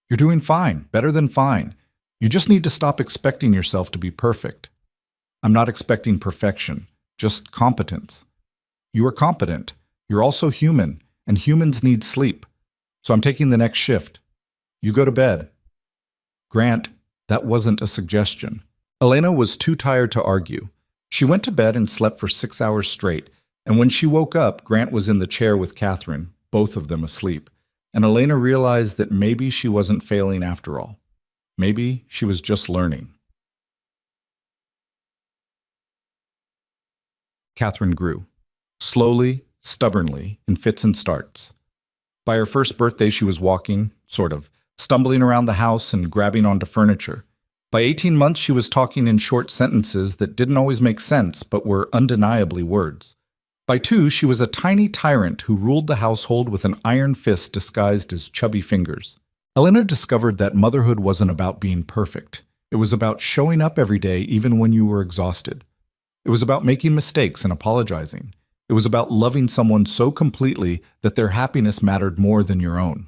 "You're doing fine, better than fine. You just need to stop expecting yourself to be perfect." "I'm not expecting perfection, just competence." "You are competent. You're also human, and humans need sleep. So I'm taking the next shift. You go to bed." "Grant, that wasn't a suggestion." Elena was too tired to argue. She went to bed and slept for 6 hours straight, and when she woke up, Grant was in the chair with Catherine, both of them asleep, and Elena realized that maybe she wasn't failing after all. Maybe she was just learning. Catherine grew. Slowly, stubbornly, in fits and starts. By her first birthday, she was walking, sort of, stumbling around the house and grabbing onto furniture. By 18 months, she was talking in short sentences that didn't always make sense, but were undeniably words. By 2, she was a tiny tyrant who ruled the household with an iron fist disguised as chubby fingers. Elena discovered that motherhood wasn't about being perfect. It was about showing up every day even when you were exhausted. It was about making mistakes and apologizing. It was about loving someone so completely that their happiness mattered more than your own.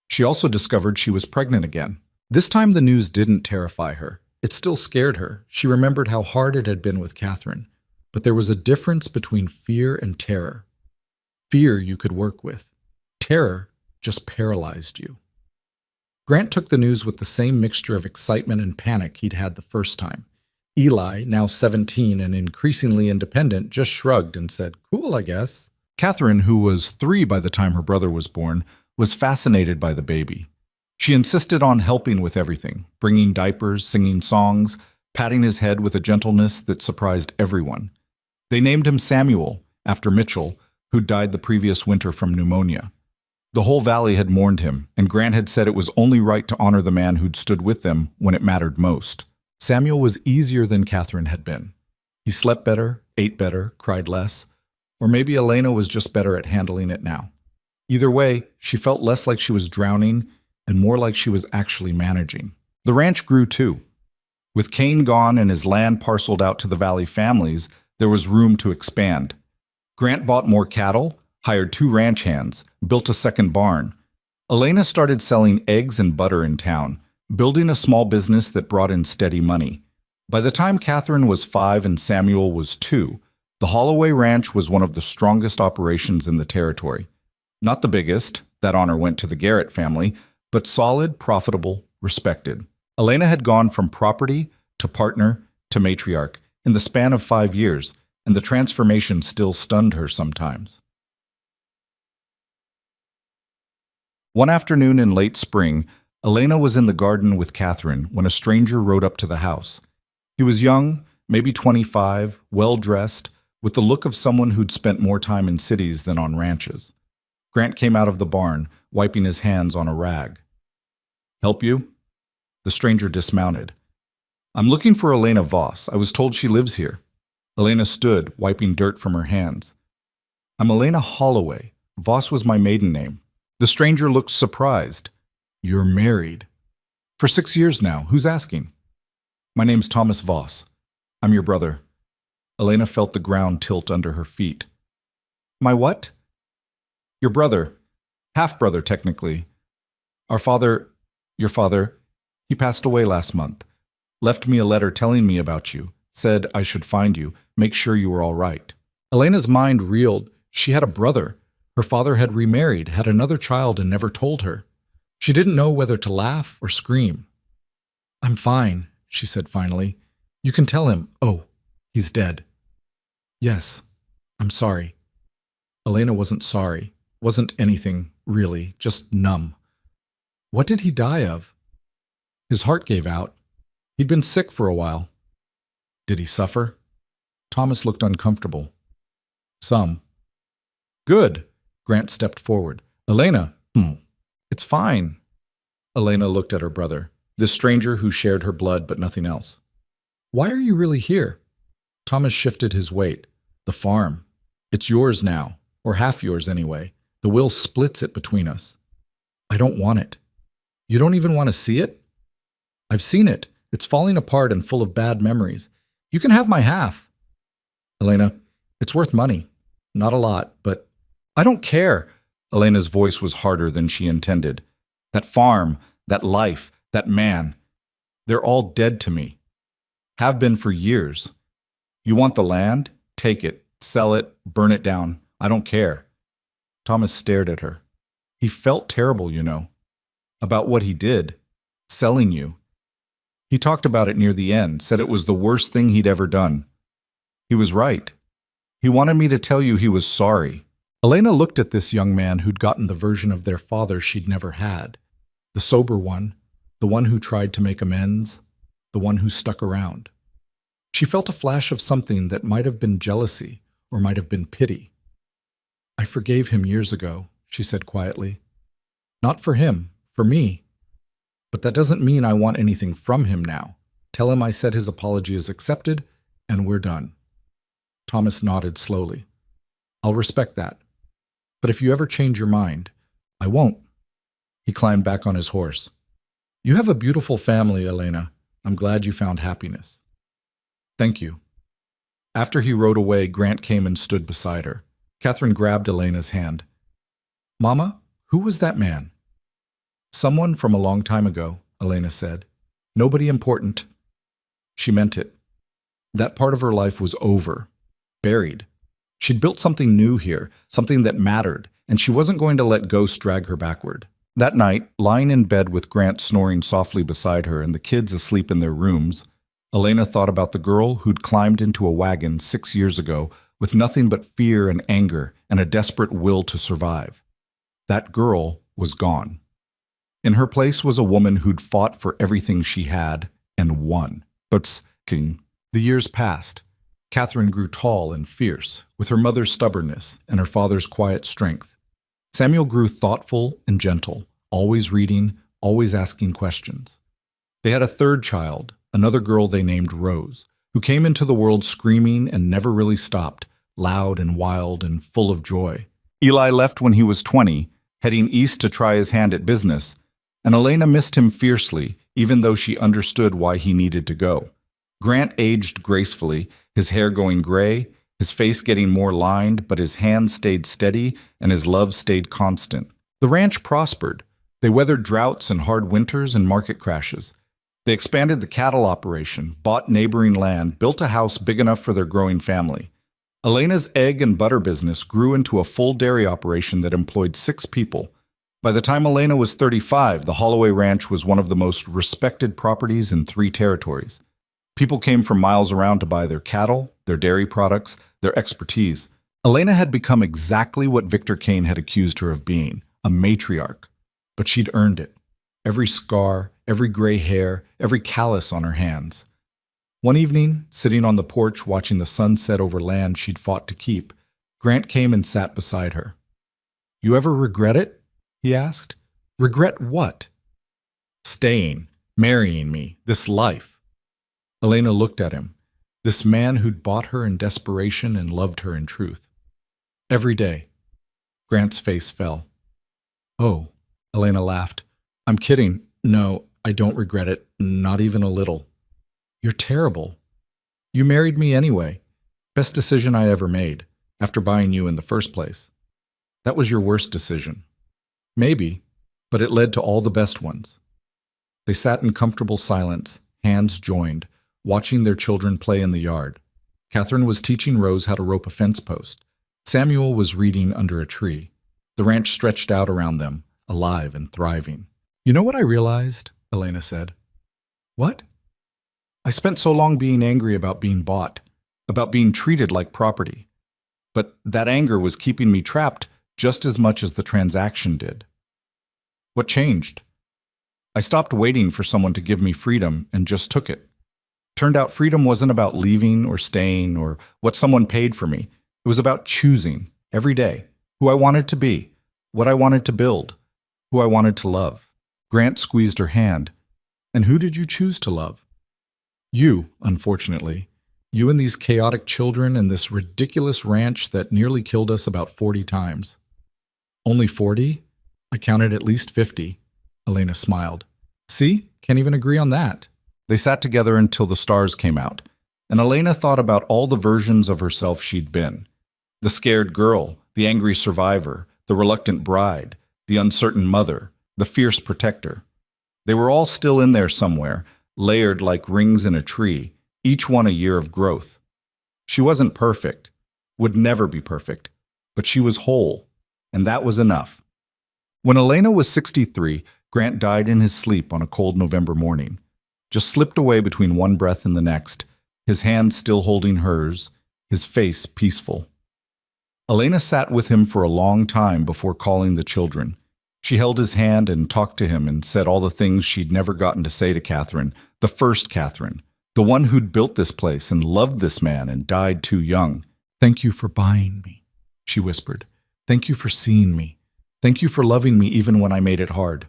She also discovered she was pregnant again. This time the news didn't terrify her. It still scared her. She remembered how hard it had been with Catherine. But there was a difference between fear and terror. Fear you could work with. Terror just paralyzed you. Grant took the news with the same mixture of excitement and panic he'd had the first time. Eli, now 17 and increasingly independent, just shrugged and said, "Cool, I guess." Catherine, who was 3 by the time her brother was born, was fascinated by the baby. She insisted on helping with everything, bringing diapers, singing songs, patting his head with a gentleness that surprised everyone. They named him Samuel, after Mitchell, who died the previous winter from pneumonia. The whole valley had mourned him, and Grant had said it was only right to honor the man who'd stood with them when it mattered most. Samuel was easier than Catherine had been. He slept better, ate better, cried less, or maybe Elena was just better at handling it now. Either way, she felt less like she was drowning and more like she was actually managing. The ranch grew too. With Cain gone and his land parceled out to the valley families, there was room to expand. Grant bought more cattle, hired 2 ranch hands, built a second barn. Elena started selling eggs and butter in town, building a small business that brought in steady money. By the time Catherine was 5 and Samuel was 2, The Holloway Ranch was one of the strongest operations in the territory. Not the biggest, that honor went to the Garrett family, but solid, profitable, respected. Elena had gone from property to partner to matriarch in the span of 5 years, and the transformation still stunned her sometimes. One afternoon in late spring, Elena was in the garden with Catherine when a stranger rode up to the house. He was young, maybe 25, well-dressed, with the look of someone who'd spent more time in cities than on ranches. Grant came out of the barn, wiping his hands on a rag. "Help you?" The stranger dismounted. "I'm looking for Elena Voss. I was told she lives here." Elena stood, wiping dirt from her hands. "I'm Elena Holloway. Voss was my maiden name." The stranger looked surprised. "You're married." "For 6 years now. Who's asking?" "My name's Thomas Voss. I'm your brother." Elena felt the ground tilt under her feet. "My what?" "Your brother. Half-brother, technically. Your father, he passed away last month. Left me a letter telling me about you. Said I should find you, make sure you were all right." Elena's mind reeled. She had a brother. Her father had remarried, had another child, and never told her. She didn't know whether to laugh or scream. "I'm fine," she said finally. "You can tell him, oh, he's dead." "Yes, I'm sorry." Elena wasn't sorry. Wasn't anything, really, just numb. What did he die of? His heart gave out. He'd been sick for a while. Did he suffer? Thomas looked uncomfortable. Some. "Good." Grant stepped forward. "Elena, it's fine." Elena looked at her brother, this stranger who shared her blood but nothing else. "Why are you really here?" Thomas shifted his weight. "The farm. It's yours now, or half yours anyway. The will splits it between us." "I don't want it." "You don't even want to see it?" "I've seen it. It's falling apart and full of bad memories. You can have my half." "Elena, it's worth money. Not a lot, but—" "I don't care." Elena's voice was harder than she intended. "That farm, that life, that man, they're all dead to me. Have been for years. You want the land? Take it, sell it, burn it down. I don't care." Thomas stared at her. He felt terrible, you know. About what he did. Selling you. He talked about it near the end, said it was the worst thing he'd ever done. He was right. He wanted me to tell you he was sorry. Elena looked at this young man who'd gotten the version of their father she'd never had. The sober one, the one who tried to make amends, the one who stuck around. She felt a flash of something that might have been jealousy or might have been pity. "I forgave him years ago," she said quietly. "Not for him, for me. But that doesn't mean I want anything from him now. Tell him I said his apology is accepted, and we're done." Thomas nodded slowly. "I'll respect that. But if you ever change your mind, I won't." He climbed back on his horse. "You have a beautiful family, Elena. I'm glad you found happiness." "Thank you." After he rode away, Grant came and stood beside her. Catherine grabbed Elena's hand. "Mama, who was that man?" "Someone from a long time ago," Elena said. "Nobody important." She meant it. That part of her life was over. Buried. She'd built something new here, something that mattered, and she wasn't going to let ghosts drag her backward. That night, lying in bed with Grant snoring softly beside her and the kids asleep in their rooms, Elena thought about the girl who'd climbed into a wagon 6 years ago with nothing but fear and anger and a desperate will to survive. That girl was gone. In her place was a woman who'd fought for everything she had and won. But the years passed. Catherine grew tall and fierce, with her mother's stubbornness and her father's quiet strength. Samuel grew thoughtful and gentle, always reading, always asking questions. They had a third child, another girl they named Rose, who came into the world screaming and never really stopped, loud and wild and full of joy. Eli left when he was 20, heading east to try his hand at business, and Elena missed him fiercely, even though she understood why he needed to go. Grant aged gracefully, his hair going gray, his face getting more lined, but his hands stayed steady and his love stayed constant. The ranch prospered. They weathered droughts and hard winters and market crashes. They expanded the cattle operation, bought neighboring land, built a house big enough for their growing family. Elena's egg and butter business grew into a full dairy operation that employed 6 people. By the time Elena was 35, the Holloway Ranch was one of the most respected properties in 3 territories. People came from miles around to buy their cattle, their dairy products, their expertise. Elena had become exactly what Victor Kane had accused her of being, a matriarch. But she'd earned it. Every scar, every gray hair, every callus on her hands. One evening, sitting on the porch watching the sun set over land she'd fought to keep, Grant came and sat beside her. "You ever regret it?" he asked. "Regret what?" "Staying, marrying me, this life." Elena looked at him, this man who'd bought her in desperation and loved her in truth. "Every day." Grant's face fell. "Oh," Elena laughed. "I'm kidding. No, I don't regret it, not even a little." "You're terrible. You married me anyway. Best decision I ever made, after buying you in the first place." "That was your worst decision." "Maybe, but it led to all the best ones." They sat in comfortable silence, hands joined, watching their children play in the yard. Catherine was teaching Rose how to rope a fence post. Samuel was reading under a tree. The ranch stretched out around them, alive and thriving. "You know what I realized?" Elena said. "What?" "I spent so long being angry about being bought, about being treated like property. But that anger was keeping me trapped just as much as the transaction did." "What changed?" "I stopped waiting for someone to give me freedom and just took it. Turned out freedom wasn't about leaving or staying or what someone paid for me. It was about choosing, every day, who I wanted to be, what I wanted to build, who I wanted to love." Grant squeezed her hand. "And who did you choose to love?" "You, unfortunately. You and these chaotic children and this ridiculous ranch that nearly killed us about 40 times. "Only 40? I counted at least 50. Elena smiled. "See? Can't even agree on that." They sat together until the stars came out, and Elena thought about all the versions of herself she'd been. The scared girl, the angry survivor, the reluctant bride, the uncertain mother, the fierce protector. They were all still in there somewhere, layered like rings in a tree, each one a year of growth. She wasn't perfect, would never be perfect, but she was whole, and that was enough. When Elena was 63, Grant died in his sleep on a cold November morning. Just slipped away between one breath and the next, his hand still holding hers, his face peaceful. Elena sat with him for a long time before calling the children. She held his hand and talked to him and said all the things she'd never gotten to say to Catherine, the first Catherine, the one who'd built this place and loved this man and died too young. "Thank you for buying me," she whispered. "Thank you for seeing me. Thank you for loving me even when I made it hard.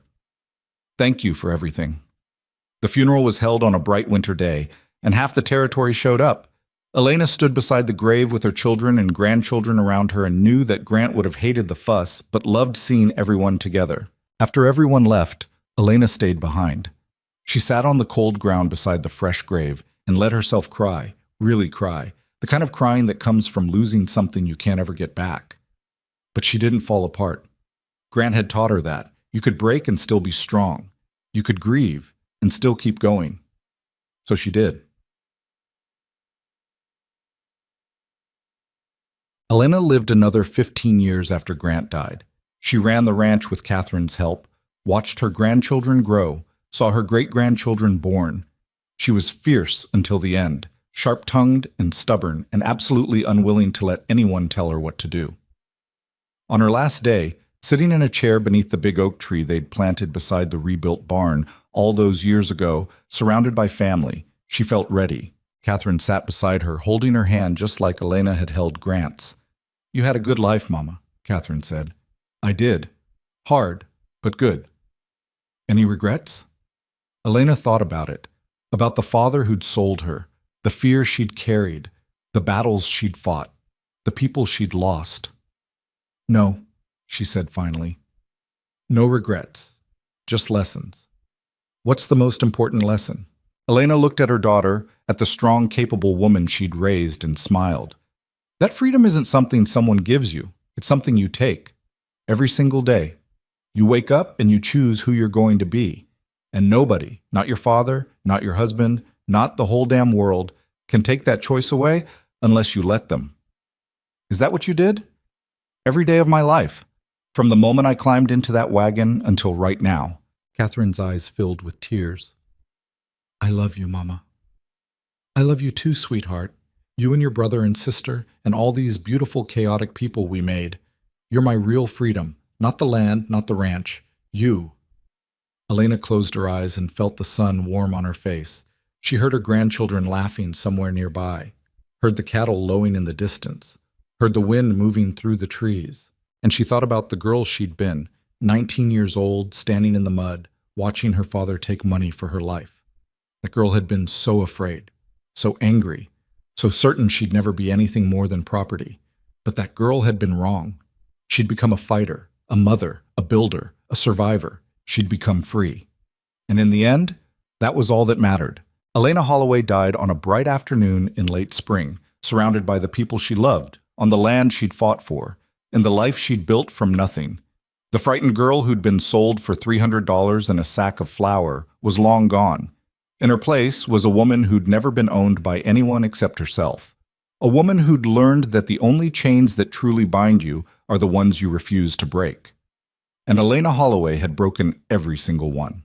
Thank you for everything." The funeral was held on a bright winter day, and half the territory showed up. Elena stood beside the grave with her children and grandchildren around her and knew that Grant would have hated the fuss, but loved seeing everyone together. After everyone left, Elena stayed behind. She sat on the cold ground beside the fresh grave and let herself cry, really cry, the kind of crying that comes from losing something you can't ever get back. But she didn't fall apart. Grant had taught her that. You could break and still be strong. You could grieve and still keep going. So she did. Elena lived another 15 years after Grant died. She ran the ranch with Catherine's help, watched her grandchildren grow, saw her great-grandchildren born. She was fierce until the end, sharp-tongued and stubborn, and absolutely unwilling to let anyone tell her what to do. On her last day, sitting in a chair beneath the big oak tree they'd planted beside the rebuilt barn all those years ago, surrounded by family, she felt ready. Catherine sat beside her, holding her hand just like Elena had held Grant's. "You had a good life, Mama," Catherine said. "I did. Hard, but good." "Any regrets?" Elena thought about it, about the father who'd sold her, the fear she'd carried, the battles she'd fought, the people she'd lost. "No," she said finally. "No regrets, just lessons." "What's the most important lesson?" Elena looked at her daughter, at the strong, capable woman she'd raised, and smiled. "That freedom isn't something someone gives you. It's something you take. Every single day. You wake up and you choose who you're going to be. And nobody, not your father, not your husband, not the whole damn world, can take that choice away unless you let them." Is that what you did? Every day of my life. From the moment I climbed into that wagon until right now. Catherine's eyes filled with tears. I love you, Mama. I love you too, sweetheart. You and your brother and sister and all these beautiful, chaotic people we made. You're my real freedom. Not the land, not the ranch. You. Elena closed her eyes and felt the sun warm on her face. She heard her grandchildren laughing somewhere nearby, heard the cattle lowing in the distance, heard the wind moving through the trees. And she thought about the girl she'd been, 19 years old, standing in the mud, watching her father take money for her life. That girl had been so afraid, so angry, so certain she'd never be anything more than property. But that girl had been wrong. She'd become a fighter, a mother, a builder, a survivor. She'd become free. And in the end, that was all that mattered. Elena Holloway died on a bright afternoon in late spring, surrounded by the people she loved, on the land she'd fought for, in the life she'd built from nothing. The frightened girl who'd been sold for $300 and a sack of flour was long gone. In her place was a woman who'd never been owned by anyone except herself. A woman who'd learned that the only chains that truly bind you are the ones you refuse to break. And Elena Holloway had broken every single one.